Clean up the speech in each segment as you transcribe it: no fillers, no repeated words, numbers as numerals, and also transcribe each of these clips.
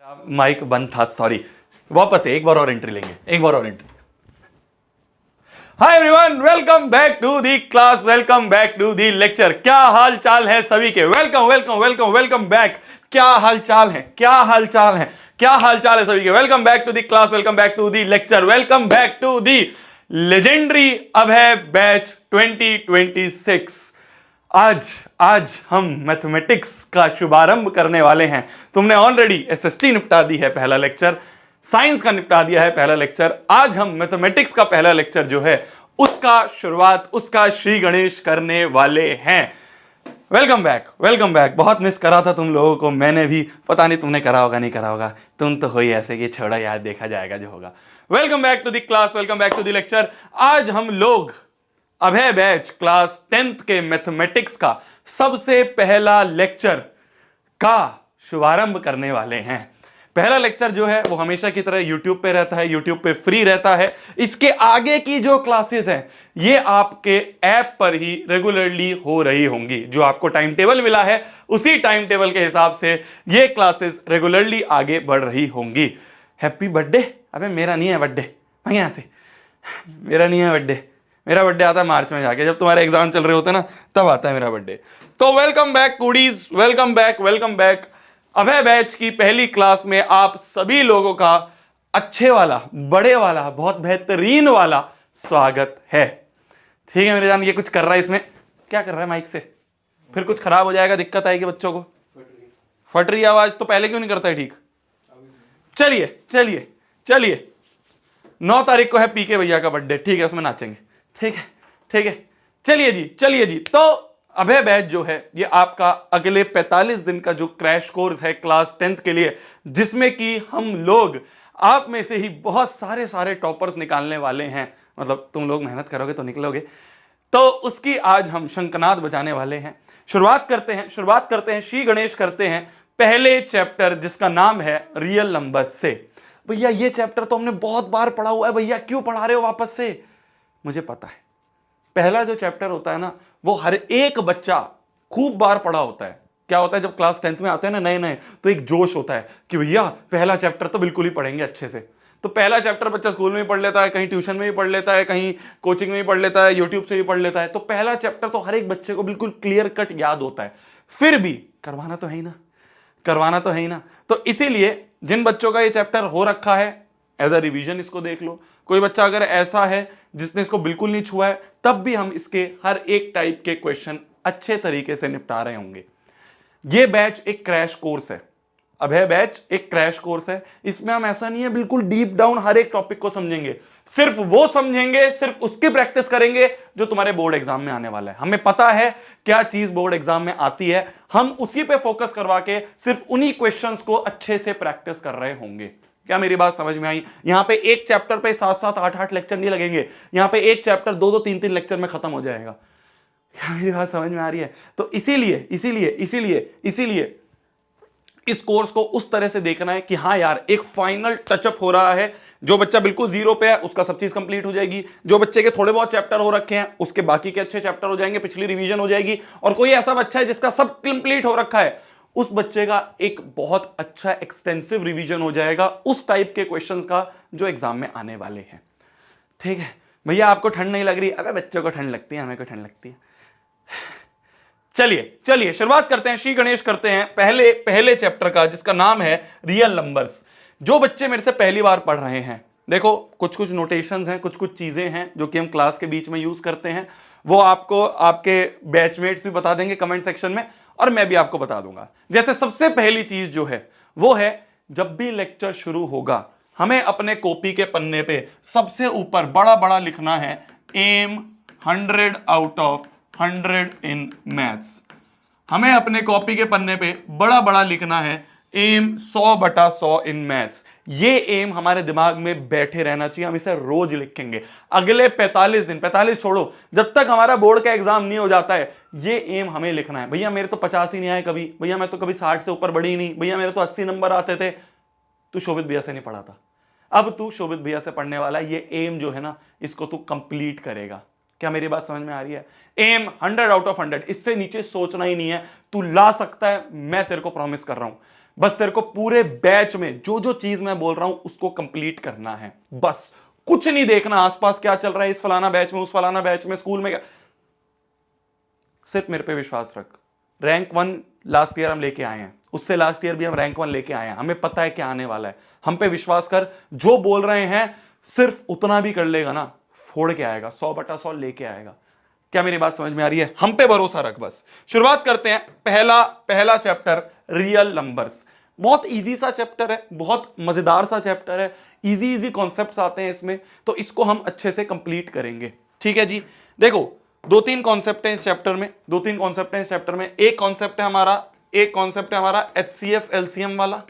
Mic बंद था, sorry. वापस से एक बार और एंट्री लेंगे, एक बार और entry. Hi everyone, welcome back to the class, welcome back to the lecture. क्या हाल चाल है सभी के? Welcome welcome welcome welcome back. क्या हाल चाल है, क्या हाल चाल है, क्या हाल चाल है सभी के? Welcome back to the class, welcome back to the lecture, welcome back to the legendary Abhay batch 2026। आज आज हम मैथमेटिक्स का शुभारंभ करने वाले हैं। तुमने ऑलरेडी एसएसटी निपटा दी है, पहला लेक्चर साइंस का निपटा दिया है, पहला लेक्चर। आज हम मैथमेटिक्स का पहला लेक्चर जो है उसका शुरुआत, उसका श्री गणेश करने वाले हैं। Welcome back, welcome back. बहुत मिस करा था तुम लोगों को मैंने भी, पता नहीं तुमने करा होगा नहीं करा होगा, तुम तो हो ही ऐसे कि छोड़ा यार, देखा जाएगा जो होगा। Welcome back to the class, welcome back to the lecture. आज हम लोग अभय बैच क्लास 10th के मैथमेटिक्स का सबसे पहला लेक्चर का शुभारंभ करने वाले हैं। पहला लेक्चर जो है वो हमेशा की तरह YouTube पे रहता है, YouTube पे फ्री रहता है। इसके आगे की जो क्लासेस हैं ये आपके ऐप पर ही रेगुलरली हो रही होंगी। जो आपको टाइम टेबल मिला है उसी टाइम टेबल के हिसाब से ये क्लासेस रेगुलरली आगे बढ़ रही होंगी। Happy birthday. अबे मेरा नहीं है बर्थडे, भाई यहां से, मेरा नहीं है बर्थडे। मेरा बर्थडे आता है मार्च में जाके, जब तुम्हारे एग्जाम चल रहे होते हैं ना, तब आता है मेरा बर्थडे। तो वेलकम बैक कुडीज, welcome back, welcome back. Abhay batch की पहली क्लास में आप सभी लोगों का अच्छे वाला, बड़े वाला, बहुत बेहतरीन वाला स्वागत है। ठीक है मेरे जान। ये कुछ कर रहा है इसमें, क्या कर रहा है माइक से? फिर कुछ खराब हो जाएगा, दिक्कत आएगी बच्चों को। फट रही आवाज तो पहले क्यों नहीं करता है ठीक? चलिए चलिए चलिए, 9 तारीख को है पीके भैया का बर्थडे, ठीक है, उसमें नाचेंगे। ठीक है ठीक है, चलिए जी चलिए जी। तो अभय बैच जो है ये आपका अगले 45 दिन का जो क्रैश कोर्स है क्लास 10th के लिए, जिसमें कि हम लोग आप में से ही बहुत सारे टॉपर्स निकालने वाले हैं। मतलब तुम लोग मेहनत करोगे तो निकलोगे। तो उसकी आज हम शंखनाद बजाने वाले हैं। शुरुआत करते हैं श्री गणेश करते हैं पहले चैप्टर जिसका नाम है रियल नंबर्स से। भैया ये चैप्टर तो हमने बहुत बार पढ़ा हुआ है, भैया क्यों पढ़ा रहे हो वापस से? मुझे पता है, पहला जो चैप्टर होता है ना वो हर एक बच्चा खूब बार पढ़ा होता है। क्या होता है जब क्लास 10th में आते हैं ना नए नए, तो एक जोश होता है कि भैया पहला चैप्टर तो बिल्कुल ही पढ़ेंगे अच्छे से। तो पहला चैप्टर बच्चा स्कूल में भी पढ़ लेता है, कहीं ट्यूशन में भी पढ़ लेता है, कहीं कोचिंग में भी पढ़ लेता है, यूट्यूब से भी पढ़ लेता है। तो पहला चैप्टर तो हर एक बच्चे को बिल्कुल क्लियर कट याद होता है। फिर भी करवाना तो है ही ना, करवाना तो है ही ना। तो इसीलिए जिन बच्चों का ये चैप्टर हो रखा है एज अ रिवीजन इसको देख लो। कोई बच्चा अगर ऐसा है जिसने इसको बिल्कुल नहीं छुआ है, तब भी हम इसके हर एक टाइप के क्वेश्चन अच्छे तरीके से निपटा रहे होंगे। ये बैच एक क्रैश कोर्स है, अभय बैच एक क्रैश कोर्स है। इसमें हम ऐसा नहीं है बिल्कुल डीप डाउन हर एक टॉपिक को समझेंगे, सिर्फ वो समझेंगे, सिर्फ उसकी प्रैक्टिस करेंगे जो तुम्हारे बोर्ड एग्जाम में आने वाला है। हमें पता है क्या चीज बोर्ड एग्जाम में आती है, हम उसी पे फोकस करवा के सिर्फ उन्हीं क्वेश्चंस को अच्छे से प्रैक्टिस कर रहे होंगे। क्या मेरी बात समझ में आई? यहां पे एक चैप्टर पे 7-7 8-8 लेक्चर नहीं लगेंगे, यहां पे एक चैप्टर 2-2 3-3 लेक्चर में खत्म हो जाएगा। क्या मेरी बात समझ में आ रही है? तो इसीलिए इसीलिए इसीलिए इसीलिए इस कोर्स को उस तरह से देखना है कि हाँ यार एक फाइनल टचअप हो रहा है। जो बच्चा बिल्कुल जीरो पे है उसका सब चीज कंप्लीट हो जाएगी, जो बच्चे के थोड़े बहुत चैप्टर हो रखे हैं उसके बाकी के अच्छे चैप्टर हो जाएंगे, पिछली रिवीजन हो जाएगी। और कोई ऐसा बच्चा है जिसका सब कंप्लीट हो रखा है, उस बच्चे का एक बहुत अच्छा एक्सटेंसिव रिवीजन हो जाएगा उस टाइप के क्वेश्चंस का जो एग्जाम में आने वाले हैं। ठीक है भैया, आपको ठंड नहीं लग रही? अरे बच्चों को ठंड लगती है, हमें को ठंड लगती है। चलिए चलिए शुरुआत करते हैं, श्री गणेश करते हैं पहले चैप्टर का जिसका नाम है रियल नंबर्स। जो बच्चे मेरे से पहली बार पढ़ रहे हैं, देखो कुछ कुछ नोटेशंस हैं, कुछ कुछ चीजें हैं जो कि हम क्लास के बीच में यूज करते हैं, वो आपको आपके बैचमेट्स भी बता देंगे कमेंट सेक्शन में, और मैं भी आपको बता दूंगा। जैसे सबसे पहली चीज जो है वो है, जब भी लेक्चर शुरू होगा हमें अपने कॉपी के पन्ने पे सबसे ऊपर बड़ा बड़ा लिखना है aim 100 out of 100 in maths. हमें अपने कॉपी के पन्ने पे बड़ा बड़ा लिखना है एम 100/100 इन मैथ्स। ये एम हमारे दिमाग में बैठे रहना चाहिए, हम इसे रोज लिखेंगे अगले 45 दिन। 45 छोड़ो, जब तक हमारा बोर्ड का एग्जाम नहीं हो जाता है ये एम हमें लिखना है। भैया मेरे तो 50 ही नहीं आए कभी, भैया मैं तो कभी 60 से ऊपर बढ़ी ही नहीं, भैया मेरे तो 80 नंबर आते थे। तू शोभित भैया से नहीं पढ़ा था, अब तू शोभित भैया से पढ़ने वाला है। ये एम जो है ना इसको तू कंप्लीट करेगा। क्या मेरी बात समझ में आ रही है? एम 100 आउट ऑफ 100, इससे नीचे सोचना ही नहीं है। तू ला सकता है, मैं तेरे को प्रॉमिस कर रहा हूं। बस तेरे को पूरे बैच में जो जो चीज मैं बोल रहा हूं उसको कंप्लीट करना है, बस कुछ नहीं देखना आसपास क्या चल रहा है, इस फलाना बैच में, उस फलाना बैच में, स्कूल में क्या। सिर्फ मेरे पे विश्वास रख। रैंक 1 लास्ट ईयर हम लेके आए हैं, उससे लास्ट ईयर भी हम रैंक 1 लेके आए हैं, हमें पता है क्या आने वाला है। हम पे विश्वास कर, जो बोल रहे हैं सिर्फ उतना भी कर लेगा ना, फोड़ के आएगा, 100/100 लेके आएगा। क्या मेरी बात समझ में आ रही है? हम पे भरोसा रख बस। शुरुआत करते हैं। पहला चैप्टर रियल नंबर्स। बहुत इजी सा चैप्टर है, बहुत मजेदार सा चैप्टर है, इजी इजी कॉन्सेप्ट्स आते हैं इसमें, तो इसको हम अच्छे से कंप्लीट करेंगे। ठीक है जी। देखो, दो तीन कॉन्सेप्ट हैं इस चैप्टर में। एक कॉन्सेप्ट है हमारा HCF LCM वाला।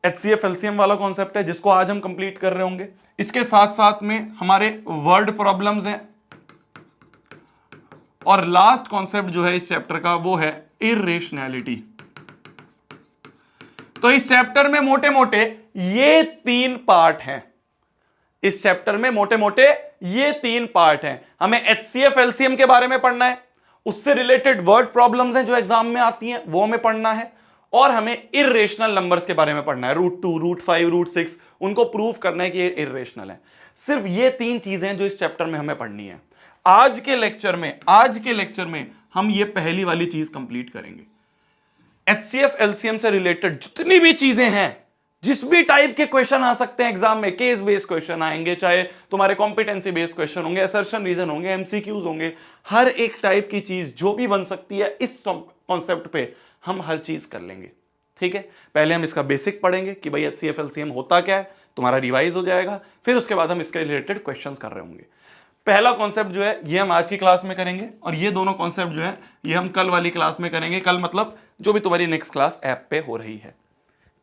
HCF LCM वाला कॉन्सेप्ट है जिसको आज हम कंप्लीट कर रहे होंगे। इसके साथ साथ में हमारे वर्ड प्रॉब्लम्स हैं, और लास्ट कॉन्सेप्ट जो है इस चैप्टर का वो है इर्रेशनैलिटी। तो इस चैप्टर में मोटे मोटे ये 3 पार्ट हैं। इस चैप्टर में मोटे मोटे ये 3 पार्ट हैं। हमें HCF LCM के बारे में पढ़ना है, उससे रिलेटेड वर्ड प्रॉब्लम्स हैं जो एग्जाम में आती हैं वो हमें पढ़ना है, और हमें इर्रेशनल नंबर्स के बारे में पढ़ना है, √2, √5, √6, उनको प्रूव करना है कि ये इर्रेशनल है। सिर्फ ये 3 चीजें जो इस चैप्टर में हमें पढ़नी है। आज के लेक्चर में हम ये पहली वाली चीज कंप्लीट करेंगे। HCF LCM से रिलेटेड जितनी भी चीजें हैं, जिस भी टाइप के क्वेश्चन आ सकते हैं एग्जाम में, केस बेस्ड क्वेश्चन आएंगे, चाहे तुम्हारे कॉम्पिटेंसी बेस्ड क्वेश्चन होंगे, असर्शन रीजन होंगे, MCQs होंगे, हर एक टाइप की चीज जो भी बन सकती है इस कॉन्सेप्ट पे हम हर चीज कर लेंगे। ठीक है, पहले हम इसका बेसिक पढ़ेंगे कि भाई HCF LCM होता क्या है, तुम्हारा रिवाइज हो जाएगा, फिर उसके बाद हम इसके रिलेटेड क्वेश्चंस कर रहे होंगे। पहला कॉन्सेप्ट जो है ये हम आज की क्लास में करेंगे, और ये दोनों कॉन्सेप्ट जो है ये हम कल वाली क्लास में करेंगे। कल मतलब जो भी तुम्हारी नेक्स्ट क्लास ऐप पे हो रही है।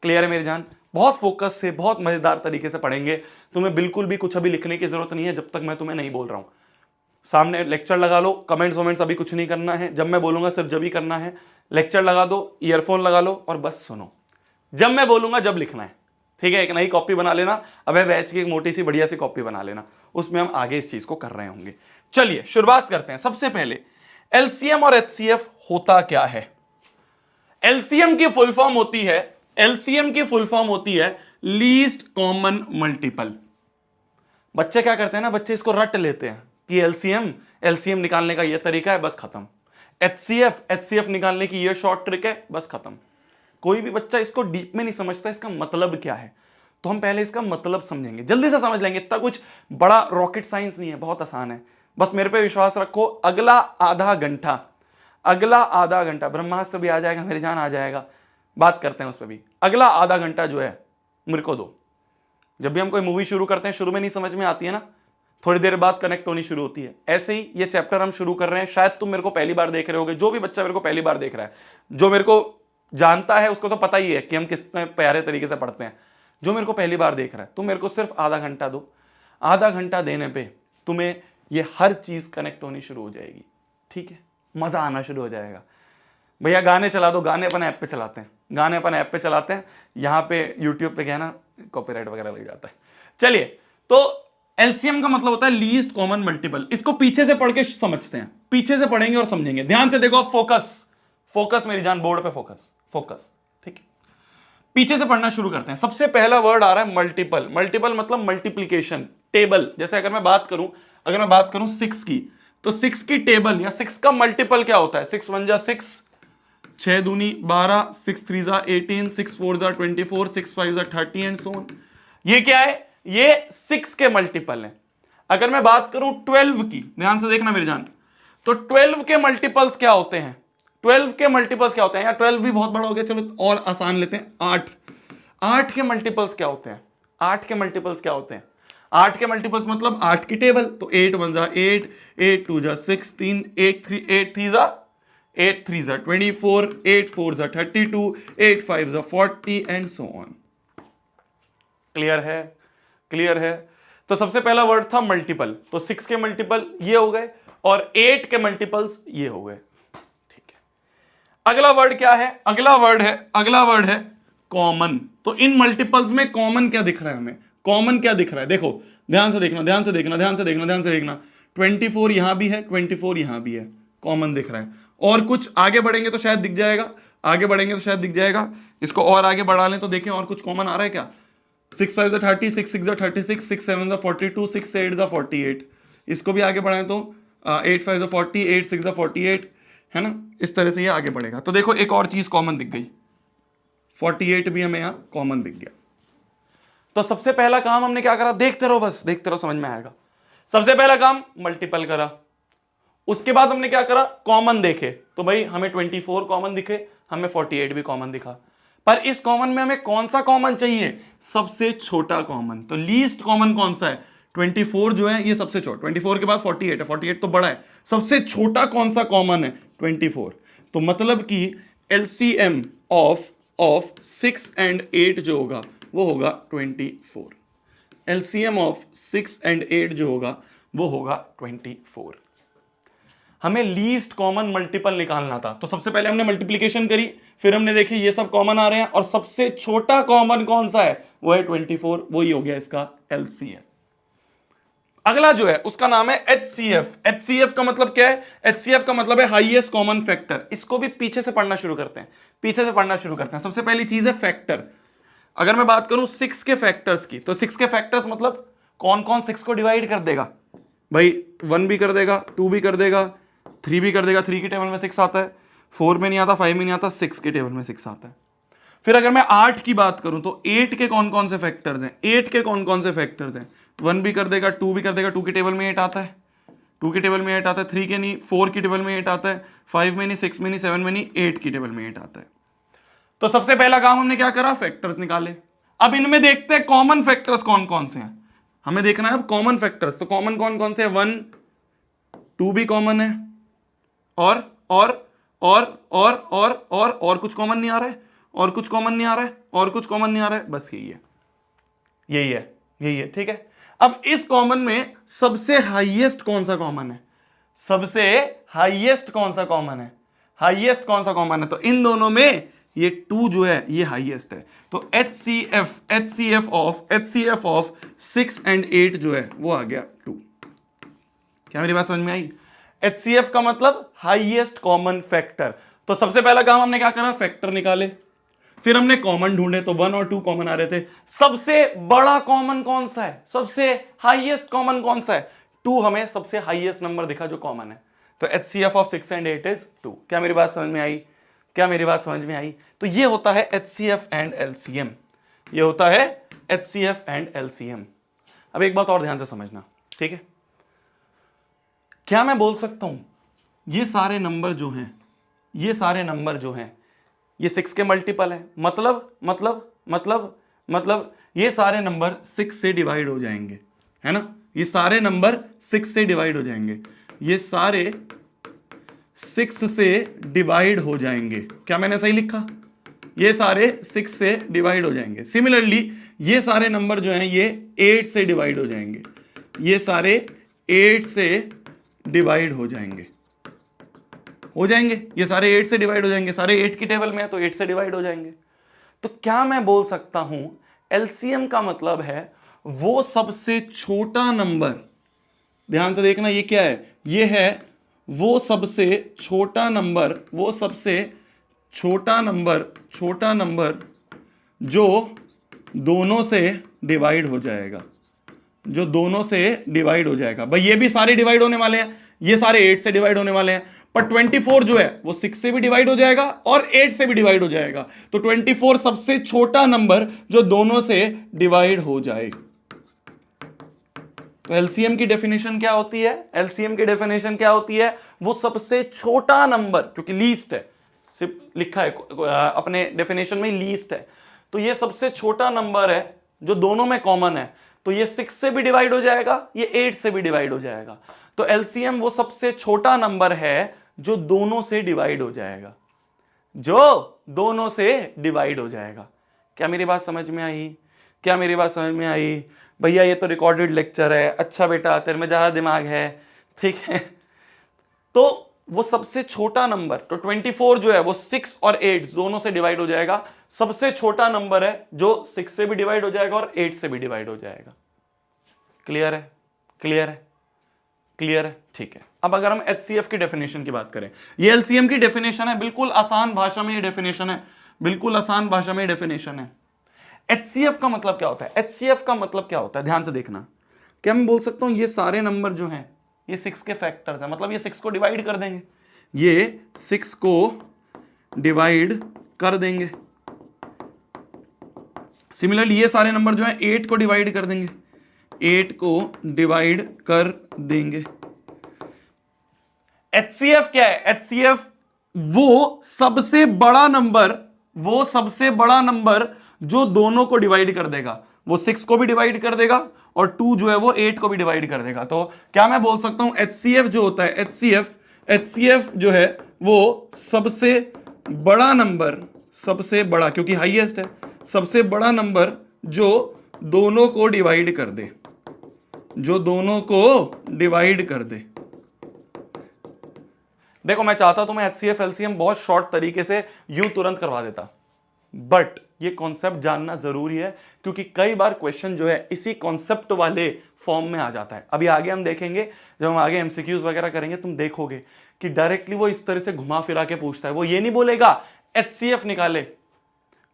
क्लियर है मेरी जान? बहुत फोकस से, बहुत मजेदार तरीके से पढ़ेंगे। तुम्हें बिल्कुल भी कुछ अभी लिखने की जरूरत नहीं है जब तक मैं तुम्हें नहीं बोल रहा हूं। सामने लेक्चर लगा लो, कमेंट्स वमेंट्स अभी कुछ नहीं करना है, जब मैं बोलूंगा सिर्फ जब ही करना है। लेक्चर लगा दो, ईयरफोन लगा लो और बस सुनो, जब मैं बोलूंगा जब लिखना है। ठीक है, एक नई कॉपी बना लेना, अब बैच की एक मोटी सी बढ़िया सी कॉपी बना लेना, उसमें हम आगे इस चीज को कर रहे होंगे। चलिए शुरुआत करते हैं। सबसे पहले LCM और HCF होता क्या है? LCM की फुल फॉर्म होती है लीस्ट कॉमन मल्टीपल। बच्चे क्या करते हैं ना, बच्चे इसको रट लेते हैं कि LCM निकालने का यह तरीका है, बस खत्म। HCF निकालने की यह शॉर्ट ट्रिक है, बस खत्म। कोई भी बच्चा इसको डीप में नहीं समझता इसका मतलब क्या है, तो हम पहले इसका मतलब समझेंगे, जल्दी से समझ लेंगे। इतना कुछ बड़ा रॉकेट साइंस नहीं है, बहुत आसान है। बस मेरे पे विश्वास रखो, अगला आधा घंटा ब्रह्मास्त्र भी आ जाएगा मेरी जान, आ जाएगा, बात करते हैं उस पर भी। अगला आधा घंटा जो है मेरे को दो। जब भी हम कोई मूवी शुरू करते हैं, शुरू में नहीं समझ में आती है ना, थोड़ी देर बाद कनेक्ट होनी शुरू होती है। ऐसे ही ये चैप्टर हम शुरू कर रहे हैं। शायद तुम मेरे को पहली बार देख रहे होगे, जो भी बच्चा मेरे को पहली बार देख रहा है, जो मेरे को जानता है उसको तो पता ही है कि हम कितने प्यारे तरीके से पढ़ते हैं। जो मेरे को पहली बार देख रहा है, तुम मेरे को सिर्फ आधा घंटा दो। आधा घंटा देने पे तुम्हें ये हर चीज कनेक्ट होनी शुरू हो जाएगी। ठीक है, मजा आना शुरू हो जाएगा। भैया गाने चला दो, गाने अपन ऐप पे चलाते हैं, यहाँ पे यूट्यूब पे क्या है ना, कॉपीराइट वगैरह लग जाता है। चलिए, तो LCM का मतलब होता है लीस्ट कॉमन मल्टीपल। इसको पीछे से पढ़ के समझते हैं, पीछे से पढ़ेंगे और समझेंगे। ध्यान से देखो, फोकस मेरी जान, बोर्ड पे फोकस। ठीक है, पीछे से पढ़ना शुरू करते हैं। सबसे पहला वर्ड आ रहा है मल्टीपल। मल्टीपल मतलब मल्टीप्लीकेशन, टेबल। जैसे अगर मैं बात करूं 6 की, तो 6 की टेबल या 6 का मल्टीपल क्या होता है? 6 1 जा 6, 6 दूनी 12, 6 3 जा 18, 6 4 जा 24, 6 5 जा 30 एंड सो ऑन। ये क्या है? ये 6 के मल्टीपल है। अगर मैं बात करूं 12 की, ध्यान से देखना मेरी जान, तो 12 के मल्टीपल्स क्या होते हैं? 12 के मल्टीपल्स क्या होते हैं? या 12 भी बहुत बड़ा हो गया, चलो और आसान लेते हैं, 8 के मल्टीपल्स क्या होते हैं? 8 के मल्टीपल्स क्या होते हैं? 8 के मल्टीपल्स मतलब 8 की टेबल, तो 8 1 जा 8, 8 2 जा 16, 8 3 जा 24, 8 4 जा 32, 8 5 जा 40 एंड सो ऑन। क्लियर है? तो सबसे पहला वर्ड था मल्टीपल। तो 6 के मल्टीपल ये हो गए और 8 के मल्टीपल्स ये हो गए। ठीक है, अगला वर्ड क्या है? अगला वर्ड है कॉमन। तो इन मल्टीपल्स में कॉमन क्या दिख रहा है? हमें कॉमन क्या दिख रहा है? देखो, ध्यान से देखना। 24 यहां भी है, 24 यहां भी है, कॉमन दिख रहा है। और कुछ आगे बढ़ेंगे तो शायद दिख जाएगा। आगे बढ़ेंगे तो शायद दिख जाएगा। इसको और आगे बढ़ा लें तो देखें और कुछ कॉमन आ रहा है क्या। 6 5 जा 30, 6 6 जा 36, 6 7 जा 42, 6 8 जा 48। इसको भी आगे बढ़ाएं तो 8 5 जा 40, 8 6 जा 48, है ना। इस तरह से ये आगे बढ़ेगा। तो देखो एक और चीज कॉमन दिख गई, 48 भी हमें यहां कॉमन दिख गया। तो सबसे पहला काम हमने क्या करा, देखते रहो बस, देखते रहो, समझ में आएगा। सबसे पहला काम मल्टीपल करा, उसके बाद हमने क्या करा, कॉमन देखे। तो भाई हमें 24 कॉमन दिखे, हमें 48 भी कॉमन दिखा, पर इस कॉमन में हमें कौन सा कॉमन चाहिए, सबसे छोटा कॉमन। तो लीस्ट कॉमन कौन सा है, 24 जो है ये सबसे छोटा, 24 के बाद 48 है, 48 तो बड़ा है, सबसे छोटा कौन सा कॉमन है, 24। तो मतलब कि एलसीएम ऑफ 6 एंड 8 जो होगा वो होगा 24। एलसीएम ऑफ 6 एंड 8 जो होगा वो होगा 24। हमें लीस्ट कॉमन मल्टीपल निकालना था, तो सबसे पहले हमने मल्टीप्लिकेशन करी, फिर हमने देखी ये सब कॉमन आ रहे हैं और सबसे छोटा कॉमन कौन सा है, वो है 24, वही हो गया इसका एलसीएम। अगला जो है उसका नाम है एचसीएफ। एचसीएफ का मतलब क्या है, एचसीएफ का मतलब है हाईएस्ट कॉमन फैक्टर। इसको भी पीछे से पढ़ना शुरू करते हैं, पीछे से पढ़ना शुरू करते हैं। सबसे पहली चीज है फैक्टर। अगर मैं बात करूं 6 के फैक्टर्स की, तो 6 के फैक्टर्स मतलब कौन कौन 6 को डिवाइड कर देगा, भाई 1 भी कर देगा, 2 भी कर देगा, 3 भी कर देगा, 3 की टेबल में 6 आता है, 4 में नहीं आता, 5 में नहीं आता, 6 की टेबल में 6 आता है। फिर अगर मैं 8 की बात करूं तो 8 के कौन कौन से फैक्टर्स हैं, 8 के कौन कौन से फैक्टर्स हैं, 1 भी कर देगा, 2 भी कर देगा, 2 की टेबल में 8 आता है, 2 की टेबल में 8 आता है, 3 के नहीं, 4 की टेबल में 8 आता है, 5 में नहीं, 6 में नहीं, 7 में नहीं, 8 की टेबल में 8 आता है। तो सबसे पहला काम हमने क्या करा, फैक्टर्स निकाले। अब इनमें देखते हैं कॉमन फैक्टर्स कौन कौन से हैं, हमें देखना है अब कॉमन फैक्टर्स। तो कॉमन कौन कौन से हैं, 1 2 भी कॉमन है, और कुछ कॉमन नहीं आ रहा है, और कुछ कॉमन नहीं आ रहा है, और कुछ कॉमन नहीं आ रहा है, बस यही है, यही है, यही है, ठीक है। अब इस कॉमन में सबसे हाईएस्ट कौन सा कॉमन है, सबसे हाईएस्ट कौन सा कॉमन है, हाईएस्ट कौन सा कॉमन है, तो इन दोनों में ये 2 जो है ये हाईएस्ट है। तो एचसीएफ ऑफ 6 एंड 8 जो है वो आ गया 2। क्या मेरी बात समझ में आई। एचसीएफ का मतलब हाईएस्ट कॉमन फैक्टर। तो सबसे पहला काम हमने क्या करा, फैक्टर निकाले, फिर हमने कॉमन ढूंढे, तो 1 और 2 कॉमन आ रहे थे। सबसे बड़ा कॉमन कौन सा है, सबसे हाईएस्ट कॉमन कौन सा है, 2 हमें सबसे हाईएस्ट नंबर दिखा जो कॉमन है। तो एचसीएफ ऑफ 6 एंड 8 इज 2। क्या मेरी बात समझ में आई, क्या मेरी बात समझ में आई। तो ये होता है एचसीएफ एंड एलसीएम, ये होता है एचसीएफ एंड एलसीएम। अब एक बात और ध्यान से समझना, ठीक है। क्या मैं बोल सकता हूं ये सारे नंबर जो हैं, ये सारे नंबर जो हैं ये 6 के मल्टीपल है, मतलब ये सारे नंबर 6 से डिवाइड हो जाएंगे, है ना। ये सारे नंबर 6 से डिवाइड हो जाएंगे, ये सारे 6 से डिवाइड हो जाएंगे। क्या मैंने सही लिखा, ये सारे 6 से डिवाइड हो जाएंगे। सिमिलरली ये सारे नंबर जो हैं ये 8 से डिवाइड हो जाएंगे, ये सारे 8 से डिवाइड हो जाएंगे, ये सारे 8 से डिवाइड हो जाएंगे, सारे 8 की टेबल में है तो 8 से डिवाइड हो जाएंगे। तो क्या मैं बोल सकता हूं एलसीएम का मतलब है वो सबसे छोटा नंबर, ध्यान से देखना ये क्या है, ये है वो सबसे छोटा नंबर, वो सबसे छोटा नंबर जो दोनों से डिवाइड हो जाएगा, जो दोनों से डिवाइड हो जाएगा। भाई ये भी सारे डिवाइड होने वाले हैं, ये सारे 8 से डिवाइड होने वाले हैं, पर 24 जो है वो 6 से भी डिवाइड हो जाएगा और 8 से भी डिवाइड हो जाएगा। तो 24 सबसे छोटा नंबर जो दोनों से डिवाइड हो जाए। तो एलसीएम की डेफिनेशन क्या होती है, एलसीएम की डेफिनेशन क्या होती है, वो सबसे छोटा नंबर, क्योंकि लीस्ट है, सिर्फ लिखा है अपने डेफिनेशन में लीस्ट है, तो ये सबसे छोटा नंबर है जो दोनों में कॉमन है। तो ये 6 से भी डिवाइड हो जाएगा, ये 8 से भी डिवाइड हो जाएगा। तो एलसीएम वो सबसे छोटा नंबर है जो दोनों से डिवाइड हो जाएगा, जो दोनों से डिवाइड हो जाएगा। क्या मेरी बात समझ में आई, क्या मेरी बात समझ में आई। भैया ये तो रिकॉर्डेड लेक्चर है, अच्छा बेटा तेरे में ज्यादा दिमाग है, ठीक है। तो वो सबसे छोटा नंबर, तो 24 जो है वो 6 और 8 दोनों से डिवाइड हो जाएगा, सबसे छोटा नंबर है जो 6 से भी डिवाइड हो जाएगा और 8 से भी डिवाइड हो जाएगा। क्लियर है, क्लियर है, क्लियर है? ठीक है। अब अगर हम HCF की डेफिनेशन की बात करें, ये LCM की डेफिनेशन है, बिल्कुल आसान भाषा में ये डेफिनेशन है, बिल्कुल आसान भाषा में डेफिनेशन है। HCF का मतलब क्या होता है? HCF का मतलब क्या होता है, ध्यान से देखना। क्या मैं बोल सकता हूं ये सारे नंबर जो हैं ये 6 के फैक्टर्स हैं, मतलब ये 6 को डिवाइड कर देंगे, ये 6 को डिवाइड कर देंगे। सिमिलरली ये सारे नंबर जो हैं 8 को डिवाइड कर देंगे, 8 को डिवाइड कर देंगे। HCF क्या है? HCF वो सबसे बड़ा नंबर जो दोनों को डिवाइड कर देगा, वो 6 को भी डिवाइड कर देगा और 2 जो है वो 8 को भी डिवाइड कर देगा। तो क्या मैं बोल सकता हूं HCF जो होता है, HCF जो है वो सबसे बड़ा नंबर, सबसे बड़ा क्योंकि हाईएस्ट है, सबसे बड़ा नंबर जो दोनों को डिवाइड कर दे, जो दोनों को डिवाइड कर दे। देखो मैं चाहता तो मैं HCF LCM बहुत शॉर्ट तरीके से यूं तुरंत करवा देता, बट ये कॉन्सेप्ट जानना जरूरी है क्योंकि कई बार क्वेश्चन जो है इसी कॉन्सेप्ट वाले फॉर्म में आ जाता है। अभी आगे हम देखेंगे, जब हम आगे MCQs वगैरह करेंगे तुम देखोगे कि डायरेक्टली वो इस तरह से घुमा फिरा के पूछता है। वो ये नहीं बोलेगा HCF निकाले,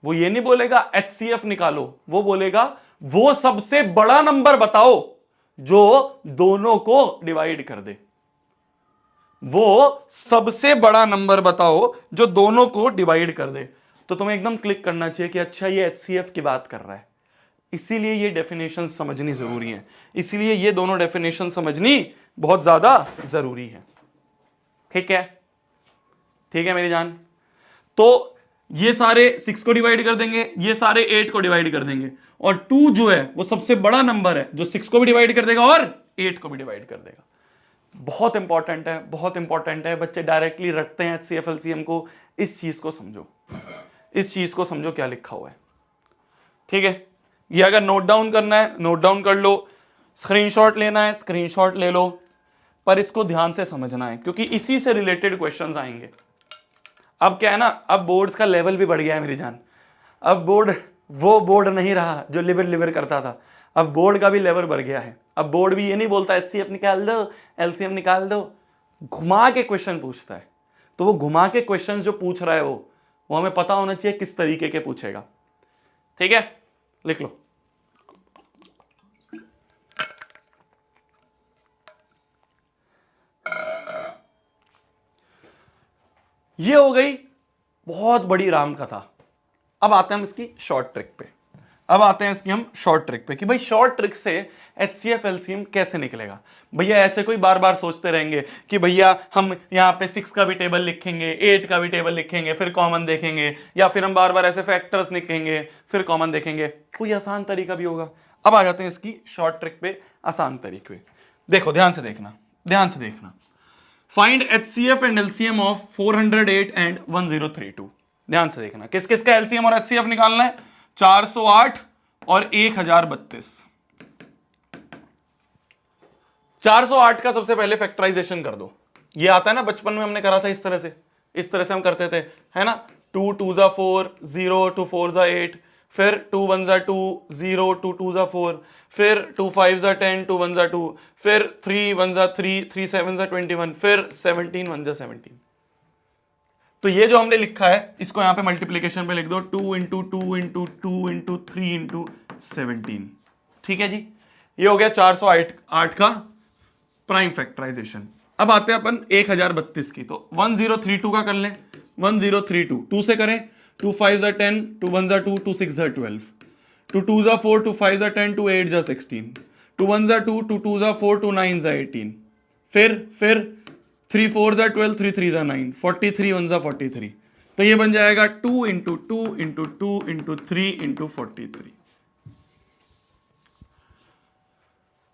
वो ये नहीं बोलेगा HCF निकालो, वो बोलेगा वो सबसे बड़ा नंबर बताओ जो दोनों को डिवाइड कर दे, वो सबसे बड़ा नंबर बताओ जो दोनों को डिवाइड कर दे। तो तुम्हें एकदम क्लिक करना चाहिए कि अच्छा ये HCF की बात कर रहा है, इसीलिए ये डेफिनेशन समझनी जरूरी है, इसीलिए ये दोनों डेफिनेशन समझनी बहुत ज्यादा जरूरी है। ठीक है, ठीक है मेरी जान। तो ये सारे 6 को डिवाइड कर देंगे, ये सारे 8 को डिवाइड कर देंगे, और 2 जो है वो सबसे बड़ा नंबर है जो 6 को भी डिवाइड कर देगा और 8 को भी डिवाइड कर देगा। बहुत इंपॉर्टेंट है, बहुत इंपॉर्टेंट है। बच्चे डायरेक्टली रटते हैं HCF LCM को, इस चीज को समझो, इस चीज को समझो क्या लिखा हुआ है। ठीक है, ये अगर नोट डाउन करना है नोट डाउन कर लो, स्क्रीनशॉट लेना है स्क्रीनशॉट ले लो, पर इसको ध्यान से समझना है क्योंकि इसी से रिलेटेड क्वेश्चंस आएंगे। अब क्या है ना, अब बोर्ड्स का लेवल भी बढ़ गया है मेरी जान। अब बोर्ड वो बोर्ड नहीं रहा जो लिवर करता था, अब बोर्ड का भी लेवल बढ़ गया है। अब बोर्ड भी ये नहीं बोलता HCF निकाल दो LCM निकाल दो, घुमा के क्वेश्चन पूछता है। तो वो घुमा के क्वेश्चन जो पूछ रहा है वो हमें पता होना चाहिए किस तरीके के पूछेगा। ठीक है, लिख लो। ये हो गई बहुत बड़ी राम कथा। अब आते हैं हम इसकी शॉर्ट ट्रिक पे, अब आते हैं इसकी हम शॉर्ट ट्रिक पे कि भाई शॉर्ट ट्रिक से HCF LCM कैसे निकलेगा। भैया ऐसे कोई बार बार सोचते रहेंगे कि भैया हम यहाँ पे 6 का भी टेबल लिखेंगे, 8 का भी टेबल लिखेंगे, फिर कॉमन देखेंगे, या फिर हम बार बार ऐसे फैक्टर्स लिखेंगे फिर कॉमन देखेंगे। कोई आसान तरीका भी होगा। अब आ जाते हैं इसकी शॉर्ट ट्रिक पे, आसान तरीके पे। देखो ध्यान से देखना, ध्यान से देखना। Find HCF and LCM of 408 and 1032। ध्यान से देखना, किस किस का LCM और HCF निकालना है? 408 और 1032। 408 का सबसे पहले फैक्टराइजेशन कर दो। ये आता है ना, बचपन में हमने करा था इस तरह से, इस तरह से हम करते थे, है ना। 2 2 जा 4, 0 2 4 जा 8, फिर 2 1 जा 2, 0 2 2 जा 4, फिर 2 5 जा 10, 2 1 जा 2, फिर 3 1 जा 3, 3 7 जा 21, फिर 17 1 जा 17। तो ये जो हमने लिखा है इसको यहां पे मल्टीप्लीकेशन पे लिख दो, 2 इंटू 2 इंटू 2 इंटू 3 इंटू 17। ठीक है जी, ये हो गया 408 का प्राइम फैक्टराइजेशन। अब आते हैं अपन 1032 की, तो 1032 का कर लें। 1032 2 से करें, 2 5 जा 10, 2 1 जा 2, 2 6 जा 12, 2 2 जा 4, 2 5 जा 10, 2 8 जा 16, 2 1 जा 2, 2 2 जा 4, 2 9 जा 18, फिर 3 4 जा 12, 3 3 जा 9, 43 1 जा 43। तो ये बन जाएगा 2 इंटू 2 इंटू 2 इंटू 3 इंटू 43।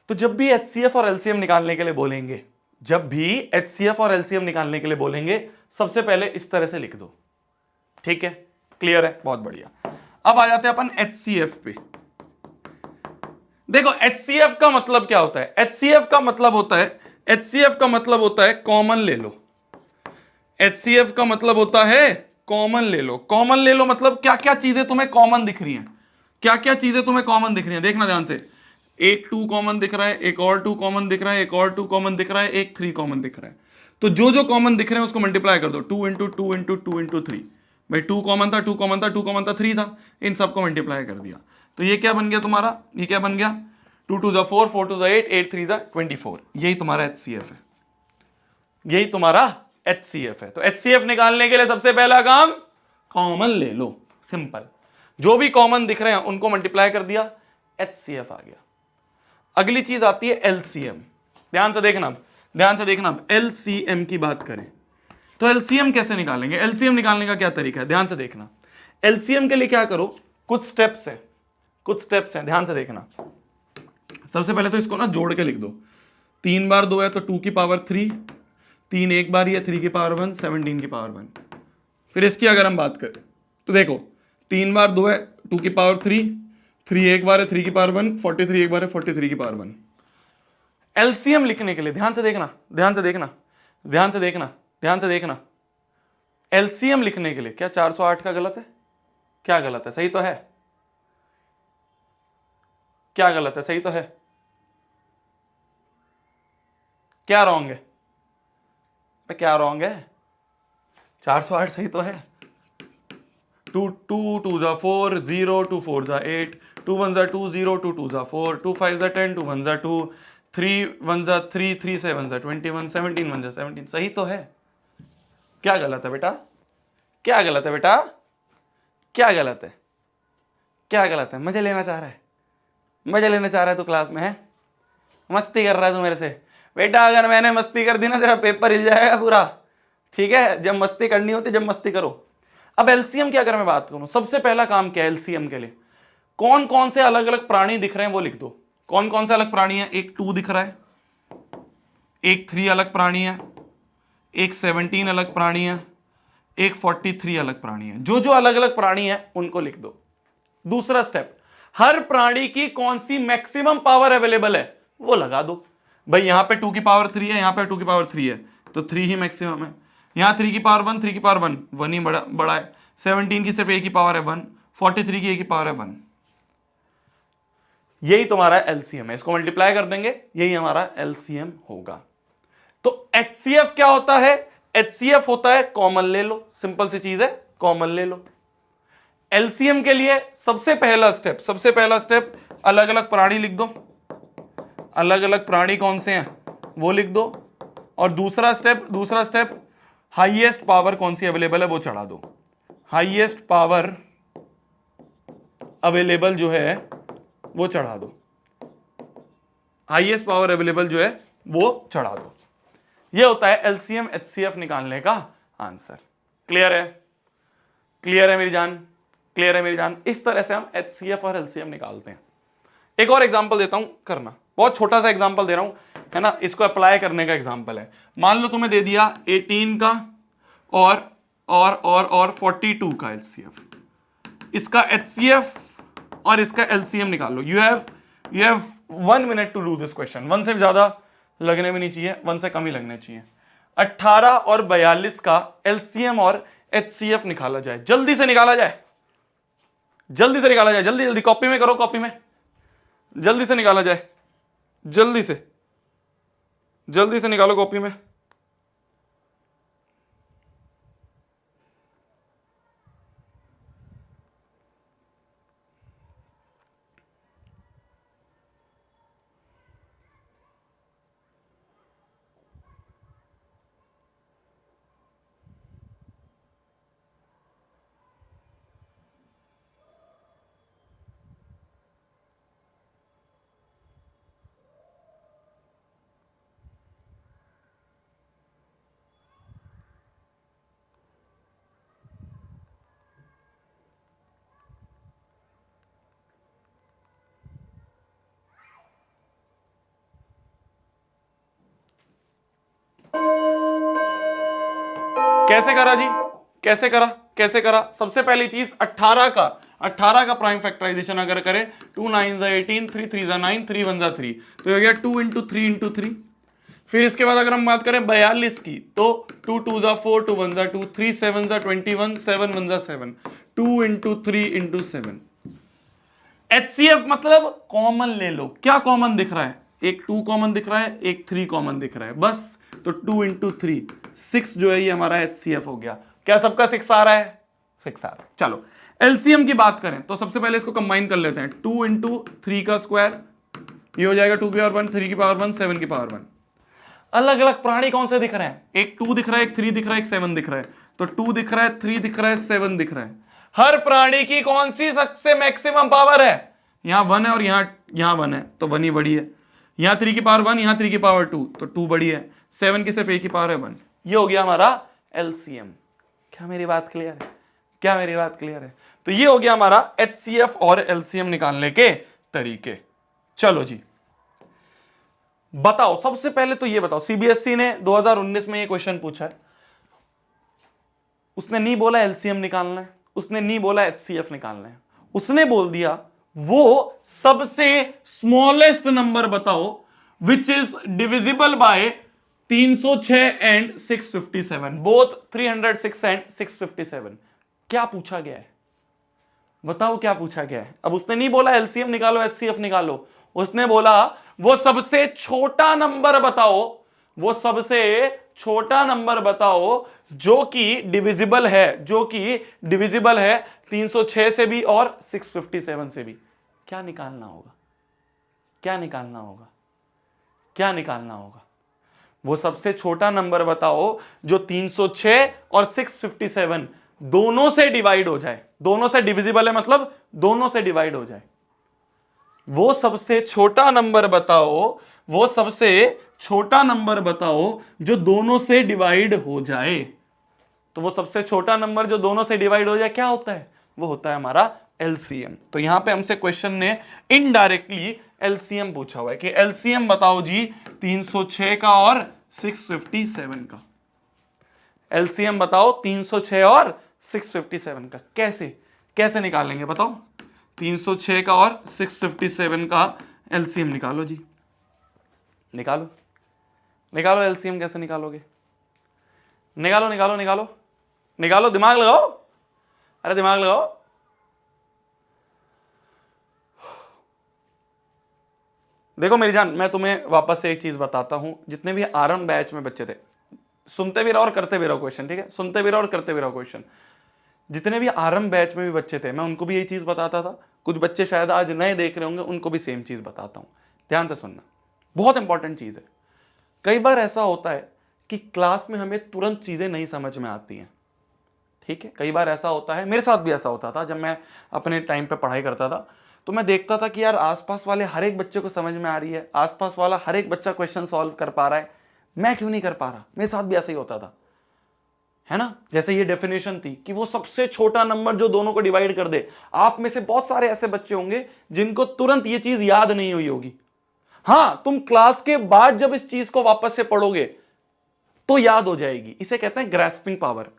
तो जब भी HCF और LCM निकालने के लिए बोलेंगे, जब भी HCF और LCM निकालने के लिए बोलेंगे, सबसे पहले इस तरह से लिख दो। ठीक है, क्लियर है, बहुत बढ़िया। अब आ जाते हैं अपन HCF पे। देखो HCF का मतलब क्या होता है? HCF का मतलब होता है कॉमन ले लो। HCF का मतलब होता है कॉमन ले लो। कॉमन ले लो मतलब क्या क्या चीजें तुम्हें कॉमन दिख रही हैं, क्या क्या चीजें तुम्हें कॉमन दिख रही हैं, देखना ध्यान से। एक 2 कॉमन दिख रहा है, एक और 2 कॉमन दिख रहा है, एक और 2 कॉमन दिख रहा है, एक 3 कॉमन दिख रहा है। तो जो जो कॉमन दिख रहे हैं उसको मल्टीप्लाई कर दो, 2 इंटू 2 इंटू 2 इंटू 3। भाई 2 कॉमन था, 2 कॉमन था, 2 कॉमन था, 3 था, इन सबको मल्टीप्लाई कर दिया। तो ये क्या बन गया तुम्हारा, ये क्या बन गया, 2 2 जा 4, 4 2 जा 8, 8 3 जा 24। यही तुम्हारा HCF है, यही तुम्हारा HCF है। तो HCF निकालने के लिए सबसे पहला काम कॉमन ले लो, सिंपल। जो भी कॉमन दिख रहे हैं उनको मल्टीप्लाई कर दिया, HCF आ गया। अगली चीज आती है LCM। ध्यान से देखना, ध्यान से देखना, LCM की बात करें तो LCM कैसे निकालेंगे, LCM निकालने का क्या तरीका है, ध्यान से देखना। LCM के लिए क्या करो, कुछ स्टेप्स है, कुछ स्टेप्स हैं, ध्यान से देखना। सबसे पहले तो इसको ना जोड़ के लिख दो, 3 बार 2 है तो 2 की पावर 3, 3 एक बार ही है 3 की पावर 1, 17 की पावर 1। फिर इसकी अगर हम बात करें तो देखो 3 बार 2 है 2 की पावर 3, 3 एक बार है 3 की पावर 1, 43 एक बार है 43 की पावर 1। LCM लिखने के लिए ध्यान से देखना, ध्यान से देखना, ध्यान से देखना, ध्यान से देखना। LCM लिखने के लिए क्या 408 का गलत है, क्या गलत है, सही तो है, क्या गलत है, सही तो है, क्या रॉन्ग है, क्या रॉन्ग है, 408 सही तो है। 2 2 2 जा 4, 0 2 4 जा 8, 2 1 जा 2, 0 2 2 जा 4, 2 5 जा 10, 2 1 जा 2, 3 1 जा 3, 3 7 जा 21, 17 1 जा 17, सही तो है। क्या गलत है बेटा, क्या गलत है बेटा, क्या गलत है, क्या गलत है, मजे लेना चाह रहा है, मजे लेना चाह रहा है तू क्लास में, है मस्ती कर रहा है तू मेरे से। बेटा अगर मैंने मस्ती कर दी ना तेरा पेपर हिल जाएगा पूरा, ठीक है, जब मस्ती करनी होती जब मस्ती करो। अब LCM की अगर मैं बात करूं, सबसे पहला काम क्या है LCM के लिए, कौन कौन से अलग अलग प्राणी दिख रहे हैं वो लिख दो। कौन कौन से अलग प्राणी है, एक 2 दिख रहा है, एक 3 अलग प्राणी है, एक 17 अलग प्राणी है, एक 43 अलग प्राणी है। जो जो अलग अलग प्राणी है उनको लिख दो। दूसरा स्टेप, हर प्राणी की कौन सी मैक्सिमम पावर अवेलेबल है वो लगा दो। भाई यहां पे 2 की पावर 3 है, यहां पे 2 की पावर 3 है तो 3 ही मैक्सिमम है। यहां 3 की पावर 1, 3 की पावर 1, 1 ही बड़ा है। 17 की सिर्फ एक ही पावर है 1, 43 की एक ही पावर है 1। यही तुम्हारा LCM है, इसको मल्टीप्लाई कर देंगे, यही हमारा LCM होगा। तो HCF क्या होता है, HCF होता है कॉमन ले लो, सिंपल सी चीज है, कॉमन ले लो। LCM के लिए सबसे पहला स्टेप अलग अलग प्राणी लिख दो, अलग अलग प्राणी कौन से हैं वो लिख दो। और दूसरा स्टेप हाईएस्ट पावर कौन सी अवेलेबल है वो चढ़ा दो। हाईएस्ट पावर अवेलेबल जो है वो चढ़ा दो, हाईएस्ट पावर अवेलेबल जो है वो चढ़ा दो। ये होता है LCM HCF निकालने का आंसर। क्लियर है, क्लियर है मेरी जान, क्लियर है मेरी जान। इस तरह से हम HCF और LCM निकालते हैं। एक और एग्जांपल देता हूं, करना, बहुत छोटा सा एग्जांपल दे रहा हूं, है ना, इसको अप्लाई करने का एग्जांपल है। मान लो तुम्हें दे दिया 18 का और 42 का LCF, इसका HCF और इसका LCM निकाल लो। You have 1 minute to do this question. 1 से ज्यादा लगने भी नहीं चाहिए, 1 से कम ही लगने चाहिए। 18 और 42 का LCM और HCF निकाला जाए, जल्दी से निकाला जाए, जल्दी से निकाला जाए, जल्दी जल्दी कॉपी में करो, कॉपी में जल्दी से निकाला जाए, जल्दी से निकालो कॉपी में। कैसे करा जी, कैसे करा। सबसे पहली चीज 18 का प्राइम फैक्टराइजेशन अगर करें, 2 9 18, 3 3 9, 3 1 3, तो हो गया 2 इंटू 3 इंटू 3। फिर इसके बाद अगर हम बात करें 42 की, तो 2 2 4, 2 1 2, 3 7 21, 7 1 7, 2 इंटू 3 इंटू 7। HCF मतलब कॉमन ले लो। क्या कॉमन दिख रहा है? एक 2 कॉमन दिख रहा है, एक 3 कॉमन दिख रहा है, बस। तो 2 इंटू 3 6 जो है ये हमारा HCF हो गया। क्या सबका 6 आ रहा है? 6 आ रहा है। चलो एलसीएम की बात करें तो सबसे पहले इसको कंबाइन कर लेते हैं। 2 इंटू 3 का स्क्वायर, ये हो जाएगा 2 की पावर 1, 3 की पावर 1, 7 की पावर 1। अलग अलग प्राणी कौन से दिख रहे हैं? एक 2 दिख रहा है, एक 3 दिख रहा है, एक 7 दिख रहा है। तो 2 दिख रहा है, 3 दिख रहा है, 7 दिख रहा है। हर प्राणी की कौन सी सबसे मैक्सिमम पावर है? यहां 1 है और यहां 1 है, तो 1 ही बड़ी है। यहां 3 की पावर 1, यहां 3 की पावर 2, तो 2 बड़ी है। 7 की सिर्फ 1 की पावर है 1। ये हो गया हमारा एलसीएम। क्या मेरी बात क्लियर है? क्या मेरी बात क्लियर है? तो ये हो गया हमारा एचसीएफ और एलसीएम निकालने के तरीके। चलो जी बताओ, सबसे पहले तो ये बताओ, सीबीएसई ने 2019 में ये क्वेश्चन पूछा है। उसने नहीं बोला एलसीएम निकालना है, उसने नहीं बोला एचसीएफ निकालना है, उसने बोल दिया वो सबसे स्मॉलेस्ट नंबर बताओ which is divisible by 306 and 657, both 306 and 657। क्या पूछा गया है बताओ, क्या पूछा गया है? अब उसने नहीं बोला एलसीएम निकालो एचसीएफ निकालो, उसने बोला वो सबसे छोटा नंबर बताओ, वो सबसे छोटा नंबर बताओ जो कि डिविजिबल है, जो कि डिविजिबल है 306 से भी और 657 से भी। क्या निकालना होगा? क्या निकालना होगा? क्या निकालना होगा? वो सबसे छोटा नंबर बताओ जो 306 और 657 दोनों से डिवाइड हो जाए। दोनों से डिविजिबल है मतलब दोनों से डिवाइड हो जाए। वो सबसे छोटा नंबर बताओ, वो सबसे छोटा नंबर बताओ जो दोनों से डिवाइड हो जाए। तो वो सबसे छोटा नंबर जो दोनों से डिवाइड हो जाए क्या होता है? वो होता है हमारा एलसीएम। तो यहां पे हमसे क्वेश्चन ने इनडायरेक्टली एलसीएम पूछा हुआ है कि एलसीएम बताओ जी 306 का और 657 का। एलसीएम बताओ 306 और 657 का। कैसे कैसे निकालेंगे बताओ? 306 का और 657 का एलसीएम निकालो जी, निकालो निकालो। एलसीएम कैसे निकालोगे? निकालो निकालो निकालो निकालो, दिमाग लगाओ, अरे दिमाग लगाओ। देखो मेरी जान, मैं तुम्हें वापस से एक चीज बताता हूं। जितने भी आरंभ बैच में बच्चे थे, सुनते भी रहो और करते भी रहो क्वेश्चन, ठीक है? सुनते भी रहो और करते भी रहो क्वेश्चन। जितने भी आरंभ बैच में भी बच्चे थे, मैं उनको भी यही चीज बताता था। कुछ बच्चे शायद आज नए देख रहे होंगे, उनको भी सेम चीज बताता हूं। ध्यान से सुनना, बहुत इंपॉर्टेंट चीज है। कई बार ऐसा होता है कि क्लास में हमें तुरंत चीजें नहीं समझ में आती हैं, ठीक है? कई बार ऐसा होता है, मेरे साथ भी ऐसा होता था। जब मैं अपने टाइम पे पढ़ाई करता था तो मैं देखता था कि यार आसपास वाले हर एक बच्चे को समझ में आ रही है, आसपास वाला हर एक बच्चा क्वेश्चन सॉल्व कर पा रहा है, मैं क्यों नहीं कर पा रहा? मेरे साथ भी ऐसा ही होता था, है ना? जैसे ये डेफिनेशन थी कि वो सबसे छोटा नंबर जो दोनों को डिवाइड कर दे। आप में से बहुत सारे ऐसे बच्चे होंगे जिनको तुरंत ये चीज याद नहीं हुई होगी। हां, तुम क्लास के बाद जब इस चीज को वापस से पढ़ोगे तो याद हो जाएगी। इसे कहते हैं ग्रास्पिंग पावर।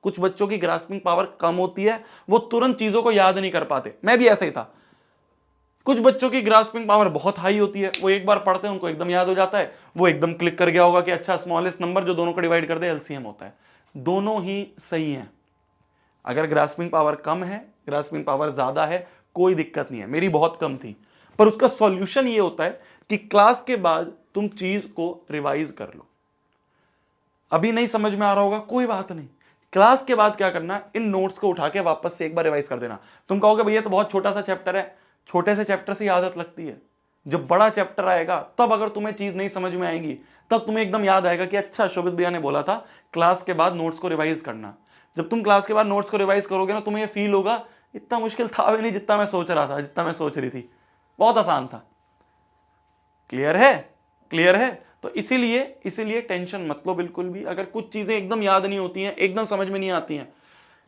कुछ बच्चों की ग्रास्पिंग पावर कम होती है, वो तुरंत चीजों को याद नहीं कर पाते। मैं भी ऐसा ही था। कुछ बच्चों की ग्रास्पिंग पावर बहुत हाई होती है, वो एक बार पढ़ते हैं उनको एकदम याद हो जाता है, वो एकदम क्लिक कर गया होगा कि अच्छा स्मॉलेस्ट नंबर जो दोनों को डिवाइड कर दे एलसीएम होता है। दोनों ही सही हैं। अगर ग्रास्पिंग पावर कम है, ग्रास्पिंग पावर ज्यादा है, कोई दिक्कत नहीं है। मेरी बहुत कम थी, पर उसका सॉल्यूशन ये होता है कि क्लास के बाद तुम चीज को रिवाइज कर लो। अभी नहीं समझ में आ रहा होगा, कोई बात नहीं, क्लास के बाद क्या करना, इन नोट्स को उठा के वापस से एक बार रिवाइज कर देना। तुम कहोगे भैया तो बहुत छोटा सा चैप्टर है, छोटे से चैप्टर से आदत लगती है। जब बड़ा चैप्टर आएगा तब अगर तुम्हें चीज नहीं समझ में आएगी, तब तुम्हें एकदम याद आएगा कि अच्छा शोभित भैया ने बोला था क्लास के बाद नोट्स को रिवाइज करना। जब तुम क्लास के बाद नोट्स को रिवाइज करोगे ना, तुम्हें यह फील होगा इतना मुश्किल था भी नहीं जितना मैं सोच रहा था, जितना मैं सोच रही थी, बहुत आसान था। क्लियर है? क्लियर है? तो इसीलिए टेंशन मत लो बिल्कुल भी। अगर कुछ चीजें एकदम याद नहीं होती हैं, एकदम समझ में नहीं आती हैं,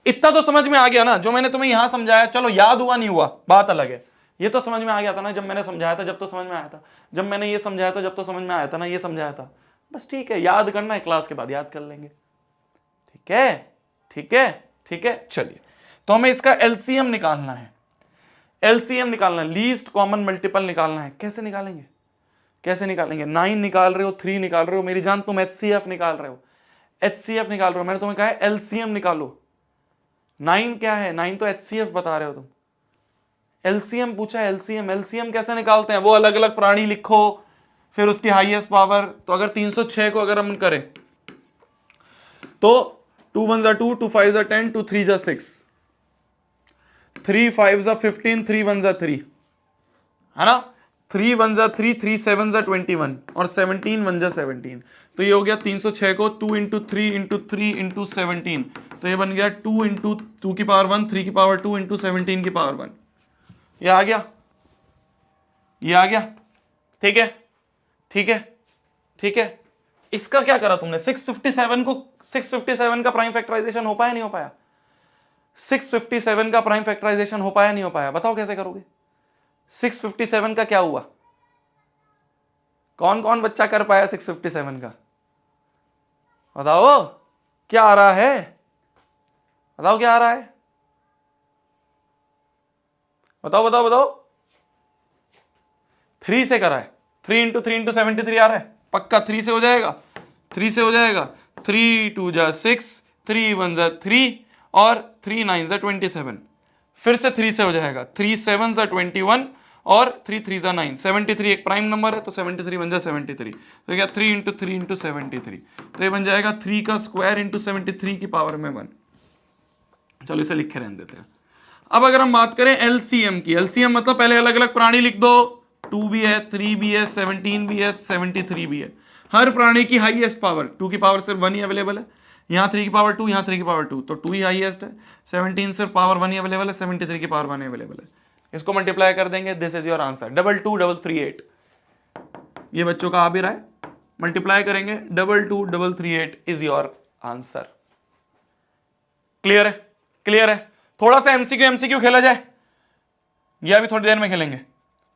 इतना तो समझ में आ गया ना जो मैंने तुम्हें यहां समझाया। चलो याद हुआ नहीं हुआ बात अलग है, ये तो समझ में आ गया था ना जब मैंने समझाया था, जब तो समझ में आया था। जब मैंने ये समझाया था जब तो समझ में आया था ना, ये समझाया था। बस ठीक है, याद करना है, क्लास के बाद याद कर लेंगे। ठीक है? ठीक है? ठीक है, चलिए। तो हमें इसका एलसीएम निकालना है। एलसीएम निकालना है, लीस्ट कॉमन मल्टीपल निकालना है। कैसे निकालेंगे? कैसे निकालेंगे? 9 निकाल रहे हो, 3 निकाल रहे हो, मेरी जान तुम एचसीएफ निकाल रहे हो, एचसीएफ निकाल रहे हो। मैंने तुम्हें कहा है एलसीएम निकालो। 9 क्या है? 9 तो एचसीएफ बता रहे हो तुम। एलसीएम पूछा है, एलसीएम। एलसीएम कैसे निकालते हैं? वो अलग अलग प्राणी लिखो, फिर उसकी हाईएस्ट पावर। तो अगर 306 को अगर हम करें तो 2 1 2, 2 5 10, 2 3 6, 3 5 15, 3 1 3, है ना? 3 1 3, 3 7 21 और 17 1 17। तो ये हो गया 306 को 2 इंटू 3 इंटू 3 इंटू 17, तो ये बन गया 2 इंटू 2 की पावर 1, 3 की पावर 2 इंटू 17 की पावर 1। ये आ गया, ये आ गया। ठीक है, ठीक है, ठीक है। इसका क्या करा तुमने? 657 को, 657 का प्राइम फैक्टराइजेशन हो पाया नहीं हो पाया? 657 का प्राइम फैक्टराइजेशन हो पाया नहीं हो पाया? बताओ कैसे करोगे? 657 का क्या हुआ? कौन कौन बच्चा कर पाया 657 का? बताओ क्या आ रहा है, बताओ क्या आ रहा है, बताओ बताओ बताओ। 3 से करा है, 3 इंटू 3 इंटू 73 आ रहा है, पक्का 3 से हो जाएगा, 3 से हो जाएगा। 3 2 जा 6, 3 1 जा 3 और 3 9 जा 27। फिर से 3 से हो जाएगा, 3 7 जा 21 और 3 3 जा 9। 73 एक प्राइम नंबर है, तो 73 बन जाए 73। तो क्या 3 इंटू 3 इंटू 73, तो ये बन जाएगा 3 का स्क्वायर इंटू 73 की पावर में 1। चलो इसे लिखे रहने देते हैं। अब अगर हम बात करें एलसीएम की, एलसीएम मतलब पहले अलग अलग प्राणी लिख दो। 2 भी है, 3 भी है, 17 भी है, 73 भी है। हर प्राणी की हाईएस्ट पावर, 2 की पावर सिर्फ 1 ही अवेलेबल है, यहां 3 की पावर 2, यहां 3 की पावर 2, तो 2 ही हाईएस्ट है। 17 सिर्फ पावर 1 ही अवेलेबल है, 73 की पावर 1 ही अवेलेबल है। इसको मल्टीप्लाई कर देंगे, दिस इज योर आंसर, 22338। ये बच्चों का आ भी रहा है, मल्टीप्लाई करेंगे, 22338 इज योर आंसर। क्लियर है? क्लियर है? थोड़ा सा एमसीक्यू एमसीक्यू खेला जाए, ये अभी थोड़ी देर में खेलेंगे,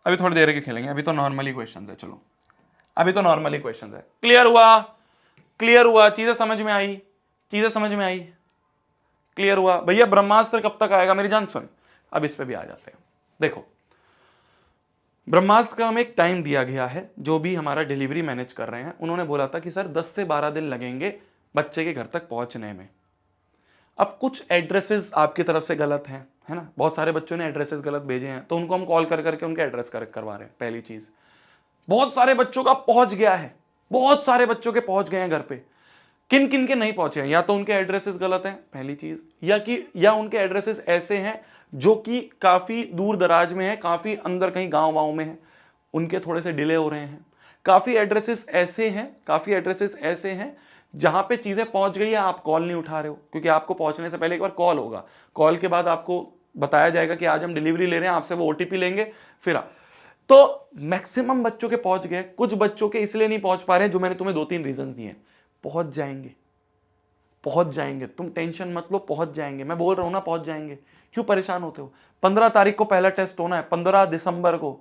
अभी थोड़ी देर के खेलेंगे, अभी तो नॉर्मली क्वेश्चन है। चलो अभी तो नॉर्मली क्वेश्चन है। क्लियर हुआ? क्लियर हुआ? चीजें समझ में आई? चीजें समझ में आई? क्लियर हुआ? भैया ब्रह्मास्त्र कब तक आएगा मेरी जान? सुन, अब इस पे भी आ जाते हैं। देखो, ब्रह्मास्त्र का हमें एक टाइम दिया गया है, जो भी हमारा डिलीवरी मैनेज कर रहे हैं उन्होंने बोला था कि सर 10 से 12 दिन लगेंगे बच्चे के घर तक पहुंचने में। अब कुछ एड्रेसेस आपकी तरफ से गलत हैं, है ना? बहुत सारे बच्चों ने एड्रेसेस गलत भेजे हैं, तो उनको हम कॉल कर करके उनके एड्रेस करेक्ट करवा रहे हैं। पहली चीज, बहुत सारे बच्चों का पहुंच गया है, बहुत सारे बच्चों के पहुंच गए हैं घर पे, किन किन के नहीं पहुंचे हैं? या तो उनके एड्रेसेस गलत हैं पहली चीज, या उनके एड्रेसेस ऐसे हैं जो कि काफी दूर दराज में है, काफी अंदर कहीं गांव वाँव में है, उनके थोड़े से डिले हो रहे हैं। काफी एड्रेसेस ऐसे हैं जहां पे चीजें पहुंच गई है, आप कॉल नहीं उठा रहे हो, क्योंकि आपको पहुंचने से पहले एक बार कॉल होगा, कॉल के बाद आपको बताया जाएगा कि आज हम डिलीवरी ले रहे हैं, आपसे वो ओटीपी लेंगे, फिर तो मैक्सिमम बच्चों के पहुंच गए। कुछ बच्चों के इसलिए नहीं पहुंच पा रहे हैं, जो मैंने तुम्हें 2-3 रीजंस दिए। पहुंच जाएंगे, पहुंच जाएंगे, तुम टेंशन मत लो, पहुंच जाएंगे। मैं बोल रहा हूं ना, पहुंच जाएंगे। क्यों परेशान होते हो? 15 तारीख को पहला टेस्ट होना है, 15 दिसंबर को,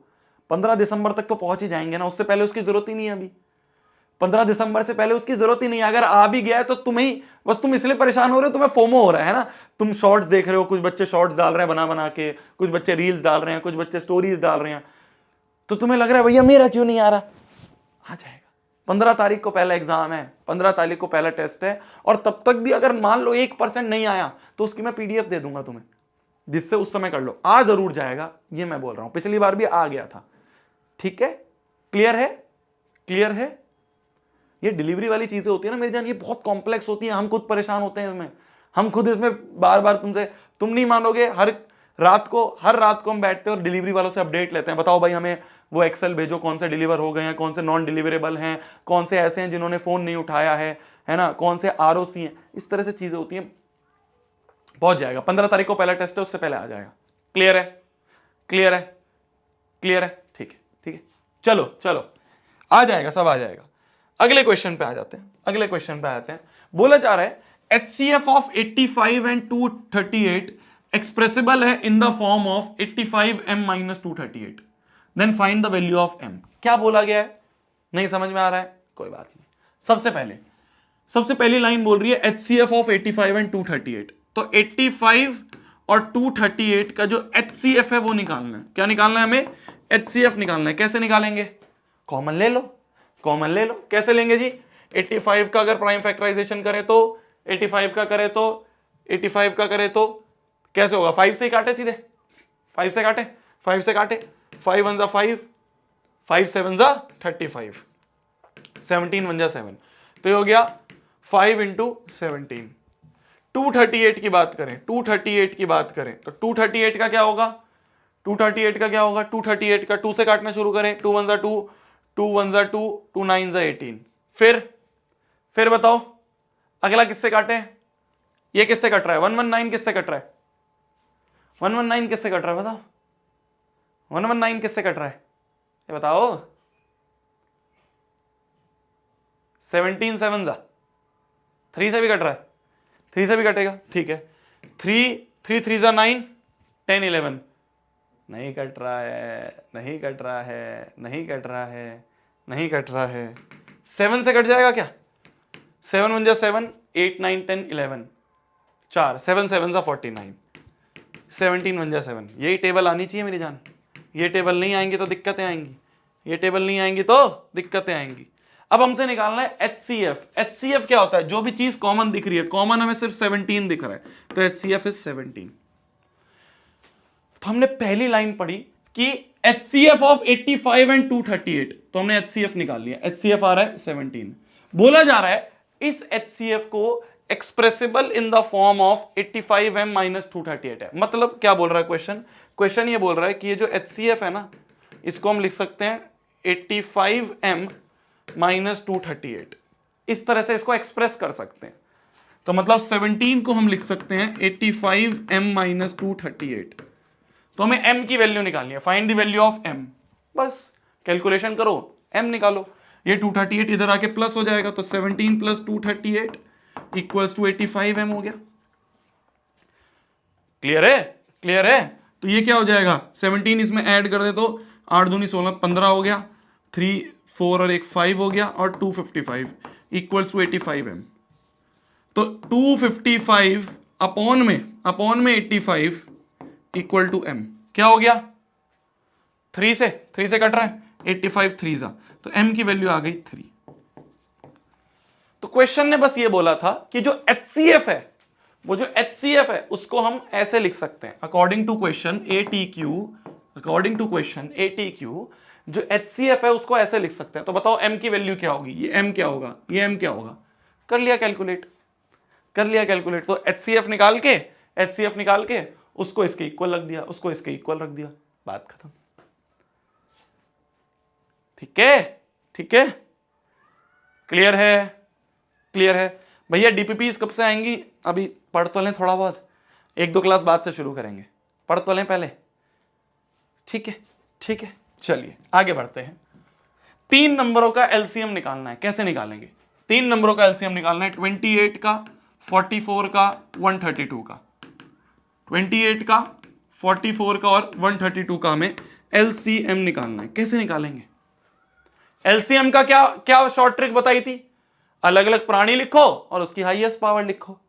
15 दिसंबर तक तो पहुंच ही जाएंगे ना, उससे पहले उसकी जरूरत ही नहीं है। अभी 15 दिसंबर से पहले उसकी जरूरत ही नहीं है। अगर आ भी गया है तो तुम ही बस, तुम इसलिए परेशान हो रहे हो, तुम्हें फोमो हो रहा है ना। तुम शॉर्ट्स देख रहे हो, कुछ बच्चे शॉर्ट्स डाल रहे हैं बना बना के, कुछ बच्चे रील्स डाल रहे हैं, कुछ बच्चे स्टोरीज डाल रहे हैं, तो तुम्हें लग रहा है भैया मेरा क्यों नहीं आ रहा। आ जाएगा। 15 तारीख को पहला एग्जाम है, 15 तारीख को पहला टेस्ट है, और तब तक भी अगर मान लो 1% नहीं आया तो उसकी मैं पीडीएफ दे दूंगा तुम्हें, जिससे उस समय कर लो। आ जरूर जाएगा, ये मैं बोल रहा हूं, पिछली बार भी आ गया था। ठीक है? क्लियर है? क्लियर है? ये डिलीवरी वाली चीजें होती है ना मेरी जान, ये बहुत कॉम्प्लेक्स होती है, हम खुद परेशान होते हैं इसमें, हम खुद इसमें बार बार तुम नहीं मानोगे, हर रात को हम बैठते हैं और डिलीवरी वालों से अपडेट लेते हैं। बताओ भाई हमें वो एक्सेल भेजो, कौन से डिलीवर हो गए हैं, कौन से नॉन डिलीवरेबल हैं, कौन से ऐसे हैं जिन्होंने फोन नहीं उठाया है ना, कौन से आरओसी हैं, इस तरह से चीजें होती हैं। पहुंच जाएगा, 15 तारीख को पहला टेस्ट है, उससे पहले आ जाएगा। क्लियर है? क्लियर है? क्लियर है? ठीक है, ठीक है, चलो चलो, आ जाएगा, सब आ जाएगा। अगले क्वेश्चन पे आ जाते हैं, अगले क्वेश्चन पे आते हैं। बोला जा रहा है HCF ऑफ 85 एंड 238 एक्सप्रेसिबल है in the form of 85m-238, then find the value of m। क्या बोला गया है? नहीं समझ में आ रहा है? कोई बात नहीं। सबसे पहली लाइन बोल रही है HCF ऑफ 85 एंड 238, तो 85 और 238 का जो HCF है वो निकालना है। क्या निकालना है हमें? HCF निकालना है। कैसे निकालेंगे? कॉमन ले लो, कॉमन ले लो। कैसे लेंगे जी? 85 का अगर प्राइम फैक्टराइजेशन करें तो 85 का करें तो 85 का करें तो कैसे होगा? 5 से ही काटे, सीधे 5 से काटे 5 से काटे, 5 1 जा 5, 5 7 जा 35, 17 1 जा 7, तो ये हो गया 5 इंटू 17। 238 की बात करें, 238 की बात करें तो 238 का क्या होगा, 238 का क्या होगा, 238 का 2 से काटना शुरू करें, 2 1 जा 2, 2 1 जा 2, 2 9 जा 18। फिर बताओ अगला किससे काटे, ये किससे कट रहा है, 119 किससे कट रहा है, 119 किससे कट रहा है बताओ, 119 किससे कट रहा है ये बताओ, 17 7 जा 3 से भी कट रहा है, 3 से भी कटेगा, ठीक है, 3 3 जा 9, 10 11, नहीं कट रहा है, नहीं कट रहा है, नहीं कट रहा है, नहीं कट रहा है, 7 से कट जाएगा क्या, 7 1 जा 7, 8 9 10 11, 4 7 7 जा 49, 17 1 जा 7, यही टेबल आनी चाहिए मेरी जान, ये टेबल नहीं आएंगी तो दिक्कतें आएंगी, ये टेबल नहीं आएंगी तो दिक्कतें आएंगी। अब हमसे निकालना है HCF। HCF क्या होता है, जो भी चीज कॉमन दिख रही है, कॉमन हमें सिर्फ 17 दिख रहा है, तो HCF इज 17। तो हमने पहली लाइन पढ़ी कि HCF ऑफ 85 एंड 238, तो हमने HCF निकाल लिया, HCF आ रहा है 17। बोला जा रहा है इस HCF को expressible in the form of 85m minus 238 है। मतलब क्या बोल रहा है क्वेश्चन ये बोल रहा है कि ये जो HCF है ना, इसको हम लिख सकते हैं 85m माइनस 238, इस तरह से इसको एक्सप्रेस कर सकते हैं। तो मतलब 17 को हम लिख सकते हैं 85m माइनस 238। तो हमें m की वैल्यू निकालनी है, find the value of m, बस कैलकुलेशन करो, m निकालो। ये 238 इधर आके प्लस हो जाएगा, तो 17 प्लस 238 इक्वल्स टू 85m हो गया। क्लियर है, क्लियर है। तो ये क्या हो जाएगा, 17 इसमें ऐड कर दे तो 8 दूनी 16, 15 हो गया, 3 4 और एक 5 हो गया, और 255 इक्वल्स टू 85m। तो 255 अपॉन में 85 इक्वल टू m, क्या हो गया, 3 से कट रहा है, 85 3 जा, तो m की वैल्यू आ गई 3। तो क्वेश्चन ने बस ये बोला था कि जो HCF है, वो जो HCF है उसको हम ऐसे लिख सकते हैं, अकॉर्डिंग टू क्वेश्चन ATQ, जो HCF है उसको ऐसे लिख सकते हैं। तो बताओ m की वैल्यू क्या होगी, ये m क्या होगा, ये m क्या होगा, कर लिया कैलकुलेट। तो HCF निकाल के उसको इसके इक्वल रख दिया, उसको इसके इक्वल रख दिया, बात खत्म। ठीक है, क्लियर है भैया। डीपीपीस कब से आएंगी, अभी पढ़ तो लें थोड़ा बहुत, 1-2 क्लास बाद से शुरू करेंगे, पढ़ तो लें पहले। ठीक है, चलिए आगे बढ़ते हैं। 3 नंबरों का एलसीएम निकालना है, कैसे निकालेंगे, 3 नंबरों का एलसीएम निकालना है, 28 का, 44 का, 132 का, 28 का, 44 का और 132 का हमें एलसीएम निकालना है। कैसे निकालेंगे एलसीएम का, क्या शॉर्ट ट्रिक बताई थी, अलग अलग प्राणी लिखो और उसकी हाईएस्ट पावर लिखो,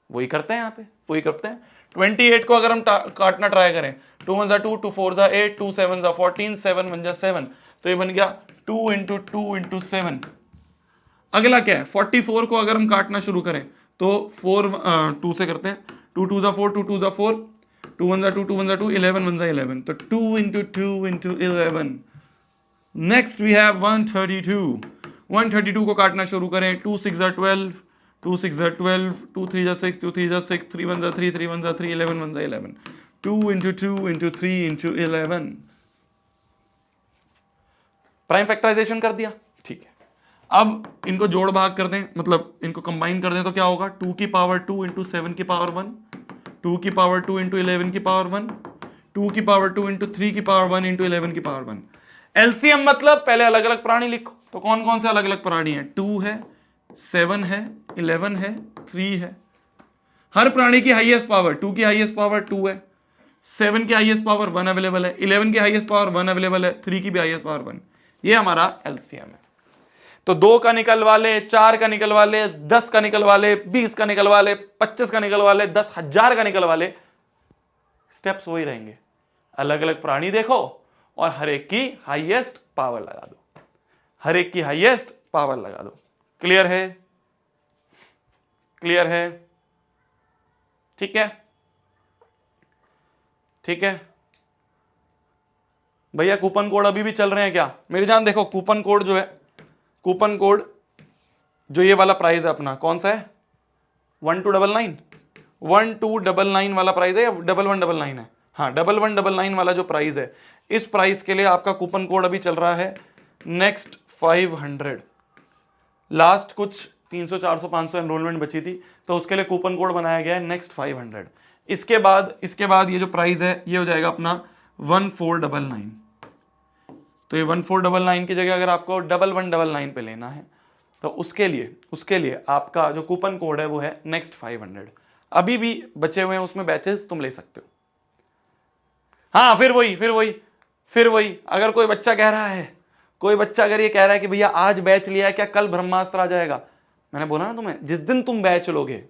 वही करते हैं यहाँ पे, वही करते हैं। 28 को अगर हम काटना ट्राई करें, 2 1 जा 2, 2 4 जा 8, 2 7 जा 14, 7 1 जा 7, तो ये बन गया 2 इंटू 2 इंटू 7। अगला क्या है, 44 को अगर हम काटना शुरू करें तो 2 से करते हैं, 2 2 जा 4, 2 2 जा 4, 2 1 जा 2, 2 1 जा 2, 11 1 जा 11, तो 2 into 2 into 11। Next we have 132 को काटना शुरू करें, 2 6 जा 12, 2 6 जा 12, 2 3 जा 6, 2 3 जा 6, 3 1 जा 3, 3 1 जा 3, 11 1 जा 11, 2 into 2 into 3 into 11। Prime factorisation कर दिया, ठीक है। अब इनको जोड़ भाग कर दें, मतलब इनको कंबाइन कर दें, तो क्या होगा, 2 की पावर 2 इंटू 7 की पावर 1, 2 की पावर 2 इंटू 11 की पावर 1, 2 की पावर 2 इंटू 3 की पावर 1 इंटू 11 की पावर 1। एलसीएम मतलब पहले अलग अलग प्राणी लिखो, तो कौन कौन से अलग अलग प्राणी हैं, 2 है, 7 है, 11 है, 3 है। हर प्राणी की हाईएस्ट पावर, 2 की हाईएस्ट पावर 2 है, 7 की हाईएस्ट पावर 1 अवेलेबल है, 11 की हाईएस्ट पावर 1 अवेलेबल है, 3 की भी हाईएस्ट पावर 1। ये हमारा एलसीएम है। तो 2 का निकलवा ले, 4 का निकलवा ले, 10 का निकलवा ले, 20 का निकलवा ले, 25 का निकलवा ले, 10,000 का निकलवा ले, स्टेप्स वही रहेंगे। अलग अलग प्राणी देखो और हर एक की हाईएस्ट पावर लगा दो, हर एक की हाईएस्ट पावर लगा दो। क्लियर है, क्लियर है, ठीक है, ठीक है। भैया कूपन कोड अभी भी चल रहे हैं क्या? मेरी जान देखो, कूपन कोड जो है, कूपन कोड जो ये वाला प्राइस है अपना, कौन सा है? 1299, 1299 वाला प्राइस है या 1199 है? हाँ, 1199 वाला जो प्राइस है, इस प्राइस के लिए आपका कूपन कोड अभी चल रहा है नेक्स्ट 500। लास्ट कुछ 300 400 500 एनरोलमेंट बची थी, तो उसके लिए कूपन कोड बनाया गया है नेक्स्ट 500। इसके बाद ये जो प्राइस है ये हो जाएगा अपना 1499। तो ये 1499 की जगह अगर आपको 1199 पे लेना है तो उसके लिए आपका जो कूपन कोड है वो है नेक्स्ट 500। अभी भी बचे हुए हैं उसमें बैचेस, तुम ले सकते हो। हाँ, फिर वही अगर कोई बच्चा कह रहा है, कोई बच्चा अगर ये कह रहा है कि भैया आज बैच लिया है, क्या कल ब्रह्मास्त्र आ जाएगा? मैंने बोला ना तुम्हें, जिस दिन तुम बैच लोगे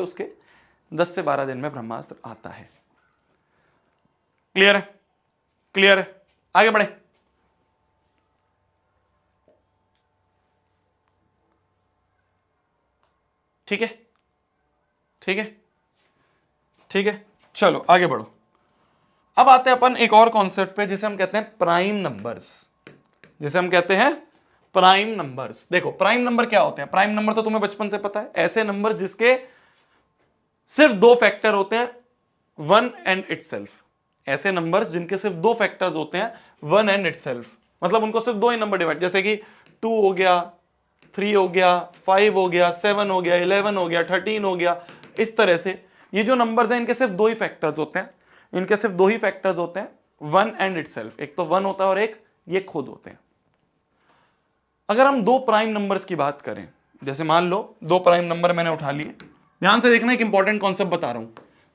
उसके 10 से 12 दिन में ब्रह्मास्त्र आता है। क्लियर है? आगे बढ़े। ठीक है, चलो आगे बढ़ो। अब आते हैं अपन एक और कॉन्सेप्ट पे जिसे हम कहते हैं प्राइम नंबर्स। देखो प्राइम नंबर क्या होते हैं? प्राइम नंबर तो तुम्हें बचपन से पता है, ऐसे नंबर जिसके सिर्फ 2 फैक्टर होते हैं, 1 एंड इटसेल्फ। ऐसे नंबर्स जिनके सिर्फ 2 फैक्टर्स होते हैं, 1 एंड इटसेल्फ, मतलब उनको सिर्फ 2 ही नंबर डिवाइड, जैसे कि 2 हो गया, 3 हो गया, 5 हो गया, 7 हो गया, 11 हो गया, 13 हो गया। इस तरह से ये जो नंबर्स हैं इनके सिर्फ 2 ही फैक्टर्स होते हैं, 1 एंड इटसेल्फ। एक तो 1 होता है और एक ये खुद होते हैं। अगर हम 2 प्राइम नंबर्स की बात करें, जैसे मान लो 2 प्राइम नंबर मैंने उठा लिए, ध्यान से देखना, एक इंपॉर्टेंट कॉन्सेप्ट बता रहा हूं,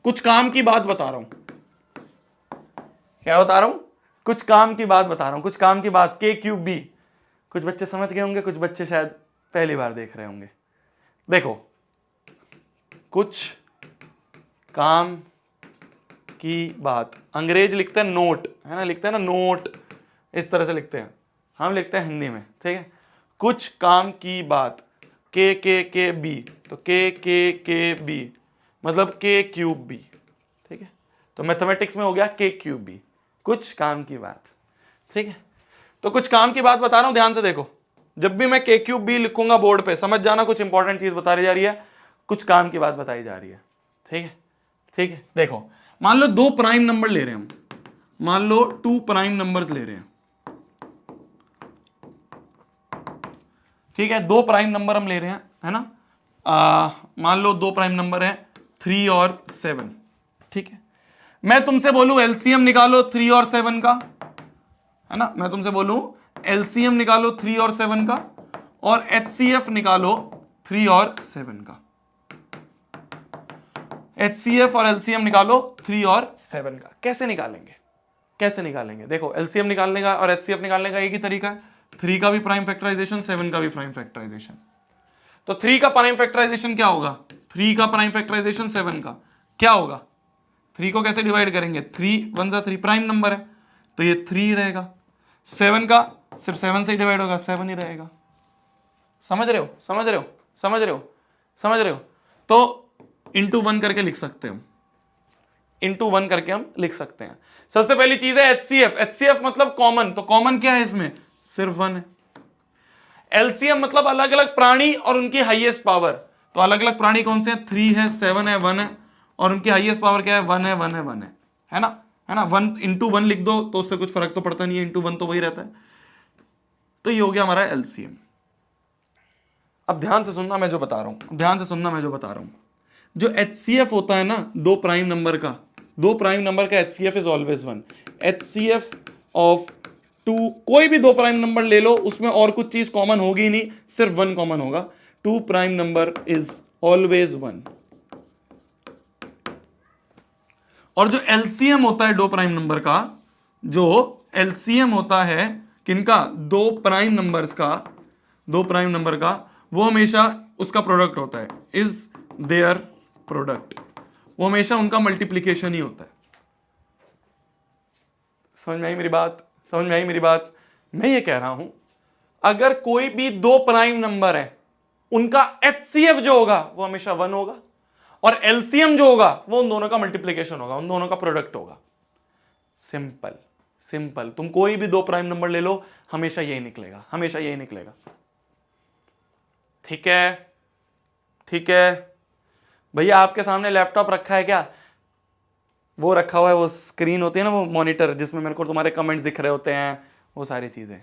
कुछ काम की बात बता रहा हूं। क्या बता रहा हूं? कुछ काम की बात बता रहा हूं, कुछ काम की बात। k3b, कुछ बच्चे समझ गए होंगे, कुछ बच्चे शायद पहली बार देख रहे होंगे। देखो, कुछ काम की बात, अंग्रेज लिखते हैं नोट, है ना, लिखते हैं ना नोट, इस तरह से लिखते हैं, हम लिखते हैं हिंदी में, ठीक है। कुछ काम की बात, के बी, तो के मतलब k3b, ठीक है। तो मैथमेटिक्स में हो गया k3b, कुछ काम की बात, ठीक है। तो कुछ काम की बात बता रहा हूं, ध्यान से देखो, जब भी मैं k3b लिखूंगा बोर्ड पे, समझ जाना कुछ इंपॉर्टेंट चीज बता रही जा रही है, कुछ काम की बात बताई जा रही है, ठीक है। देखो, मान लो 2 प्राइम नंबर ले रहे हैं हम, मान लो 2 प्राइम नंबर्स ले रहे हैं, ठीक है। 2 प्राइम नंबर हम ले रहे हैं, है ना। मान लो 2 प्राइम नंबर है 3 और 7, ठीक है। मैं तुमसे बोलूं एलसीएम निकालो 3 और 7 का, है ना, मैं तुमसे बोलूं एलसीएम निकालो 3 और 7 का, और एचसीएफ निकालो 3 और 7 का। एचसीएफ और एलसीएम निकालो 3 और 7 का। कैसे निकालेंगे? देखो, एलसीएम निकालने का और एचसीएफ निकालने का एक ही तरीका है, 3 का भी प्राइम फैक्टराइजेशन, 7 का भी प्राइम फैक्टराइजेशन। तो 3 का प्राइम फैक्टराइजेशन क्या होगा? 3 का प्राइम फैक्टराइजेशन 7 का क्या होगा? 3 को कैसे डिवाइड करेंगे? 3 1 जा 3, प्राइम नंबर है तो ये 3 रहेगा। 7 का सिर्फ 7 से ही डिवाइड होगा, 7 ही रहेगा। समझ रहे हो? तो इंटू 1 करके लिख सकते हैं, इंटू 1 करके हम लिख सकते हैं। सबसे पहली चीज है एचसीएफ। एचसीएफ मतलब कॉमन, तो कॉमन क्या है इसमें? सिर्फ 1 है। एलसीएम मतलब अलग अलग प्राणी और उनकी हाईएस्ट पावर, तो अलग अलग प्राणी कौन से हैं? 3 है, 7 है, 1 है, और उनकी हाईएस्ट पावर क्या है? 1 है, 1 है, 1 है ना। 1 इंटू 1 लिख दो तो उससे कुछ फर्क तो पड़ता नहीं है, इंटू 1 तो वही रहता है। तो ये हो गया हमारा एलसीएम। अब ध्यान से सुनना मैं जो बता रहा हूं, जो एचसीएफ होता है ना 2 प्राइम नंबर का HCF is always 1। HCF of 2, कोई भी 2 प्राइम नंबर ले लो, उसमें और कुछ चीज कॉमन होगी नहीं, सिर्फ 1 कॉमन होगा। 2 प्राइम नंबर इज ऑलवेज 1। और जो एलसीएम होता है 2 प्राइम नंबर का, जो एलसीएम होता है किनका? 2 प्राइम नंबर्स का, 2 प्राइम नंबर का, वो हमेशा उसका प्रोडक्ट होता है, इज देयर प्रोडक्ट, वो हमेशा उनका मल्टीप्लीकेशन ही होता है। समझ में आई मेरी बात? मैं ये कह रहा हूं, अगर कोई भी 2 प्राइम नंबर है, उनका एचसीएफ जो होगा वो हमेशा 1 होगा, और एलसीएम जो होगा वो उन दोनों का मल्टीप्लीकेशन होगा, उन दोनों का प्रोडक्ट होगा। सिंपल सिंपल, तुम कोई भी दो प्राइम नंबर ले लो, हमेशा यही निकलेगा, हमेशा यही निकलेगा। ठीक है, ठीक है भैया, आपके सामने लैपटॉप रखा है क्या? वो रखा हुआ है, वो स्क्रीन होती है ना, वो मॉनिटर जिसमें मेरे को तुम्हारे कमेंट्स दिख रहे होते हैं, वो सारी चीजें।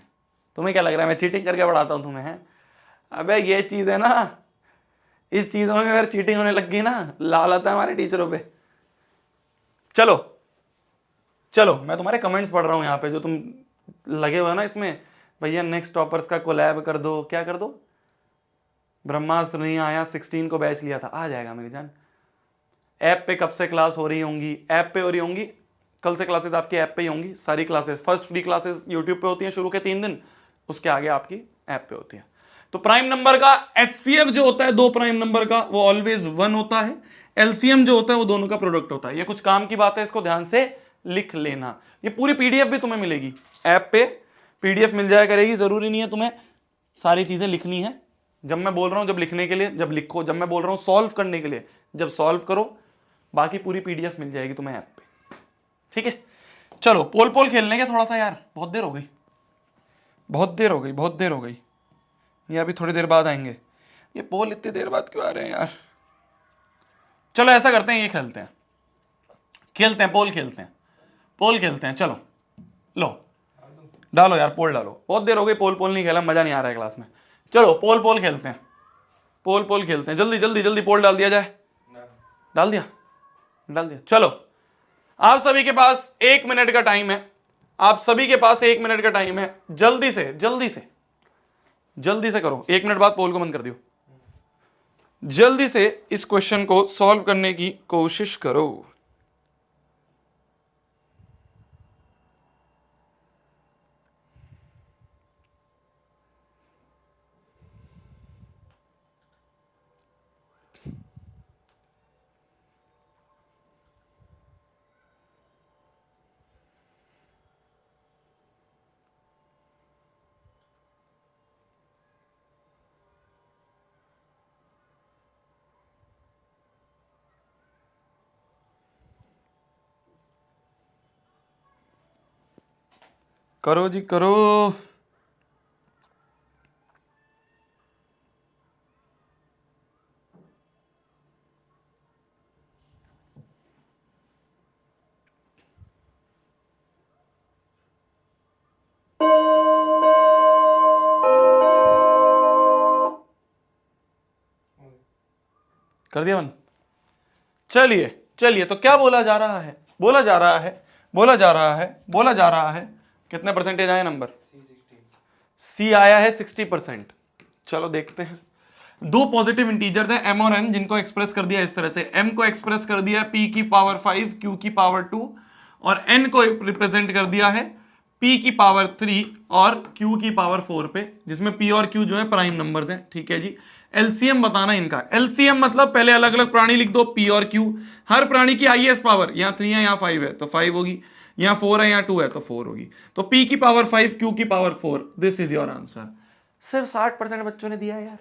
तुम्हें क्या लग रहा है मैं चीटिंग करके पढ़ाता हूं तुम्हें? है अबे ये चीज है ना, इस चीजों में अगर चीटिंग होने लग गई ना, लाल आता है हमारे टीचरों पे। चलो चलो, मैं तुम्हारे कमेंट्स पढ़ रहा हूं यहाँ पे, जो तुम लगे हुए हो ना इसमें, भैया नेक्स्ट टॉपर्स का कोलैब कर दो, क्या कर दो? ब्रह्मास्त्र नहीं आया, 16 को बैच लिया था, आ जाएगा मेरी जान। ऐप पे कब से क्लास हो रही होंगी? ऐप पे हो रही होंगी, कल से क्लासेस आपकी ऐप पे ही होंगी सारी classes. First free classes YouTube पे होती हैं शुरू के 3 दिन, उसके आगे आपकी ऐप पे होती है। तो प्राइम नंबर का एचसीएफ जो होता है दो प्राइम नंबर का, वो ऑलवेज 1 होता है। एलसीएम जो होता है वो दोनों का प्रोडक्ट होता है। ये कुछ काम की बात है, इसको ध्यान से लिख लेना। ये पूरी पीडीएफ भी तुम्हें मिलेगी ऐप पे, पीडीएफ मिल जाया करेगी, जरूरी नहीं है तुम्हें सारी चीजें लिखनी है। जब मैं बोल रहा हूं जब लिखने के लिए जब लिखो, जब मैं बोल रहा हूं सॉल्व करने के लिए जब सॉल्व करो, बाकी पूरी पीडीएफ मिल जाएगी तुम्हें ऐप पे। ठीक है, चलो पोल पोल खेल लेंगे थोड़ा सा यार, बहुत देर हो गई, बहुत देर हो गई, बहुत देर हो गई। ये अभी थोड़ी देर बाद आएंगे, ये पोल इतनी देर बाद क्यों आ रहे हैं यार? चलो ऐसा करते हैं, ये खेलते हैं, खेलते हैं पोल, खेलते हैं पोल, खेलते हैं। चलो लो डालो यार, पोल डालो, बहुत देर हो गई, पोल पोल नहीं खेला, मजा नहीं आ रहा है क्लास में। चलो पोल पोल खेलते हैं, पोल पोल खेलते हैं, जल्दी जल्दी जल्दी पोल डाल दिया जाए। डाल दिया, डाल दिया। चलो आप सभी के पास 1 मिनट का टाइम है, आप सभी के पास 1 मिनट का टाइम है, जल्दी से जल्दी से जल्दी से करो, 1 मिनट बाद पोल को बंद कर दियो। जल्दी से इस क्वेश्चन को सॉल्व करने की कोशिश करो। करो जी करो। कर दिया बंद। चलिए चलिए, तो क्या बोला जा रहा है? बोला जा रहा है, बोला जा रहा है, बोला जा रहा है, कितने परसेंटेज आए नंबर? सी आया है 60%। चलो देखते हैं। दो पॉजिटिव इंटीजर्स हैं m और n, जिनको एक्सप्रेस कर दिया इस तरह से, m को एक्सप्रेस कर दिया p की पावर 5 q की पावर 2, और n को रिप्रेजेंट कर दिया है p की पावर 3 और q की पावर 4 पे, जिसमें p और q जो है प्राइम नंबर्स हैं। ठीक है जी, एलसीएम बताना इनका। एलसीएम मतलब पहले अलग अलग प्राणी लिख दो, p और q। हर प्राणी की हाईएस्ट पावर, यहाँ 3 है यहाँ 5 है तो 5 होगी, यहाँ 4 है यहाँ 2 है तो 4 होगी। तो p की पावर 5 q की power 4, this is your answer. सिर्फ 60% बच्चों ने दिया है यार,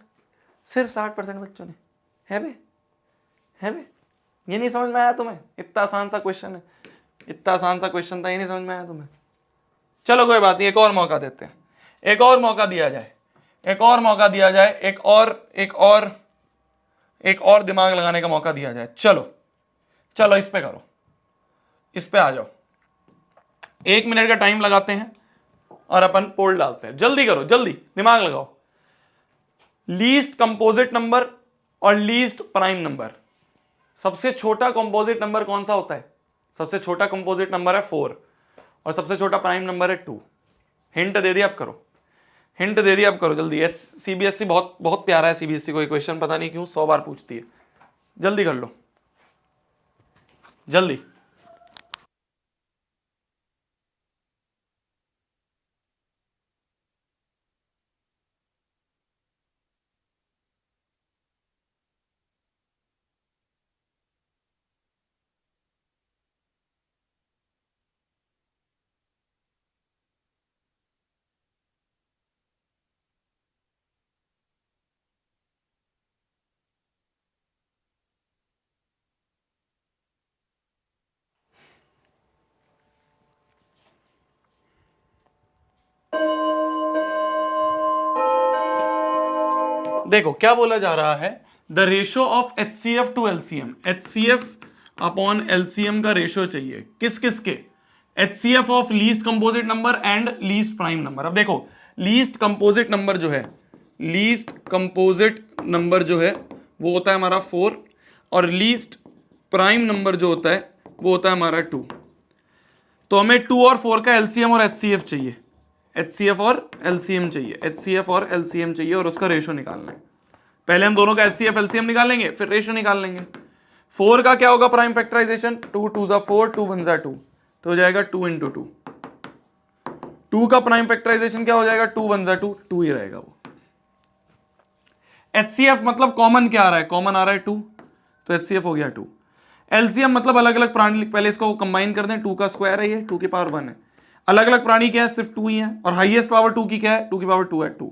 सिर्फ 60% बच्चों ने। है बे, है बे, ये नहीं समझ में आया तुम्हें? इतना आसान सा क्वेश्चन है, इतना आसान सा क्वेश्चन था, ये नहीं समझ में आया तुम्हें? चलो कोई बात नहीं, एक और मौका देते हैं, एक और मौका दिया जाए, एक और मौका दिया जाए, एक और दिमाग लगाने का मौका दिया जाए। चलो चलो इस पे करो, इस पे आ जाओ। 1 मिनट का टाइम लगाते हैं और अपन पोल डालते हैं। जल्दी करो, जल्दी दिमाग लगाओ। लीस्ट कंपोजिट नंबर और लीस्ट प्राइम नंबर। सबसे छोटा कंपोजिट नंबर कौन सा होता है? सबसे छोटा कंपोजिट नंबर है 4 और सबसे छोटा प्राइम नंबर है 2। हिंट दे दिया, अब करो, हिंट दे दिया, अब करो जल्दी। सीबीएसई बहुत बहुत प्यारा है, सीबीएसई को क्वेश्चन पता नहीं क्यों 100 बार पूछती है। जल्दी कर लो, जल्दी। देखो क्या बोला जा रहा है, the ratio of HCF to LCM, HCF upon LCM का रेशियो चाहिए किस किस के, HCF of least composite number and least prime number. अब देखो लीस्ट कंपोजिट नंबर जो है, लीस्ट कंपोजिट नंबर जो है वो होता है हमारा 4, और लीस्ट प्राइम नंबर जो होता है वो होता है हमारा 2। तो हमें 2 और 4 का LCM और HCF चाहिए, HCF और LCM चाहिए, HCF और LCM चाहिए, और उसका रेशियो निकालना है। पहले हम दोनों का HCF LCM निकालेंगे, फिर रेशियो निकाल लेंगे। 4 का क्या होगा प्राइम फैक्टराइजेशन, 2 2 जा 4, 2 1 जा 2, तो हो जाएगा 2 इंटू 2। 2 का प्राइम फैक्टराइजेशन क्या हो जाएगा, 2 1 जा 2, 2 ही रहेगा वो। HCF मतलब कॉमन क्या आ रहा है, कॉमन आ रहा है 2, तो HCF हो गया 2। LCM मतलब अलग अलग प्राणी, पहले इसको कंबाइन कर दें, 2 का स्क्वायर है ये, 2 की पावर 1 है। अलग अलग प्राणी क्या है, सिर्फ 2 ही है, और हाईएस्ट पावर 2 की क्या है, 2 की पावर 2 है, 2,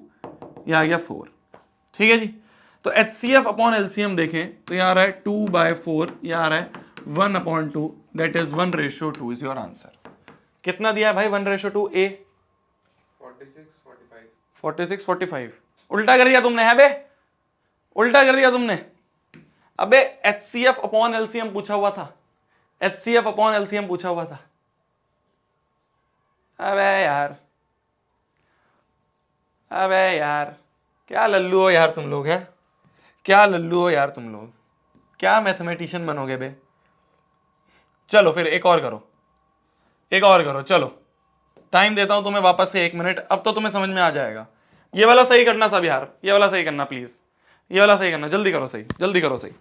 यह आ गया 4। ठीक है जी। तो HCF अपॉन LCM देखें तो यह आ रहा है 2/4, यह आ रहा है 1/2, that is 1:2 is your answer. कितना दिया है भाई 1:2? A 46 45। उल्टा कर दिया तुमने है बे, उल्टा कर दिया तुमने। अबे HCF अपॉन LCM पूछा हुआ था, HCF अपॉन LCM पूछा हुआ था। अबे यार, अबे यार, क्या लल्लू हो यार तुम लोग, है क्या लल्लू हो यार तुम लोग, क्या मैथमेटिशियन बनोगे बे। चलो फिर एक और करो, एक और करो, चलो टाइम देता हूं तुम्हें वापस से 1 मिनट, अब तो तुम्हें समझ में आ जाएगा। ये वाला सही करना सब यार, ये वाला सही करना प्लीज, ये वाला सही करना, जल्दी करो सही, जल्दी करो सही।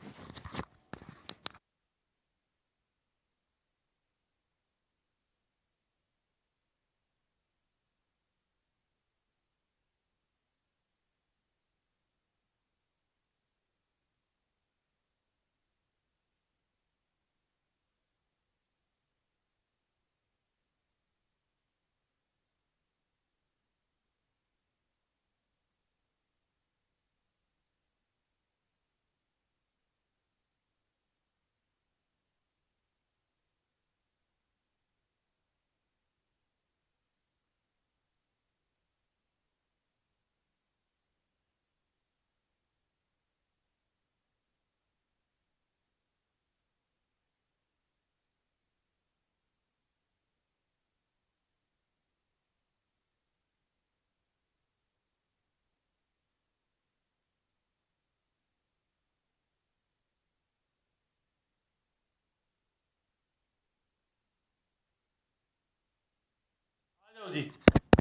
जी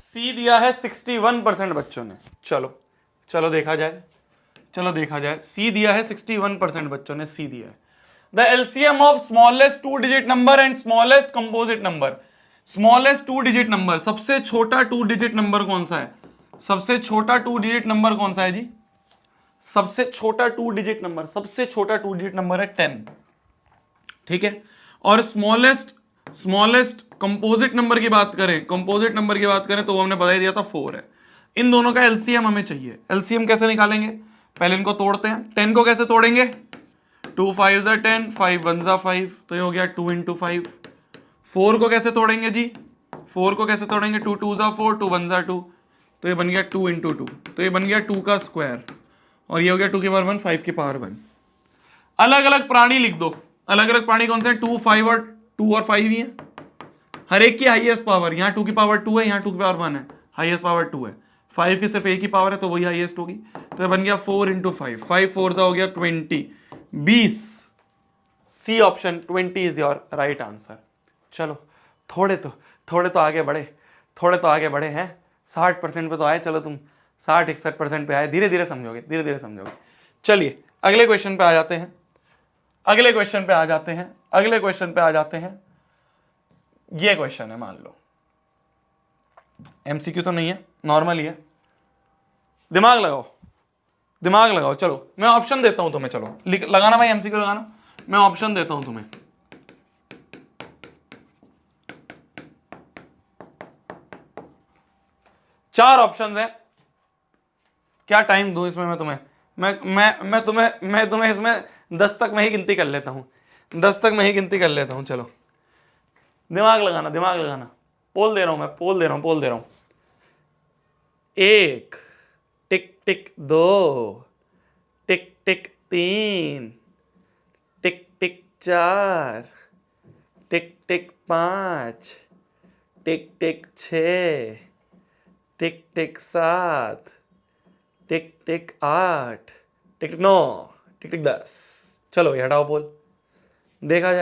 सी दिया है 61% बच्चों ने, चलो चलो देखा जाए, चलो देखा जाए। सी दिया है 61% बच्चों ने, सी दिया है। The LCM of smallest 2 digit number and smallest composite number. Smallest 2 digit number, सबसे छोटा 2 डिजिट नंबर कौन सा है, सबसे छोटा 2 डिजिट नंबर कौन सा है जी, सबसे छोटा 2 डिजिट नंबर, सबसे छोटा 2 डिजिट नंबर है 10। ठीक है, और स्मॉलेस्ट स्मॉलेस्ट कंपोजिट नंबर की बात करें, कंपोजिट नंबर की बात करें तो वो हमने बता ही दिया था 4 है। इन दोनों का एलसीएम हमें चाहिए। एलसीएम कैसे निकालेंगे, पहले इनको तोड़ते हैं। 10 को कैसे तोड़ेंगे, 2 5 जा 10, 5 1 जा 5, तो ये हो गया 2 इंटू 5। 4 को कैसे तोड़ेंगे जी, 4 को कैसे तोड़ेंगे, 2 2 जा 4, 2 1 जा 2, तो ये बन गया 2 इंटू 2, तो ये बन गया 2 का स्क्वायर, और ये हो गया 2 की पावर 1, 5 की पावर 1। अलग अलग प्राणी लिख दो, अलग अलग प्राणी कौन से हैं, 2 5 और 2 और 5 ही है। हर एक की हाईएस्ट पावर, यहाँ 2 की पावर 2 है, यहाँ 2 की पावर 1 है, हाईएस्ट पावर 2 है। 5 की सिर्फ एक ही पावर है तो वही हाईएस्ट होगी, तो बन गया 4 इंटू 5, 5 4 हो गया 20, 20। C option 20 is your right answer. चलो थोड़े तो आगे बढ़े, थोड़े तो आगे बढ़े हैं, 60% पे तो आए, चलो तुम 60-61% पे आए, धीरे धीरे समझोगे, धीरे धीरे समझोगे। चलिए अगले क्वेश्चन पे आ जाते हैं, अगले क्वेश्चन पे आ जाते हैं, अगले क्वेश्चन पे आ जाते हैं। ये क्वेश्चन है, मान लो एमसीक्यू तो नहीं है, नॉर्मल ही है, दिमाग लगाओ, दिमाग लगाओ। चलो मैं ऑप्शन देता हूं तुम्हें, चलो लगाना भाई, एमसीक्यू लगाना, मैं ऑप्शन देता हूं तुम्हें। चार ऑप्शंस हैं, क्या टाइम दूं इसमें मैं तुम्हें, मैं तुम्हें इसमें 10 तक मैं ही गिनती कर लेता हूं, 10 तक मैं ही गिनती कर लेता हूं। चलो दिमाग लगाना, दिमाग लगाना, पोल दे रहा हूं मैं, पोल दे रहा हूं, 1 टिक टिक 2 टिक 3, टिक टिक 4, टिक टिक 5, टिक टिक 6, टिक टिक 7, टिक टिक 8, टिक टिक 9, टिक टिक 10। चलो ये हटाओ पोल, देखा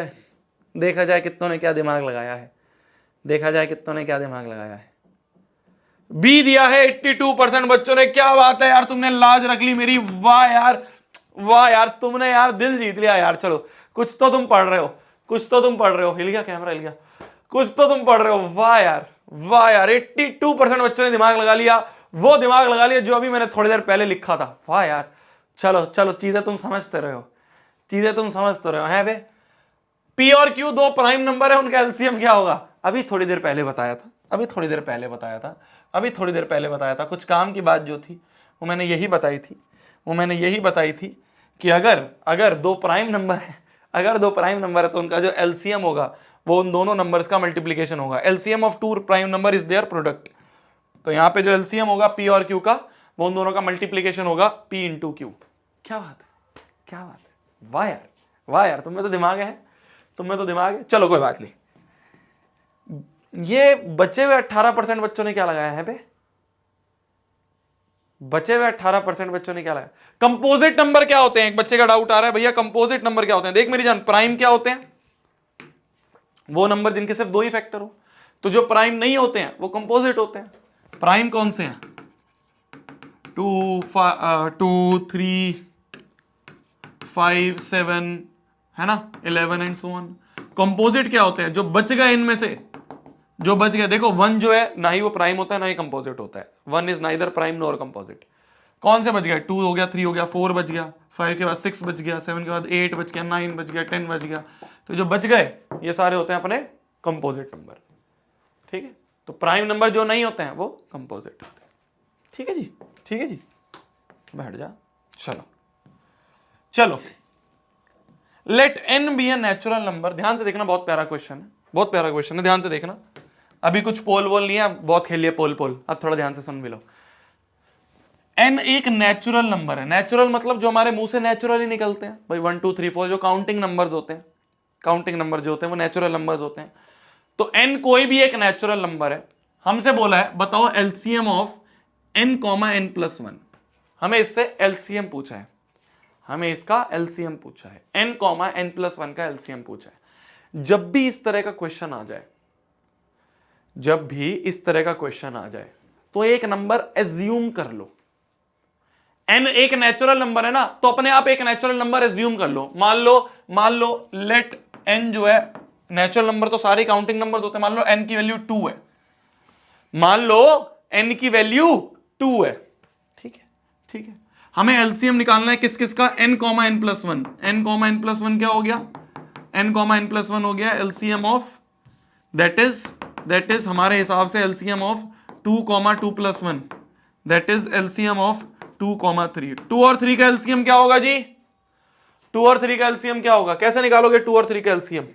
जाए कितनों ने क्या दिमाग लगाया है, देखा जाए कितनों ने क्या दिमाग लगाया है। बी दिया है 82% बच्चों ने। क्या बात है यार, तुमने लाज रख ली मेरी। वाह यार, वाह यार, तुमने यार दिल जीत लिया यार। चलो कुछ तो तुम पढ़ रहे हो, कुछ तो तुम पढ़ रहे हो। हिल गया कैमरा, हिल गया। कुछ तो तुम पढ़ रहे हो। वाह यार, वाह यार, 82% बच्चों ने दिमाग लगा लिया। वो दिमाग लगा लिया जो अभी मैंने थोड़ी देर पहले लिखा था। वाह यार, चलो चलो, चीजें तुम समझते रहे हो, चीजें तुम समझते रहे हो। है बे, पी और क्यू दो प्राइम नंबर है, उनका एलसीएम क्या होगा? अभी थोड़ी देर पहले बताया था, अभी थोड़ी देर पहले बताया था, अभी थोड़ी देर पहले बताया था। कुछ काम की बात जो थी वो मैंने यही बताई थी, वो मैंने यही बताई थी कि अगर दो प्राइम नंबर है, अगर दो प्राइम नंबर है तो उनका जो एलसीएम होगा वो उन दोनों नंबर्स का मल्टीप्लीकेशन होगा। LCM of two prime number is their product. तो यहां पे जो एलसीएम होगा पी और क्यू का, वो उन दोनों का मल्टीप्लीकेशन होगा पी इंटू क्यू। क्या बात है, क्या बात है। वाह यार, वाह यार, तुम्हें तो दिमाग है, तुम्हें तो दिमाग है। चलो कोई बात नहीं। ये बचे हुए 18% बच्चों ने क्या लगाया है बे? बचे हुए 18% बच्चों ने क्या लगाया? कंपोजिट नंबर क्या होते हैं? एक बच्चे का डाउट आ रहा है, भैया कंपोजिट नंबर क्या होते हैं? देख मेरी जान, प्राइम क्या होते हैं? वो नंबर जिनके सिर्फ दो ही फैक्टर हो। तो जो प्राइम नहीं होते हैं वो कंपोजिट होते हैं। प्राइम कौन से हैं? 2, 3, 5, 7 है ना, 11 एंड सो ऑन। कंपोजिट क्या होते हैं? जो बच गए इनमें से, जो बच गया। देखो 1 जो है ना ही वो प्राइम होता है ना ही कंपोजिट होता है। 1 is neither prime nor composite. कौन से बच गए? 2 हो गया, 3 हो गया, 4 बच गया, 5 के बाद 6 बच गया, 7 के बाद 8 बच गया, 9 बच गया, 10 बच गया। तो जो बच गए ये सारे होते हैं अपने कंपोजिट नंबर। ठीक है, तो प्राइम नंबर जो नहीं होते हैं वो कंपोजिट होते हैं। ठीक है जी, ठीक है जी, बैठ जा। चलो चलो, let n be a natural number. ध्यान से देखना, बहुत प्यारा क्वेश्चन है, बहुत प्यारा क्वेश्चन है, ध्यान से देखना। अभी कुछ पोल वोल नहीं है, बहुत खेल लिया पोल पोल, अब थोड़ा ध्यान से सुन भी लो। एन एक नेचुरल नंबर है। नेचुरल मतलब जो हमारे मुंह से नेचुरली निकलते हैं भाई, 1 2 3 4 जो काउंटिंग नंबर्स होते हैं, काउंटिंग नंबर जो होते हैं वो नेचुरल नंबर्स होते हैं। तो एन कोई भी एक नेचुरल नंबर है। हमसे बोला है बताओ LCM of n comma n plus 1। हमें इससे एलसीएम पूछा है, हमें इसका एलसीएम पूछा है, एन कॉमा एन प्लस 1 का एलसीएम पूछा है। जब भी इस तरह का क्वेश्चन आ जाए, जब भी इस तरह का क्वेश्चन आ जाए तो एक नंबर एज्यूम कर लो। एन एक नेचुरल नंबर है ना, तो अपने आप एक नेचुरल नंबर एज्यूम कर लो। मान लो लेट एन जो है, नेचुरल नंबर तो सारे काउंटिंग नंबर्स होते हैं। मान लो एन की वैल्यू 2 है, मान लो एन की वैल्यू 2 है। ठीक है, ठीक है। हमें एलसीएम निकालना है किस किस का? N comma n plus 1। N comma n plus 1 क्या हो गया? एन कॉमा एन प्लस 1 हो गया एलसीएम ऑफ, दैट इज हमारे हिसाब से LCM of 2 comma 2 plus 1, that is LCM of 2 comma 3। 2 और 3 का एलसीएम क्या होगा जी? 2 और 3 का एलसीएम क्या होगा? कैसे निकालोगे 2 और 3 का एलसीएम?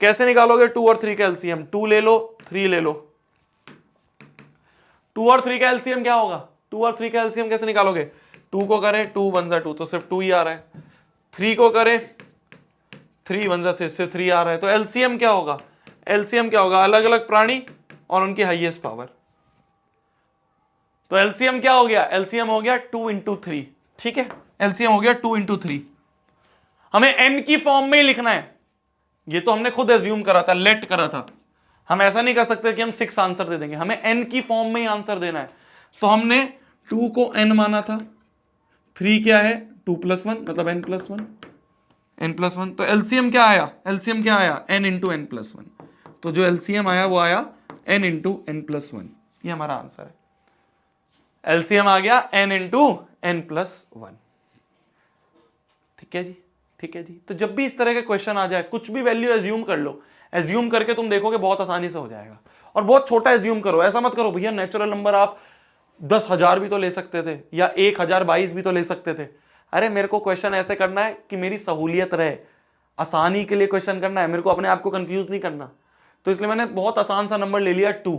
कैसे निकालोगे 2 और 3 का एलसीएम? 2 ले लो, 3 ले लो। 2 और 3 का एलसीएम क्या होगा? 2 और 3 का एलसीएम कैसे निकालोगे? 2 को करें 2 1 जा 2, तो सिर्फ 2 ही आ रहा है। 3 को करें 3 1 जा सिर्फ 3 आ रहा है। तो एलसीएम क्या होगा? एलसीएम क्या होगा? अलग अलग प्राणी और उनकी हाईएस्ट पावर। तो एलसीएम क्या हो गया? एलसीएम हो गया 2 इंटू 3। ठीक है, एलसीएम हो गया 2 इंटू 3। हमें एन की फॉर्म में ही लिखना है। ये तो हमने खुद एज्यूम करा था, लेट करा था। हम ऐसा नहीं कर सकते कि हम 6 आंसर दे देंगे, हमें एन की फॉर्म में ही आंसर देना है। तो हमने 2 को एन माना था, 3 क्या है? 2 प्लस 1 मतलब एन प्लस 1, एन प्लस 1। तो एलसीएम क्या आया? एलसीएम क्या आया? N into n plus 1। तो जो एलसीएम आया वो आया एन इंटू एन प्लस 1। ये हमारा आंसर है। एलसीएम आ गया n इंटू एन प्लस 1। ठीक है जी, ठीक है जी। तो जब भी इस तरह के क्वेश्चन आ जाए, कुछ भी वैल्यू एज्यूम कर लो। एज्यूम करके तुम देखोगे बहुत आसानी से हो जाएगा। और बहुत छोटा एज्यूम करो, ऐसा मत करो भैया नेचुरल नंबर आप 10,000 भी तो ले सकते थे या 1022 भी तो ले सकते थे। अरे मेरे को क्वेश्चन ऐसे करना है कि मेरी सहूलियत रहे, आसानी के लिए क्वेश्चन करना है, मेरे को अपने आप को कंफ्यूज नहीं करना। तो इसलिए मैंने बहुत आसान सा नंबर ले लिया 2।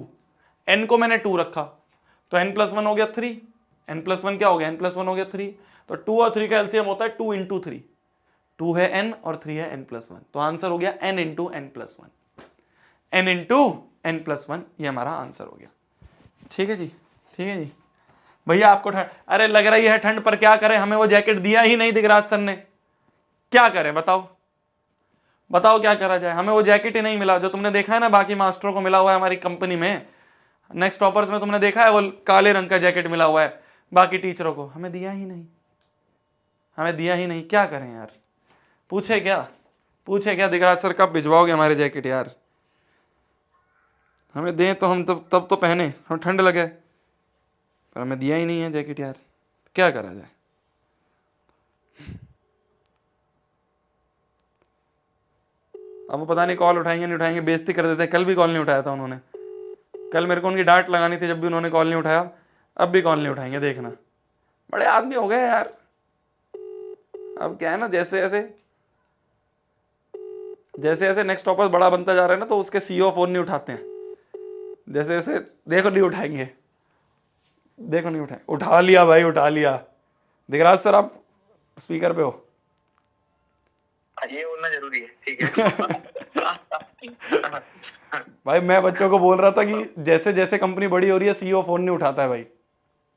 एन को मैंने 2 रखा तो n प्लस 1 हो गया 3। n प्लस 1 क्या हो गया? n प्लस 1 हो गया 3। तो 2 और 3 का एलसीएम होता है 2 इंटू 3। 2 है n और 3 है n+1, तो आंसर हो गया n into n+1। n into n+1, ये हमारा आंसर हो गया। ठीक है जी, ठीक है जी। भैया आपको ठंड, अरे लग रही है ठंड, पर क्या करें, हमें वो जैकेट दिया ही नहीं दिखराज सर ने, क्या करें बताओ, बताओ क्या करा जाए, हमें वो जैकेट ही नहीं मिला जो तुमने देखा है ना बाकी मास्टरों को मिला हुआ है हमारी कंपनी में, नेक्स्ट टॉपर्स में तुमने देखा है वो काले रंग का जैकेट मिला हुआ है बाकी टीचरों को, हमें दिया ही नहीं, हमें दिया ही नहीं, क्या करें यार, पूछे क्या, पूछे क्या दिखराज सर कब भिजवाओगे हमारे जैकेट यार, हमें दें तो हम तब तो पहने, हम ठंड लगे, पर हमें दिया ही नहीं है जैकेट यार, क्या करा जाए। अब वो पता नहीं कॉल उठाएंगे नहीं उठाएंगे, बेइज्जती कर देते हैं, कल भी कॉल नहीं उठाया था उन्होंने, कल मेरे को उनकी डांट लगानी थी जब भी उन्होंने कॉल नहीं उठाया, अब भी कॉल नहीं उठाएंगे, देखना बड़े आदमी हो गए यार। अब क्या है ना, जैसे जैसे नेक्स्ट टॉपर बड़ा बनता जा रहा है ना, तो उसके सीईओ फोन नहीं उठाते हैं, जैसे जैसे देखो नहीं उठाएंगे, देखो नहीं उठाए, उठा लिया भाई उठा लिया। दिखराज सर आप स्पीकर पे हो, ये बोलना जरूरी है, ठीक है। भाई मैं बच्चों को बोल रहा था कि जैसे जैसे कंपनी बड़ी हो रही है सीईओ फोन नहीं उठाता है भाई,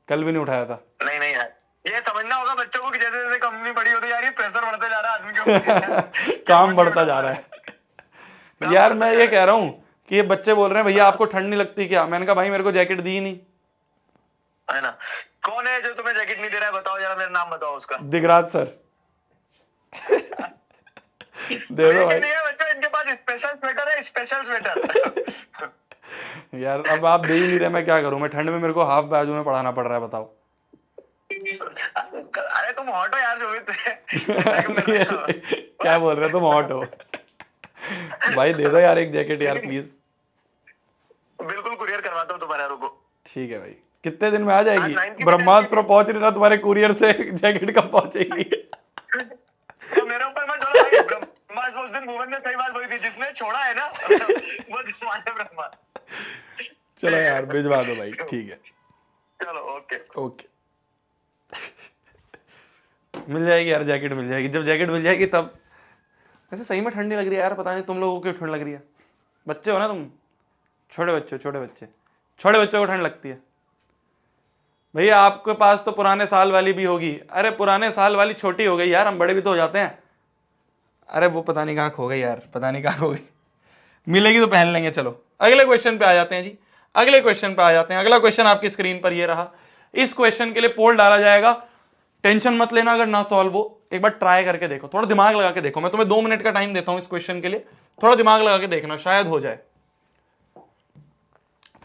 कल भी नहीं उठाया था। नहीं नहीं यार, ये समझना होगा बच्चों को कि जैसे जैसे कंपनी बड़ी होती जा रही है प्रेशर बढ़ता जा रहा है आदमी के ऊपर। काम बढ़ता जा रहा है यार। मैं ये कह रहा हूँ कि ये बच्चे बोल रहे हैं भैया आपको ठंड नहीं लगती क्या, मैंने कहा भाई मेरे को जैकेट दी ही नहीं, है ना। कौन है जो तुम्हें जैकेट नहीं दे रहा है, बताओ जरा, मेरा नाम बताओ उसका। दिखराज सर। दे दो भाई। नहीं है बच्चों, इनके पास स्पेशल स्वेटर है, स्पेशल स्वेटर। यार अब आप दे ही नहीं रहे, मैं क्या करूं, मैं ठंड में मेरे को हाफ बाजू में पढ़ाना पड़ रहा है, बताओ। अरे तुम हॉट हो यार रोहित। क्या बोल रहे हो तुम हॉट हो। भाई दे दो यार एक जैकेट यार प्लीज। बिल्कुल कुरियर करवाता हूँ तुम्हारे, रुको। ठीक है भाई, कितने दिन में आ जाएगी, आज 9 की ब्रह्मास्त्र पहुंच रही ना तुम्हारे कुरियर से, जैकेट कब पहुंचेगी। तो मेरे ऊपर मत छोड़ो भाई, ब्रह्मास्त्र उस दिन भुवन ने सही बात बोली थी, जिसने छोड़ा है ना वो तुम्हारे ब्रह्मा। चलो यार भिजवा दो भाई, ठीक है, चलो ओके ओके। मिल जाएगी यार जैकेट, मिल जाएगी, जब जैकेट मिल जाएगी तब। वैसे सही में ठंड नहीं लग रही है यार, पता नहीं तुम लोगों को क्यों ठंड लग रही है, बच्चे हो ना तुम, छोटे बच्चे, छोटे बच्चे, छोटे बच्चों को ठंड लगती है। भैया आपके पास तो पुराने साल वाली भी होगी, अरे पुराने साल वाली छोटी हो गई यार, हम बड़े भी तो हो जाते हैं। अरे वो पता नहीं कहाँ खो गई यार, पता नहीं कहाँ खो गई, मिलेगी तो पहन लेंगे। चलो अगले क्वेश्चन पे आ जाते हैं जी, अगले क्वेश्चन पे आ जाते हैं। अगला क्वेश्चन आपकी स्क्रीन पर ये रहा, इस क्वेश्चन के लिए पोल डाला जाएगा, टेंशन मत लेना अगर ना सॉल्व हो, एक बार ट्राई करके देखो, थोड़ा दिमाग लगा के देखो, मैं तुम्हें 2 मिनट का टाइम देता हूं इस क्वेश्चन के लिए, थोड़ा दिमाग लगा के देखना, शायद हो जाए,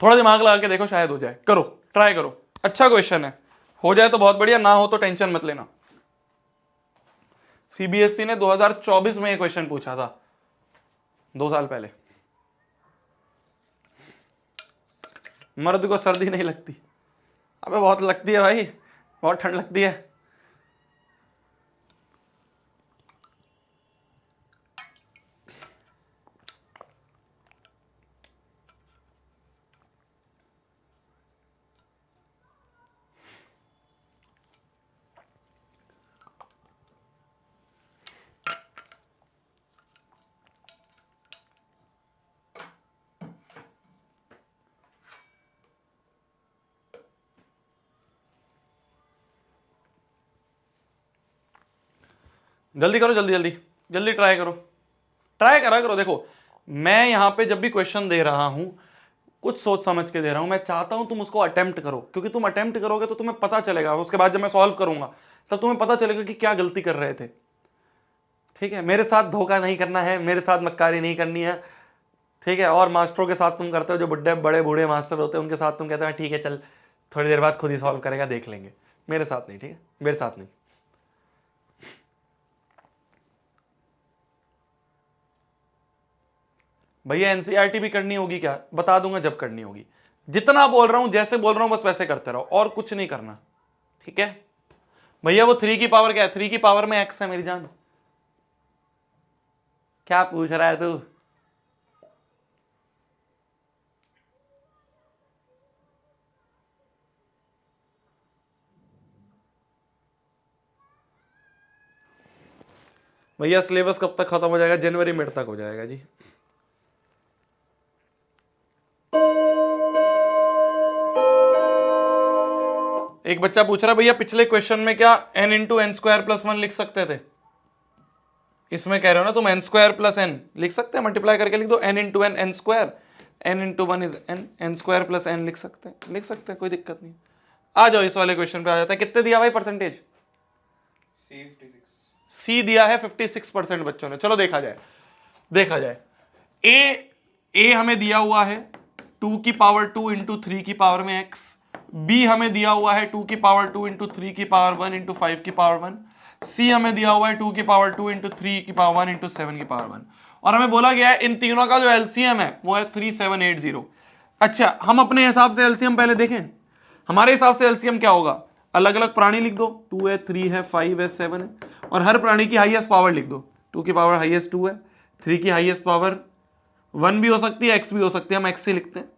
थोड़ा दिमाग लगा के देखो, शायद हो जाए, करो ट्राई करो, अच्छा क्वेश्चन है, हो जाए तो बहुत बढ़िया, ना हो तो टेंशन मत लेना। सीबीएसई ने 2024 में ये क्वेश्चन पूछा था, 2 साल पहले। मर्द को सर्दी नहीं लगती, अबे बहुत लगती है भाई, बहुत ठंड लगती है। जल्दी करो, जल्दी जल्दी जल्दी ट्राई करो, ट्राई करा करो। देखो मैं यहां पे जब भी क्वेश्चन दे रहा हूं कुछ सोच समझ के दे रहा हूं, मैं चाहता हूं तुम उसको अटेम्प्ट करो, क्योंकि तुम अटेम्प्ट करोगे तो तुम्हें पता चलेगा, उसके बाद जब मैं सॉल्व करूंगा तब तुम्हें पता चलेगा कि क्या गलती कर रहे थे। ठीक है, मेरे साथ धोखा नहीं करना है, मेरे साथ मक्कारी नहीं करनी है, ठीक है। और मास्टरों के साथ तुम करते हो, जो बुढ़े बड़े बूढ़े मास्टर होते हैं उनके साथ तुम कहते हो ठीक है चल थोड़ी देर बाद खुद ही सॉल्व करेगा, देख लेंगे, मेरे साथ नहीं, ठीक है, मेरे साथ नहीं। भैया एनसीईआरटी भी करनी होगी क्या, बता दूंगा जब करनी होगी, जितना बोल रहा हूं जैसे बोल रहा हूं बस वैसे करते रहो और कुछ नहीं करना, ठीक है। भैया वो 3 की पावर क्या है, 3 की पावर में एक्स है मेरी जान, क्या पूछ रहा है तू। भैया सिलेबस कब तक खत्म हो जाएगा? जनवरी मिड तक हो जाएगा जी। एक बच्चा पूछ रहा भैया पिछले क्वेश्चन में क्या n into n square plus one लिख सकते थे? इसमें कह रहे हो ना तुम n स्क्वायर प्लस n लिख सकते हैं, मल्टीप्लाई करके लिख दो n into n n square, n into one is n, n square plus n लिख सकते हैं, कोई दिक्कत नहीं। आ जाओ इस वाले क्वेश्चन पे आ जाता है। कितने दिया भाई परसेंटेज? सी दिया है 56% बच्चों ने। चलो देखा जाए। ए हमें दिया हुआ है 2 की पावर 2 इंटू 3 की पावर में x, बी हमें दिया हुआ है 2 की पावर 2 इंटू 3 की पावर 1 इंटू 5 की पावर 1, सी हमें दिया हुआ है 2 की पावर 2 इंटू 3 की पावर 1 इंटू 7 की पावर 1, और हमें बोला गया है इन तीनों का जो एलसीएम है वो है 3780। अच्छा, हम अपने हिसाब से एलसीएम पहले देखें। हमारे हिसाब से एलसीएम क्या होगा? अलग अलग प्राणी लिख दो, 2 है, 3 है, 5 है, 7 है, और हर प्राणी की हाईएस्ट पावर लिख दो। 2 की पावर हाईएस्ट 2 है, 3 की हाईएस्ट पावर 1 भी हो सकती है, x भी हो सकती है, हम x से लिखते हैं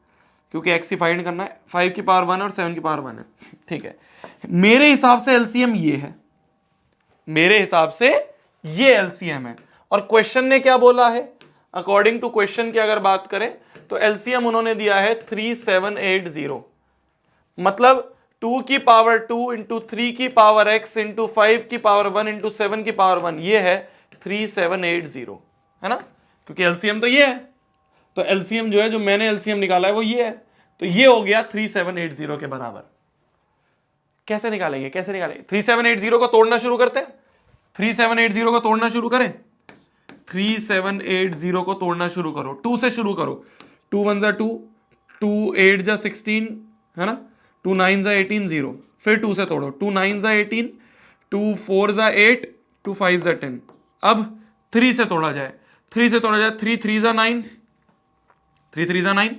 क्योंकि x ही फाइंड करना है। 5 की पावर 1 और 7 की पावर 1 है, ठीक है। मेरे हिसाब से एलसीएम ये है, मेरे हिसाब से ये एलसीएम है। और क्वेश्चन ने क्या बोला है? अकॉर्डिंग टू क्वेश्चन की अगर बात करें तो एलसीएम उन्होंने दिया है 3780, मतलब 2 की पावर 2 इंटू 3 की पावर x इंटू 5 की पावर 1 इंटू 7 की पावर 1, ये है 3780, है ना? क्योंकि एलसीएम तो ये है, तो एलसीएम जो है, जो मैंने एलसीएम निकाला है वो ये है, तो ये हो गया 3780 के बराबर। कैसे निकालेंगे? 3780 को तोड़ना शुरू करते हैं। 3780 को तोड़ना शुरू करें, 3780 को तोड़ना शुरू करो, 2 से शुरू करो। 2 1 जा 2, 2 8 जा 16, है ना? 2 9 जा 18, 0, फिर 2 से तोड़ो, 2 9 जा 18, 2 4 जा 8, 2 5 जा 10। अब 3 से तोड़ा जाए, 3 3 जा 9, 3 3 जा 9,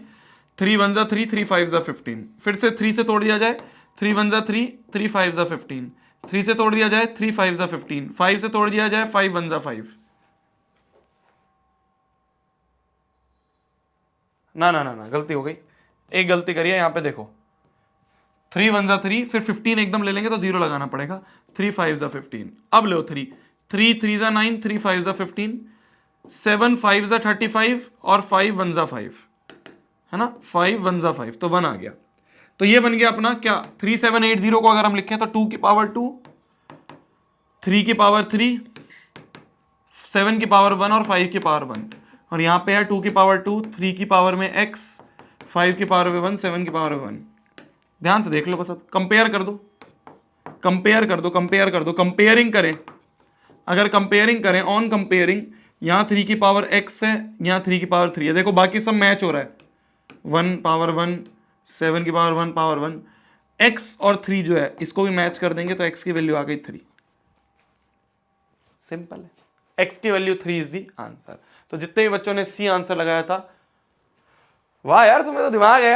3 1 जा 3, 3 5 जा 15, फिर से 3 से तोड़ दिया जाए, 3 1 जा 3, 3 5 जा 15, 3 से तोड़ दिया जाए, 3 5 जा 15, 5 से तोड़ दिया जाए, 5 1 जा 5। ना ना ना ना, गलती हो गई, एक गलती करिए यहां पे देखो। 3 1 जा 3, फिर 15 एकदम ले लेंगे तो 0 लगाना पड़ेगा। 3 5 जा 15, अब लो 3 3 जा 9, 3 5 जा 15, 7 5 जा 35, और 5 1 जा 5, है ना? 5 1 जा 5, तो 1 आ गया। तो ये बन गया अपना क्या? 3780 को अगर हम लिखें तो 2 की पावर 2, 3 की पावर 3, 7 की पावर 1 और 5 की पावर 1, और यहां पे है 2 की पावर 2, 3 की पावर में x, 5 की पावर में 1, 7 की पावर में 1। ध्यान से देख लो, बस अब कंपेयर कर दो, कंपेयरिंग करें। अगर कंपेयरिंग करें, ऑन कंपेयरिंग, यहां 3 की पावर x है, यहां 3 की पावर 3 है, देखो बाकी सब मैच हो रहा है। 1 पावर 1, 7 की पावर 1 पावर 1, x और 3 जो है इसको भी मैच कर देंगे तो x की वैल्यू आ गई 3। सिंपल है, x की वैल्यू 3 इज दी आंसर। तो जितने भी बच्चों ने सी आंसर लगाया था, वाह यार तुम्हें तो दिमाग है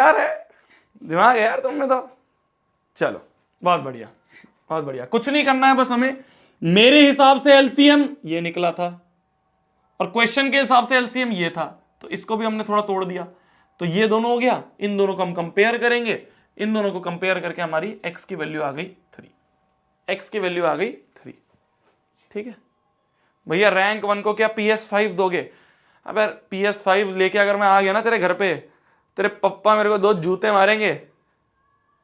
यार तुमने तो। चलो बहुत बढ़िया, कुछ नहीं करना है, बस हमें, मेरे हिसाब से एलसीएम ये निकला था और क्वेश्चन के हिसाब से एलसीएम ये था, तो इसको भी हमने थोड़ा तोड़ दिया, तो ये दोनों हो गया। इन दोनों को हम कंपेयर करेंगे, इन दोनों को कंपेयर करके हमारी x की वैल्यू आ गई 3, ठीक है भैया। रैंक 1 को क्या PS5 दोगे? अबे PS5 लेके अगर मैं आ गया ना तेरे घर पे, तेरे पप्पा मेरे को 2 जूते मारेंगे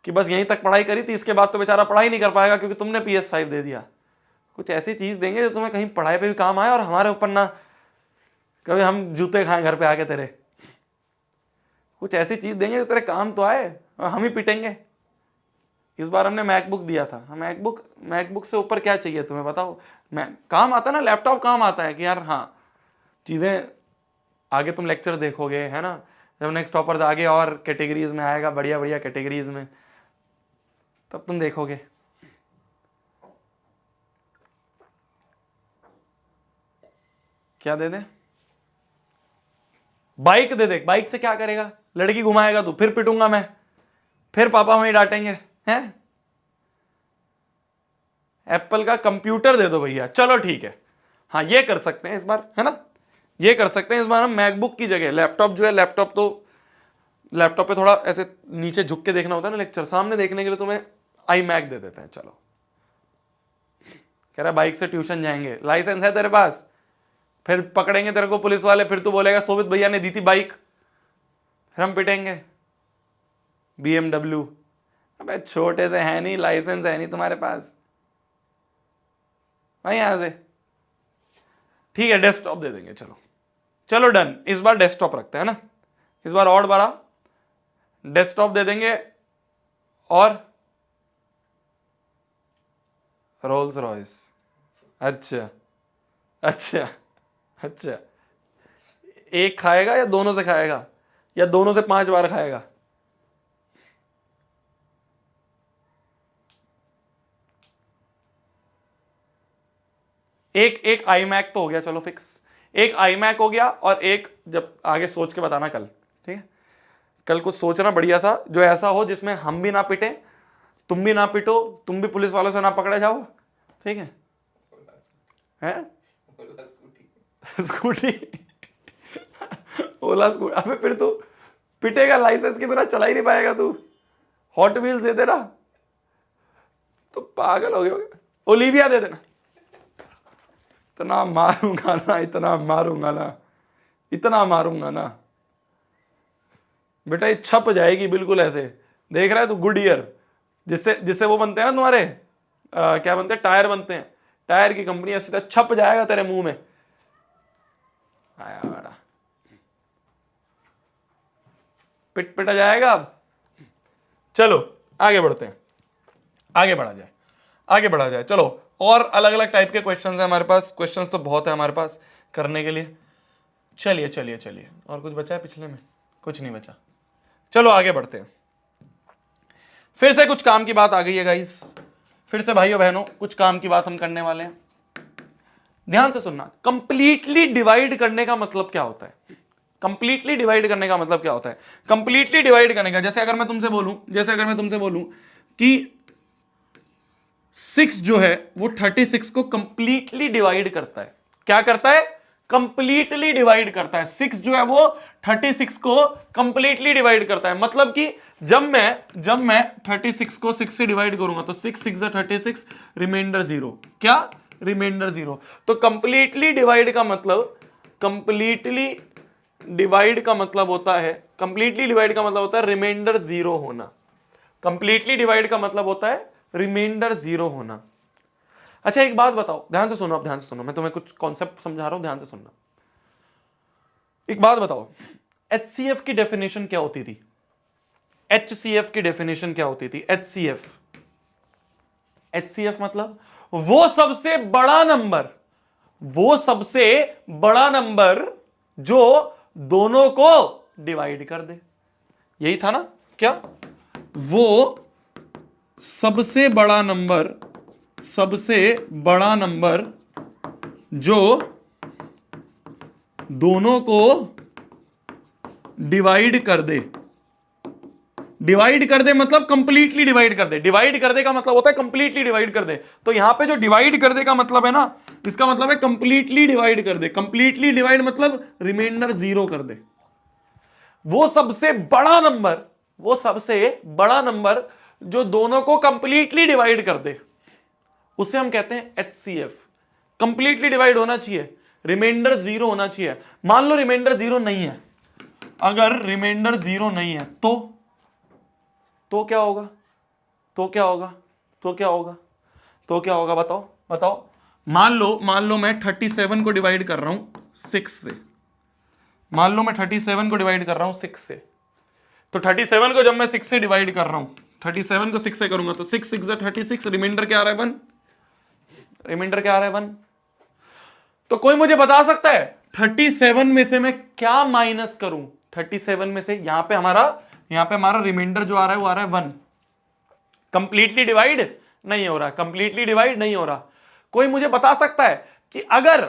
कि बस यहीं तक पढ़ाई करी थी, इसके बाद तो बेचारा पढ़ाई नहीं कर पाएगा क्योंकि तुमने PS5 दे दिया। कुछ ऐसी चीज देंगे जो तुम्हें कहीं पढ़ाई पे भी काम आए और हमारे ऊपर ना कभी हम जूते खाएं घर पे आके तेरे। कुछ ऐसी चीज देंगे जो तेरे काम तो आए और हम ही पिटेंगे। इस बार हमने मैकबुक दिया था, मैकबुक से ऊपर क्या चाहिए तुम्हें बताओ? काम आता है ना, लैपटॉप काम आता है कि यार हाँ चीजें आगे तुम लेक्चर देखोगे, है ना? जब नेक्स्ट टॉपर्स आगे और कैटेगरीज में आएगा, बढ़िया कैटेगरीज में, तब तुम देखोगे। क्या दे दे? बाइक दे दे। बाइक से क्या करेगा? लड़की घुमाएगा तू, फिर पिटूंगा मैं, फिर पापा हमें डांटेंगे, हैं? एप्पल का कंप्यूटर दे दो भैया, चलो ठीक है, हाँ ये कर सकते हैं इस बार, है ना? ये कर सकते हैं इस बार हम मैकबुक की जगह लैपटॉप जो है, लैपटॉप पे थोड़ा ऐसे नीचे झुक के देखना होता है ना लेक्चर, सामने देखने के लिए तुम्हें iMac दे देते हैं। चलो, कह रहा बाइक से ट्यूशन जाएंगे, लाइसेंस है तेरे पास? फिर पकड़ेंगे तेरे को पुलिस वाले, फिर तू बोलेगा शोभित भैया ने दी थी बाइक, फिर हम पिटेंगे। BMW, अबे छोटे से है नहीं, लाइसेंस है नहीं तुम्हारे पास भाई, यहां से। ठीक है, डेस्कटॉप दे देंगे, चलो चलो डन। इस बार डेस्कटॉप रखते हैं ना, इस बार और बड़ा डेस्कटॉप दे देंगे। और रोल्स रॉयस, अच्छा अच्छा अच्छा। एक खाएगा या दोनों से खाएगा, या दोनों से 5 बार खाएगा? एक iMac तो हो गया, चलो फिक्स। एक iMac हो गया, और एक जब आगे सोच के बताना कल, ठीक है? कल कुछ सोचना बढ़िया सा, जो ऐसा हो जिसमें हम भी ना पिटे, तुम भी ना पिटो, तुम भी पुलिस वालों से ना पकड़े जाओ, ठीक है? स्कूटी ओला स्कूटी, अबे फिर तू पिटेगा, लाइसेंस के बिना चला ही नहीं पाएगा तू। हॉट व्हील्स दे देना, तो पागल हो गया। ओलिविया दे देना, इतना मारूंगा ना, इतना मारूंगा ना, इतना मारूंगा ना बेटा, ये छप जाएगी बिल्कुल ऐसे। देख रहा है तू गुड ईयर, जिससे जिससे वो बनते हैं ना तुम्हारे, क्या बनते हैं, टायर बनते हैं, टायर की कंपनी, ऐसे छप जाएगा तेरे मुंह में। आया बड़ा पिट पिटा जाएगा अब। चलो आगे बढ़ते हैं, आगे बढ़ा जाए, आगे बढ़ा जाए। चलो, और अलग अलग टाइप के क्वेश्चंस हैं हमारे पास, क्वेश्चंस तो बहुत है हमारे पास करने के लिए। चलिए चलिए चलिए, और कुछ बचा है पिछले में? कुछ नहीं बचा। चलो आगे बढ़ते हैं। फिर से कुछ काम की बात आ गई है गाइस, फिर से भाइयों बहनों कुछ काम की बात हम करने वाले हैं। ध्यान से सुनना, कंप्लीटली डिवाइड करने का मतलब क्या होता है? कंप्लीटली डिवाइड करने का मतलब क्या होता है? कंप्लीटली डिवाइड करने का, जैसे अगर मैं तुमसे बोलूं कि 6 जो है वो 36 को कंप्लीटली डिवाइड करता है। क्या करता है? कंप्लीटली डिवाइड करता है। 6 जो है वो 36 को कंप्लीटली डिवाइड करता है। मतलब कि जब मैं 36 को 6 से डिवाइड करूंगा तो 6 6 36, रिमाइंडर 0। क्या? रिमाइंडर 0। तो कंप्लीटली डिवाइड का मतलब, कंप्लीटली डिवाइड का मतलब होता है, रिमाइंडर 0 होना। कंप्लीटली डिवाइड का मतलब होता है रिमाइंडर 0 होना। अच्छा एक बात बताओ, ध्यान से सुनो, अब ध्यान से सुनो, मैं तुम्हें कुछ कॉन्सेप्ट समझा रहा हूं, ध्यान से सुनना। एक बात बताओ, HCF की डेफिनेशन क्या होती थी? HCF की डेफिनेशन क्या होती थी? HCF मतलब वो सबसे बड़ा नंबर जो दोनों को डिवाइड कर दे। यही था ना? क्या? वो सबसे बड़ा नंबर जो दोनों को डिवाइड कर दे। डिवाइड कर दे मतलब कंप्लीटली डिवाइड कर दे। डिवाइड कर दे का मतलब होता है कंप्लीटली डिवाइड कर दे। तो यहां पे जो डिवाइड कर दे का मतलब है ना, इसका मतलब है कंप्लीटली डिवाइड कर दे। कंप्लीटली डिवाइड मतलब रिमाइंडर 0 कर दे। वो सबसे बड़ा नंबर जो दोनों को कंप्लीटली डिवाइड कर दे, उसे हम कहते हैं HCF। कंप्लीटली डिवाइड होना चाहिए, रिमाइंडर 0 होना चाहिए। मान लो रिमाइंडर 0 नहीं है, अगर रिमाइंडर 0 नहीं है तो क्या होगा? बताओ। मान लो मैं 37 को डिवाइड कर रहा हूं 6 से। मान लो मैं 37 को डिवाइड कर रहा हूं 6 से, तो 37 को जब मैं 6 से डिवाइड कर रहा हूं, 37 को 6 से करूंगा तो 6 6 36, रिमाइंडर क्या आ रहा है? 1। रिमाइंडर क्या आ रहा है? 1। तो कोई मुझे बता सकता है 37 में से मैं क्या माइनस करूं? 37 में से यहां पे हमारा रिमाइंडर जो आ रहा है वो आ रहा है 1। कंप्लीटली डिवाइड नहीं हो रहा। कोई मुझे बता सकता है कि अगर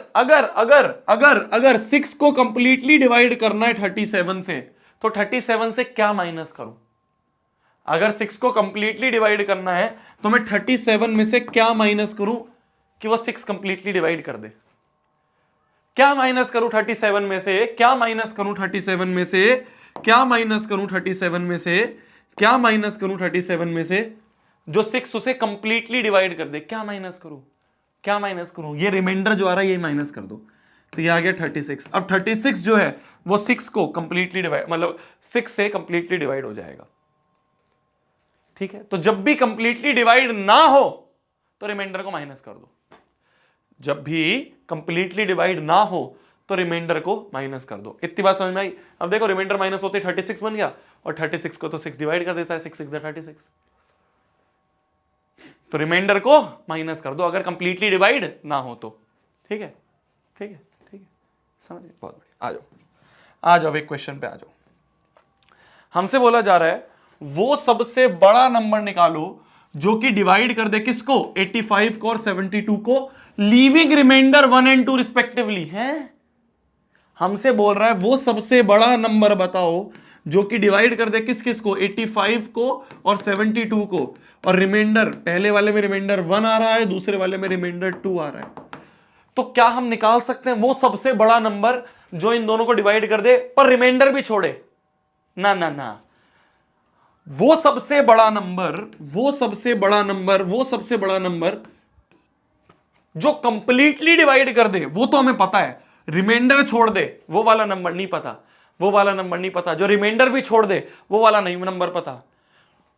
6 को कंप्लीटली डिवाइड करना है 37 से, तो 37 से क्या माइनस करूं? अगर 6 को कंप्लीटली डिवाइड करना है तो मैं 37 में से क्या माइनस करूं कि वो 6 कंप्लीटली डिवाइड कर दे? क्या माइनस करूं 37 में से? क्या माइनस करूं 37 में से जो 6 उसे कंप्लीटली डिवाइड कर दे? क्या माइनस करूं? ये रिमाइंडर जो आ रहा है ये माइनस कर दो। तो ये आ गया 36। अब 36 जो है वो 6 को कंप्लीटली डिवाइड, मतलब 6 से कंप्लीटली डिवाइड हो जाएगा। ठीक है, तो जब भी कंप्लीटली डिवाइड ना हो तो रिमाइंडर को माइनस कर दो। जब भी कंप्लीटली डिवाइड ना हो तो रिमाइंडर को माइनस कर दो। इतनी बात समझ में आई? अब देखो रिमाइंडर माइनस होते 36 बन गया, और 36 को तो 6 डिवाइड कर देता है, 6 6 36। तो रिमाइंडर को माइनस कर दो अगर कंप्लीटली डिवाइड ना हो तो। ठीक है, ठीक है, ठीक है, समझिए, बहुत बढ़िया। आ जाओ एक क्वेश्चन पे आ जाओ। हमसे बोला जा रहा है वो सबसे बड़ा नंबर निकालो जो कि डिवाइड कर दे किसको, 85 को और 72 को, लीविंग रिमाइंडर 1 एंड 2 रिस्पेक्टिवली। है हमसे बोल रहा है वो सबसे बड़ा नंबर बताओ जो कि डिवाइड कर दे किस किस को, 85 को और 72 को, और रिमाइंडर पहले वाले में रिमाइंडर 1 आ रहा है, दूसरे वाले में रिमाइंडर 2 आ रहा है। तो क्या हम निकाल सकते हैं वो सबसे बड़ा नंबर जो इन दोनों को डिवाइड कर दे पर रिमाइंडर भी छोड़े? ना ना ना, वो सबसे बड़ा नंबर जो कंप्लीटली डिवाइड कर दे वो तो हमें पता है, रिमाइंडर छोड़ दे वो वाला नंबर नहीं पता, जो रिमाइंडर भी छोड़ दे वो वाला नहीं नंबर पता।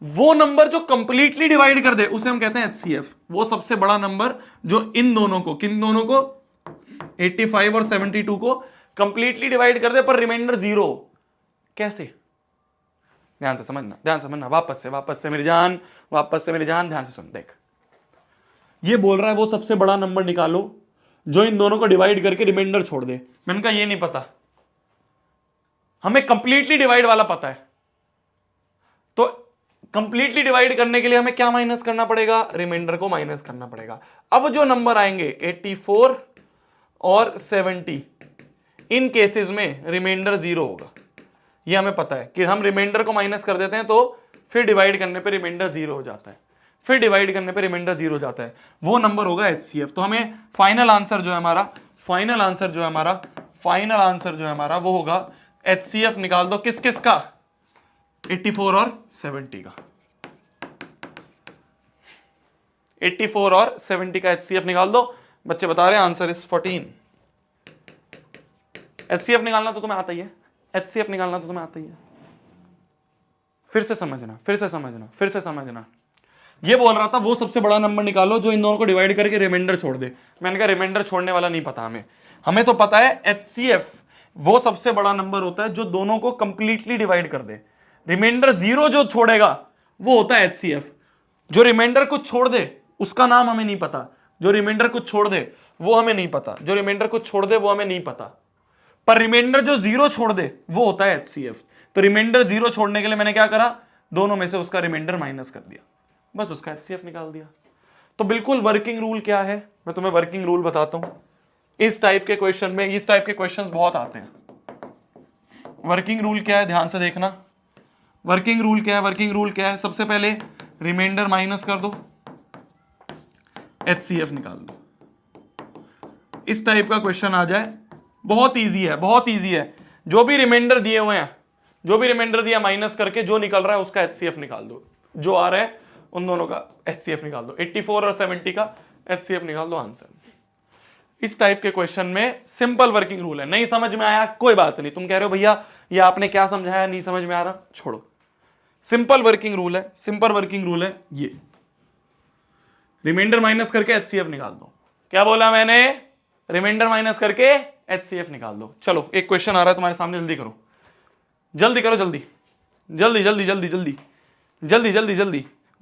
वो नंबर जो कंप्लीटली डिवाइड कर दे उसे हम कहते हैं एचसीएफ। वो सबसे बड़ा नंबर जो इन दोनों को, किन दोनों को, 85 और 72 को कंप्लीटली डिवाइड कर दे पर रिमाइंडर 0। कैसे? ध्यान से समझना, वापस से मेरी जान ध्यान से सुन। देख, ये बोल रहा है वो सबसे बड़ा नंबर निकालो जो इन दोनों को डिवाइड करके रिमाइंडर छोड़ दे। मैंने कहा ये नहीं पता, हमें कंप्लीटली डिवाइड वाला पता है। तो कंप्लीटली डिवाइड करने के लिए हमें क्या माइनस करना पड़ेगा? रिमाइंडर को माइनस करना पड़ेगा। अब जो नंबर आएंगे 84 और 70, इन केसेस में रिमाइंडर 0 होगा। ये हमें पता है कि हम रिमाइंडर को माइनस कर देते हैं तो फिर डिवाइड करने पे रिमाइंडर 0 हो जाता है, वो नंबर होगा एचसीएफ। तो हमें फाइनल आंसर जो है हमारा वो होगा एचसीएफ। निकाल दो किस किस का, 84 और 70 का। 84 और 70 का एचसीएफ निकाल दो। बच्चे बता रहे हैं आंसर इज 14। एचसीएफ निकालना तो तुम्हें आता ही है, फिर से समझना। ये बोल रहा था वो सबसे बड़ा नंबर निकालो जो इन दोनों को डिवाइड करके रिमाइंडर छोड़ दे। मैंने कहा रिमाइंडर छोड़ने वाला नहीं पता हमें तो पता है एचसीएफ वो सबसे बड़ा नंबर होता है जो दोनों को कंप्लीटली डिवाइड कर दे। रिमाइंडर 0 जो छोड़ेगा वो होता है एचसीएफ। जो रिमाइंडर को छोड़ दे उसका नाम हमें नहीं पता, जो रिमाइंडर को छोड़ दे वो हमें नहीं पता, पर रिमाइंडर जो 0 छोड़ दे वो होता है एचसीएफ। तो रिमाइंडर 0 छोड़ने के लिए मैंने क्या करा, दोनों में से उसका रिमाइंडर माइनस कर दिया, बस उसका एचसीएफ निकाल दिया। तो बिल्कुल वर्किंग रूल क्या है, मैं तुम्हें वर्किंग रूल बताता हूं। इस टाइप के क्वेश्चंस बहुत आते हैं। वर्किंग रूल क्या है, ध्यान से देखना। वर्किंग रूल क्या है, सबसे पहले रिमाइंडर माइनस कर दो, एचसीएफ निकाल दो। इस टाइप का क्वेश्चन आ जाए, बहुत इजी है। जो भी रिमाइंडर दिए हुए हैं, जो भी रिमाइंडर दिया माइनस करके जो निकल रहा है उसका एचसीएफ निकाल दो, जो आ रहा है उन दोनों का एचसीएफ निकाल दो। 84 और 70 का एचसीएफ निकाल दो, आंसर। इस टाइप के क्वेश्चन में सिंपल वर्किंग रूल है। नहीं समझ में आया कोई बात नहीं, तुम कह रहे हो भैया ये आपने क्या समझाया, नहीं समझ में आ रहा, छोड़ो। सिंपल वर्किंग रूल है ये, रिमाइंडर माइनस करके एचसीएफ निकाल दो। क्या बोला मैंने? रिमाइंडर माइनस करके एचसीएफ निकाल दो। चलो एक क्वेश्चन आ रहा है तुम्हारे सामने, जल्दी करो।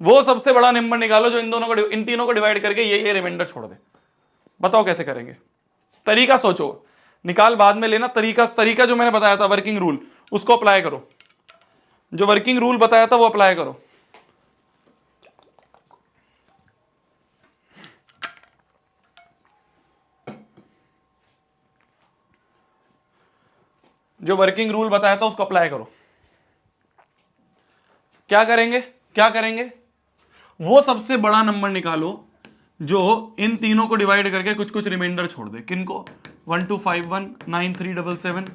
वो सबसे बड़ा नंबर निकालो जो इन तीनों को डिवाइड करके ये रिमाइंडर छोड़ दे। बताओ कैसे करेंगे? तरीका सोचो, निकाल बाद में लेना। तरीका जो मैंने बताया था वर्किंग रूल, उसको अप्लाई करो। जो वर्किंग रूल बताया था वो अप्लाई करो। जो वर्किंग रूल बताया था उसको अप्लाई करो। क्या करेंगे? वो सबसे बड़ा नंबर निकालो जो इन तीनों को डिवाइड करके कुछ रिमाइंडर छोड़ दे। किनको? 1251 9377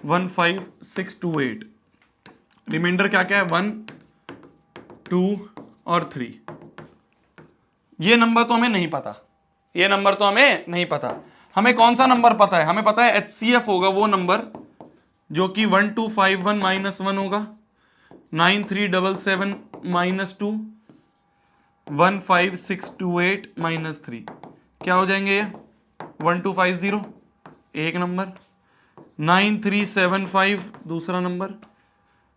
15628। रिमाइंडर क्या है? 1 2 और 3। ये नंबर तो हमें नहीं पता, हमें कौन सा नंबर पता है? हमें पता है HCF होगा वो नंबर जो कि 1251 माइनस 1 होगा, 9377 माइनस 2, 15628 माइनस 3। क्या हो जाएंगे ये? 1250 एक नंबर, 9375 दूसरा नंबर,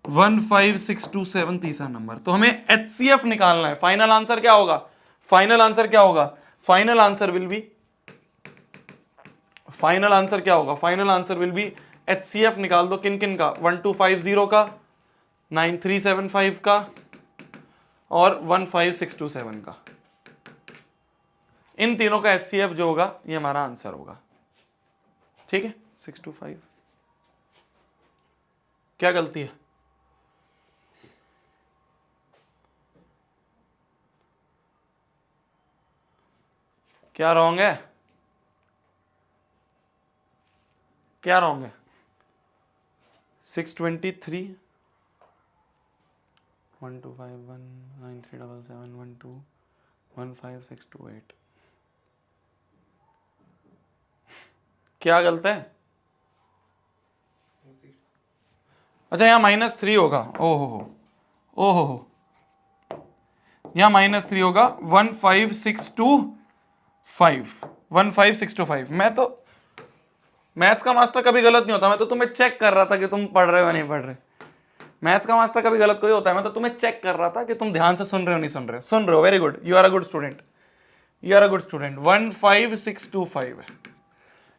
15627 तीसरा नंबर। तो हमें HCF निकालना है। फाइनल आंसर क्या होगा? फाइनल आंसर क्या होगा? Final answer will be, final answer क्या होगा? Final answer will be HCF निकाल दो। किन किन का? 1250 का, 9375 का और 15627 का। इन तीनों का HCF जो होगा ये हमारा आंसर होगा। ठीक है, 625। क्या गलती है? क्या रॉन्ग है? क्या रॉन्ग है? 623, 1251 9377 12 15628। क्या गलत है? अच्छा, यहां -3 होगा। ओहो, यहां -3 होगा। 15625। मैं तो मैथ्स का मास्टर कभी गलत नहीं होता। मैं तो तुम्हें चेक कर रहा था कि तुम पढ़ रहे हो या नहीं पढ़ रहे। मैथ्स का मास्टर कभी गलत कोई होता है? मैं तो तुम्हें चेक कर रहा था कि तुम ध्यान से सुन रहे हो नहीं सुन रहे हो। सुन रहे हो, very good, you are a good student, you are a good student. 15625 है।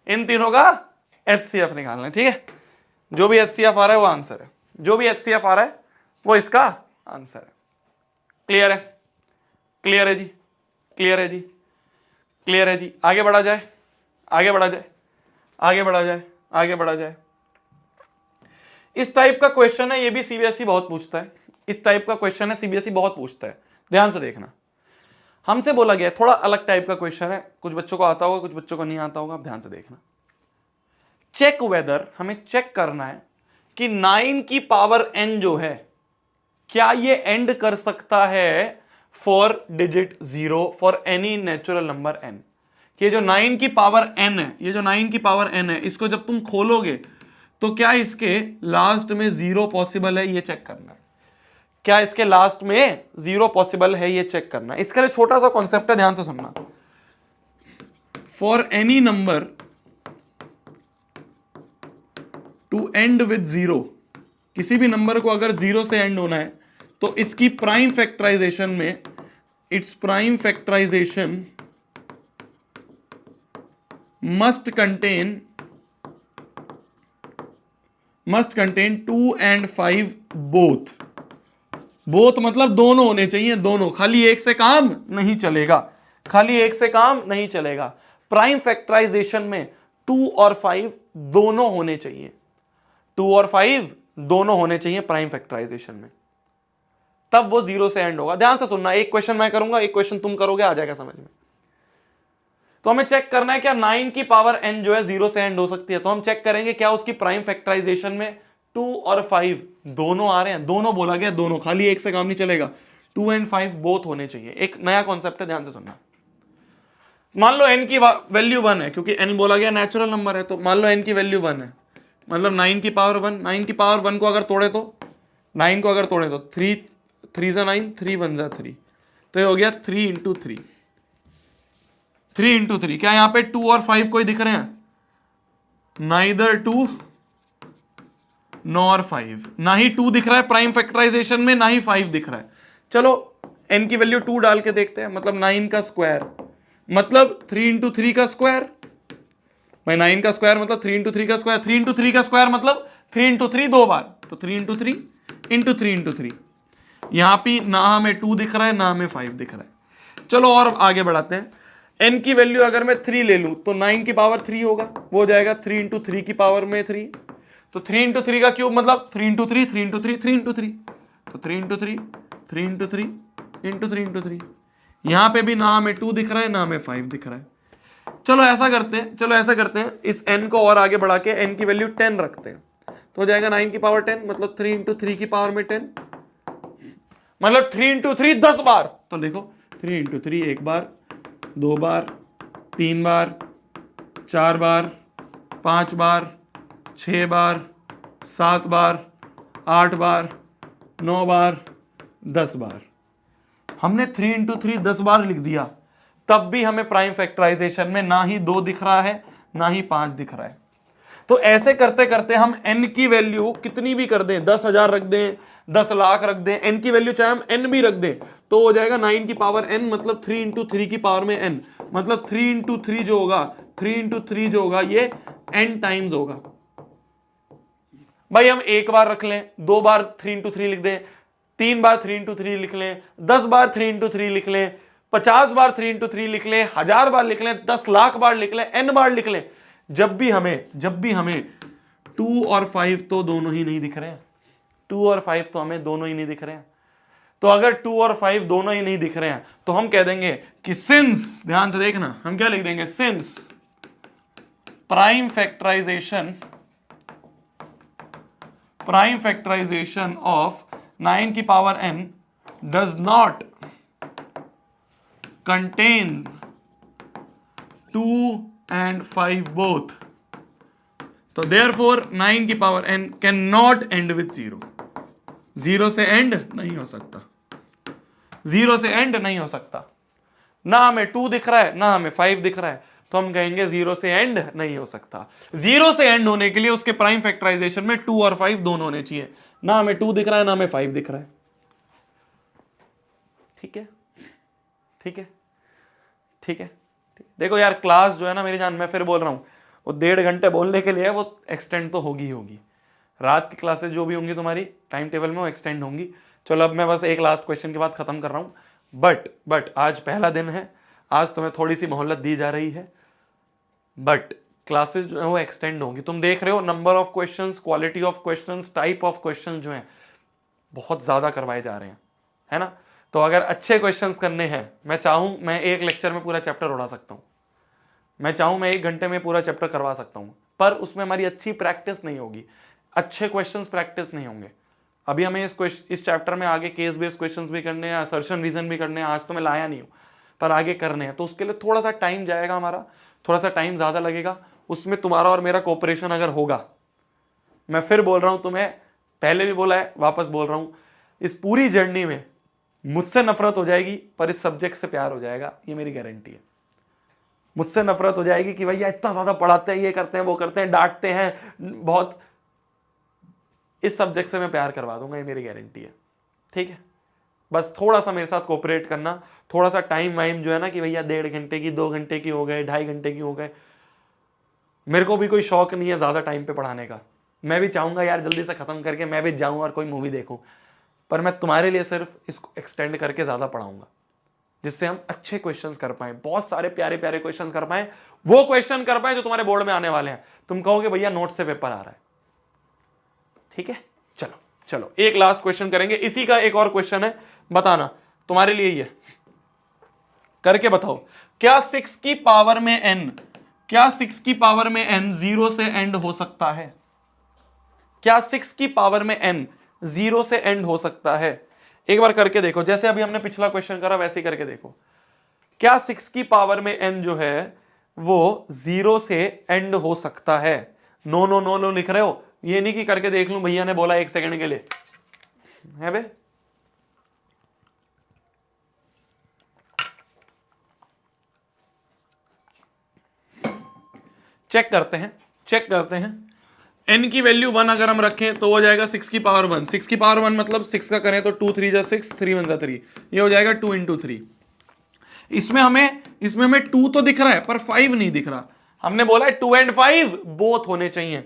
इन तीनों का HCF निकालना है। ठीक है, जो भी HCF आ रहा है वो आंसर है, जो भी HCF आ रहा है वो इसका आंसर है। क्लियर है? क्लियर है जी, क्लियर है जी, क्लियर है जी। आगे बढ़ा जाए, आगे बढ़ा जाए, आगे बढ़ा जाए, आगे बढ़ा जाए। इस टाइप का क्वेश्चन है, ये भी CBSE बहुत पूछता है। इस टाइप का क्वेश्चन है, CBSE बहुत पूछता है। ध्यान से देखना, हमसे बोला गया है थोड़ा अलग टाइप का क्वेश्चन है। कुछ बच्चों को आता होगा, कुछ बच्चों को नहीं आता होगा। आप ध्यान से देखना। चेक वेदर, हमें चेक करना है कि 9 की पावर n जो है क्या ये एंड कर सकता है for digit 0 for any natural number n। ये जो 9 की पावर n है, ये जो 9 की पावर n है, इसको जब तुम खोलोगे तो क्या इसके लास्ट में 0 पॉसिबल है? ये चेक करना है। क्या इसके लास्ट में 0 पॉसिबल है? ये चेक करना है। इसके लिए छोटा सा कॉन्सेप्ट है, ध्यान से सुनना। For any number two and with 0, किसी भी नंबर को अगर 0 से एंड होना है तो इसकी प्राइम फैक्टराइजेशन में, its prime factorisation must contain 2 and 5 both. Both मतलब दोनों होने चाहिए, दोनों। खाली एक से काम नहीं चलेगा, खाली एक से काम नहीं चलेगा। प्राइम फैक्टराइजेशन में 2 और 5 दोनों होने चाहिए, 2 और 5 दोनों होने चाहिए प्राइम फैक्टराइजेशन में, तब वो 0 से एंड होगा। ध्यान से सुनना, एक क्वेश्चन मैं करूंगा, एक क्वेश्चन तुम करोगे, आ जाएगा समझ में। तो हमें चेक करना है क्या 9 की पावर n जो है 0 से एंड हो सकती है। तो हम चेक करेंगे क्या उसकी प्राइम फैक्टराइजेशन में 2 और 5 दोनों आ रहे हैं। दोनों बोला गया, दोनों, खाली एक से काम नहीं चलेगा। 2 and 5 बोथ होने चाहिए। एक नया कॉन्सेप्ट है, ध्यान से सुनना। मान लो n की वैल्यू 1 है, क्योंकि n बोला गया नेचुरल नंबर है। तो मान लो n की वैल्यू 1 है, मतलब 9 की पावर 1। 9 की पावर 1 को अगर तोड़े तो 9 को अगर तोड़े तो 3 3 जा 9, 3 1 जा 3, तो ये हो गया 3 इंटू 3, 3 इंटू 3। क्या यहां पे 2 और 5 कोई दिख रहे हैं? Neither 2 nor 5। ना ही 2 दिख रहा है प्राइम फैक्टराइजेशन में, ना ही 5 दिख रहा है। चलो n की वैल्यू 2 डाल के देखते हैं। मतलब 9 का स्क्वायर मतलब 3 इंटू 3 का स्क्वायर, भाई 9 का स्क्वायर मतलब 3 इंटू 3 का स्क्वायर, 3 इंटू 3 का स्क्वायर मतलब 3 इंटू 3 दो बार, तो 3 इंटू 3 इंटू 3 इंटू 3। यहां पे ना हमें 2 दिख रहा है, ना हमें 5 दिख रहा है। चलो और आगे बढ़ाते हैं। n की वैल्यू अगर मैं 3 ले लूं तो 9 की पावर 3 होगा, वो हो जाएगा 3 इंटू 3 की पावर में 3। तो 3 इंटू 3 का क्यूब मतलब 3 इंटू 3, 3 इंटू 3, 3 इंटू 3, तो 3 इंटू 3, 3 इंटू 3 इंटू 3 इंटू 3। यहां पे भी ना हमें 2 दिख रहा है, ना हमें 5 दिख रहा है। चलो ऐसा करते हैं, इस n को और आगे बढ़ा के n की वैल्यू 10 रखते हैं, तो हो जाएगा 9 की पावर 10 मतलब 3 इंटू 3 की पावर में 10, मतलब 3 इंटू 3 10 बार। तो देखो 3 इंटू 3 एक बार, 2 बार, 3 बार, 4 बार, 5 बार, 6 बार, 7 बार, 8 बार, 9 बार, 10 बार। हमने 3 इंटू 3 10 बार लिख दिया, तब भी हमें प्राइम फैक्टराइजेशन में ना ही 2 दिख रहा है ना ही 5 दिख रहा है। तो ऐसे करते करते हम n की वैल्यू कितनी भी कर दें, 10,000 रख दें, 10 लाख रख दें, n की वैल्यू चाहे हम n भी रख दें तो हो जाएगा 9 की पावर n, मतलब 3 इंटू 3 की पावर में n, मतलब 3 इंटू 3 जो होगा, 3 इंटू 3 जो होगा ये n टाइम्स होगा। भाई हम एक बार रख लें, 2 बार 3 इंटू 3 लिख दें, 3 बार 3 इंटू 3 लिख लें, 10 बार 3 इंटू 3 लिख लें, 50 बार 3 इंटू 3 लिख लें, 1000 बार लिख लें, 10 लाख बार लिख लें, n बार लिख लें, जब भी हमें 2 और 5 तो दोनों ही नहीं दिख रहे हैं, 2 और 5 तो हमें दोनों ही नहीं दिख रहे हैं। तो अगर 2 और 5 दोनों ही नहीं दिख रहे हैं तो हम कह देंगे कि सिंस, ध्यान से देखना, हम क्या लिख देंगे, सिंस प्राइम फैक्टराइजेशन ऑफ 9 की power n does not contain 2 and 5 both, तो therefore 9 की power n can not and with 0, 0 से एंड नहीं हो सकता, 0 से एंड नहीं हो सकता। ना हमें 2 दिख रहा है ना हमें 5 दिख रहा है, तो हम कहेंगे 0 से एंड नहीं हो सकता। 0 से एंड होने के लिए उसके प्राइम फैक्टराइजेशन में 2 और 5 दोनों होने चाहिए, ना हमें 2 दिख रहा है ना हमें 5 दिख रहा है। ठीक है, ठीक है, ठीक है। देखो यार, क्लास जो है ना मेरी जान, मैं फिर बोल रहा हूं, वो 1.5 घंटे बोलने के लिए वो एक्सटेंड तो होगी ही होगी। रात की क्लासेस जो भी होंगी तुम्हारी टाइम टेबल में वो एक्सटेंड होंगी। चलो अब मैं बस एक लास्ट क्वेश्चन के बाद खत्म कर रहा हूं। बट आज पहला दिन है, आज तुम्हें थोड़ी सी मोहलत दी जा रही है, बट क्लासेस जो है वो एक्सटेंड होंगी। तुम देख रहे हो number of questions, quality of questions, type of questions जो है बहुत ज्यादा करवाए जा रहे हैं, है ना। तो अगर अच्छे क्वेश्चंस करने हैं, मैं चाहूं मैं एक लेक्चर में पूरा चैप्टर उड़ा सकता हूं, मैं चाहूं मैं 1 घंटे में पूरा चैप्टर करवा सकता हूं, पर उसमें हमारी अच्छी प्रैक्टिस नहीं होगी, अच्छे क्वेश्चंस प्रैक्टिस नहीं होंगे। अभी हमें इस चैप्टर में आगे केस बेस्ड क्वेश्चंस भी करने हैं, असर्शन रीजन भी करने हैं, आज तो मैं लाया नहीं हूं पर आगे करने हैं, तो उसके लिए थोड़ा सा टाइम जाएगा हमारा, थोड़ा सा टाइम ज्यादा लगेगा। उसमें तुम्हारा और मेरा कोऑपरेशन अगर होगा, मैं फिर बोल रहा हूं, तुम्हें पहले भी बोला है, वापस बोल रहा हूं, इस पूरी जर्नी में मुझसे नफरत हो जाएगी पर इस सब्जेक्ट से प्यार हो जाएगा, ये मेरी गारंटी है। मुझसे नफरत हो जाएगी कि भैया इतना ज्यादा पढ़ाते हैं, ये करते हैं, वो करते हैं, डांटते हैं बहुत, इस सब्जेक्ट से मैं प्यार करवा दूंगा, ये मेरी गारंटी है। ठीक है, बस थोड़ा सा मेरे साथ कोऑपरेट करना, थोड़ा सा टाइम वाइम जो है ना कि भैया 1.5 घंटे की, 2 घंटे की हो गए, 2.5 घंटे की हो गए। मेरे को भी कोई शौक नहीं है ज्यादा टाइम पे पढ़ाने का, मैं भी चाहूंगा यार जल्दी से खत्म करके मैं भी जाऊं और कोई मूवी देखूं, पर मैं तुम्हारे लिए सिर्फ इसको एक्सटेंड करके ज्यादा पढ़ाऊंगा, जिससे हम अच्छे क्वेश्चंस कर पाए, बहुत सारे प्यारे प्यारे क्वेश्चंस कर पाए, वो क्वेश्चन कर पाए जो तुम्हारे बोर्ड में आने वाले हैं। तुम कहोगे भैया नोट से पेपर आ रहा है। ठीक है, चलो चलो एक लास्ट क्वेश्चन करेंगे, इसी का एक और क्वेश्चन है, बताना तुम्हारे लिए ही है, करके बताओ। क्या 6 की पावर में n, क्या 6 की पावर में n 0 से एंड हो सकता है? क्या 6 की पावर में n 0 से एंड हो सकता है? एक बार करके देखो, जैसे अभी हमने पिछला क्वेश्चन करा वैसे ही करके देखो। क्या 6 की पावर में n जो है वो 0 से एंड हो सकता है? नो नो नो नो लिख रहे हो, ये नहीं कि करके देख लूं, भैया ने बोला 1 सेकंड के लिए है बे। चेक करते हैं n की वैल्यू 1 अगर हम रखें तो हो जाएगा 6 की पावर 1, 6 की पावर 1 मतलब 6 का करें तो 2 3 जा 6, 3 1 जा 3, ये हो जाएगा 2 इंटू 3। इसमें हमें 2 तो दिख रहा है पर 5 नहीं दिख रहा, हमने बोला है 2 and 5 बोथ होने चाहिए।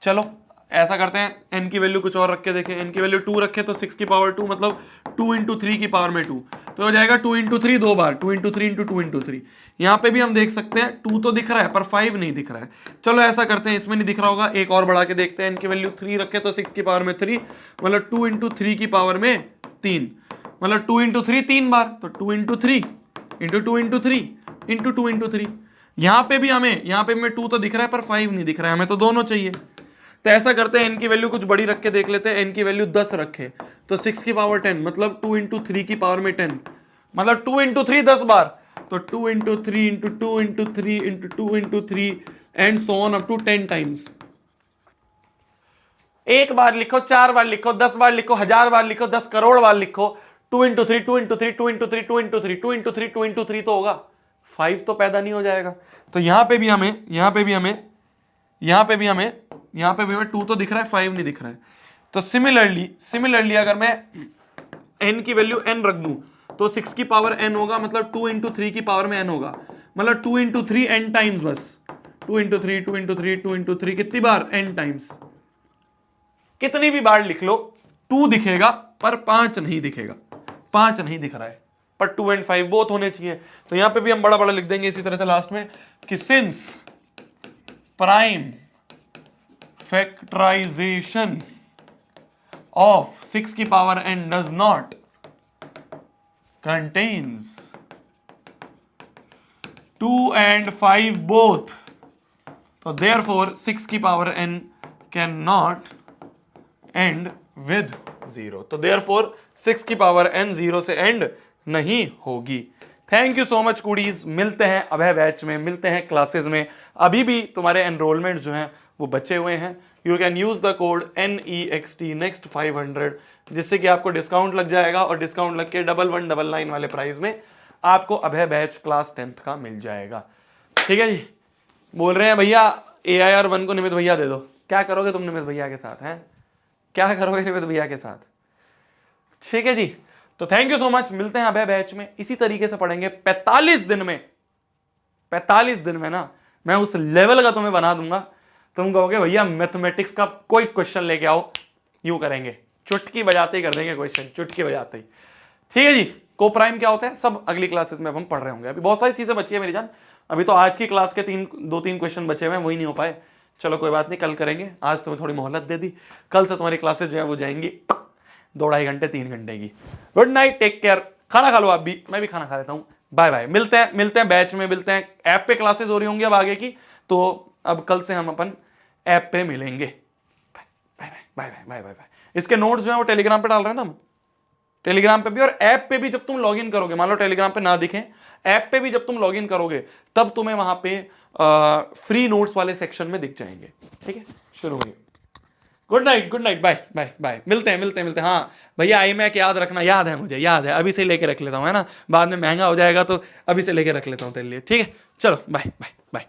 चलो ऐसा करते हैं, n की वैल्यू कुछ और रख के देखें, n की वैल्यू 2 रखे तो 6 की पावर 2 मतलब 2 इंटू 3 की पावर में 2, तो हो जाएगा 2 इंटू 3 2 बार, 2 इंटू 3 इंटू 2 इंटू 3। यहां पे भी हम देख सकते हैं 2 तो दिख रहा है पर 5 नहीं दिख रहा है। चलो ऐसा करते हैं, इसमें नहीं दिख रहा होगा, एक और बढ़ा के देखते हैं, n की वैल्यू 3 रखे तो 6 की पावर में 3 मतलब 2 इंटू 3 की पावर में 3 मतलब 2 इंटू 3 3 बार, तो 2 into 3 into 2 into 3 into 2 into 3। यहां पे भी हमें 2 तो दिख रहा है पर 5 नहीं दिख रहा है, हमें तो दोनों चाहिए। तो ऐसा करते हैं, n की वैल्यू कुछ बड़ी रख के देख लेते हैं, n की वैल्यू 10 रखे तो 6 की पावर 10 मतलब 2 इंटू 3 की पावर में 10 मतलब 2 इंटू 3 10 बार, तो 2 into 3 into 2 into 3 into 2 into 3 and so on up to 10 times. एक बार लिखो, 4 बार लिखो, 10 बार लिखो, 1000 बार लिखो, 10 करोड़ बार लिखो, 2 into 3, 2 into 3, 2 into 3, 2 into 3, 2 into 3, 2 into 3 तो होगा, 5 तो पैदा नहीं हो जाएगा। तो यहां पे भी हमें 2 तो दिख रहा है, 5 नहीं दिख रहा है। तो सिमिलरली अगर मैं n की वैल्यू n रख दूं तो 6 की पावर n होगा, मतलब 2 इंटू 3 की पावर में n होगा, मतलब 2 इंटू 3 n टाइम्स, बस 2 इंटू 3, 2 इंटू 3, 2 इंटू 3, कितनी बार? n times. कितनी भी बार लिख लो 2 दिखेगा पर 5 नहीं दिखेगा, 5 नहीं दिख रहा है, पर 2 एंड 5 बोथ होने चाहिए। तो यहां पे भी हम बड़ा बड़ा लिख देंगे इसी तरह से लास्ट में कि सिंस प्राइम फैक्टराइजेशन ऑफ 6 की power n does not contains 2 and 5 both, तो therefore 6 की power n can not and with 0। तो therefore 6 की पावर n 0 से एंड नहीं होगी। थैंक यू सो मच कुडीज, मिलते हैं अभय बैच में, मिलते हैं क्लासेस में। अभी भी तुम्हारे एनरोलमेंट जो हैं वो बचे हुए हैं। You can use the code NEXT next 500, जिससे कि आपको डिस्काउंट लग जाएगा, और डिस्काउंट लग के 1199 वाले प्राइस में आपको अभय बैच क्लास 10th का मिल जाएगा। ठीक है जी। बोल रहे हैं भैया AIR 1 को निमित भैया दे दो। क्या करोगे तुम निमित भैया के साथ? हैं क्या करोगे निमित भैया के साथ? ठीक है जी। तो थैंक यू सो मच, मिलते हैं अभय बैच में। इसी तरीके से पढ़ेंगे 45 दिन में। 45 दिन में ना मैं उस लेवल का तुम्हें बना दूंगा, तुम कहोगे भैया मैथमेटिक्स का कोई क्वेश्चन लेके आओ, यूं करेंगे, चुटकी बजाते ही कर देंगे क्वेश्चन, चुटकी बजाते ही। ठीक है जी। को प्राइम क्या होता है सब अगली क्लासेस में हम पढ़ रहे होंगे। अभी बहुत सारी चीजें बची है मेरी जान, अभी तो आज की क्लास के 2-3 क्वेश्चन बचे हुए हैं, वही नहीं हो पाए। चलो कोई बात नहीं, कल करेंगे। आज तुम्हें थोड़ी मोहलत दे दी, कल से तुम्हारी क्लासेस जो है वो जाएंगी 2-2.5 घंटे 3 घंटे की। गुड नाइट, टेक केयर, खाना खा लो आप भी, मैं भी खाना खा लेता हूं। बाय बाय, मिलते हैं बैच में, मिलते हैं। ऐप पे क्लासेस हो रही होंगी अब आगे की, तो अब कल से हम अपन ऐप पे मिलेंगे। Bye bye bye bye bye bye. इसके नोट्स जो है वो टेलीग्राम पे डाल रहे हैं ना हम, टेलीग्राम पे भी और ऐप पे भी। जब तुम लॉगिन करोगे, मान लो टेलीग्राम पे ना दिखें, ऐप पे भी जब तुम लॉगिन करोगे तब तुम्हें वहां पे फ्री नोट्स वाले सेक्शन में दिख जाएंगे। ठीक है, शुरू हुई। Good night, bye bye bye, मिलते हैं। हाँ भैया iMac याद रखना, याद है मुझे, याद है, अभी से लेके रख लेता हूँ, है ना, बाद में महंगा हो जाएगा तो अभी से लेके रख लेता हूँ तेरे लिए। ठीक है, चलो बाय बाय बाय।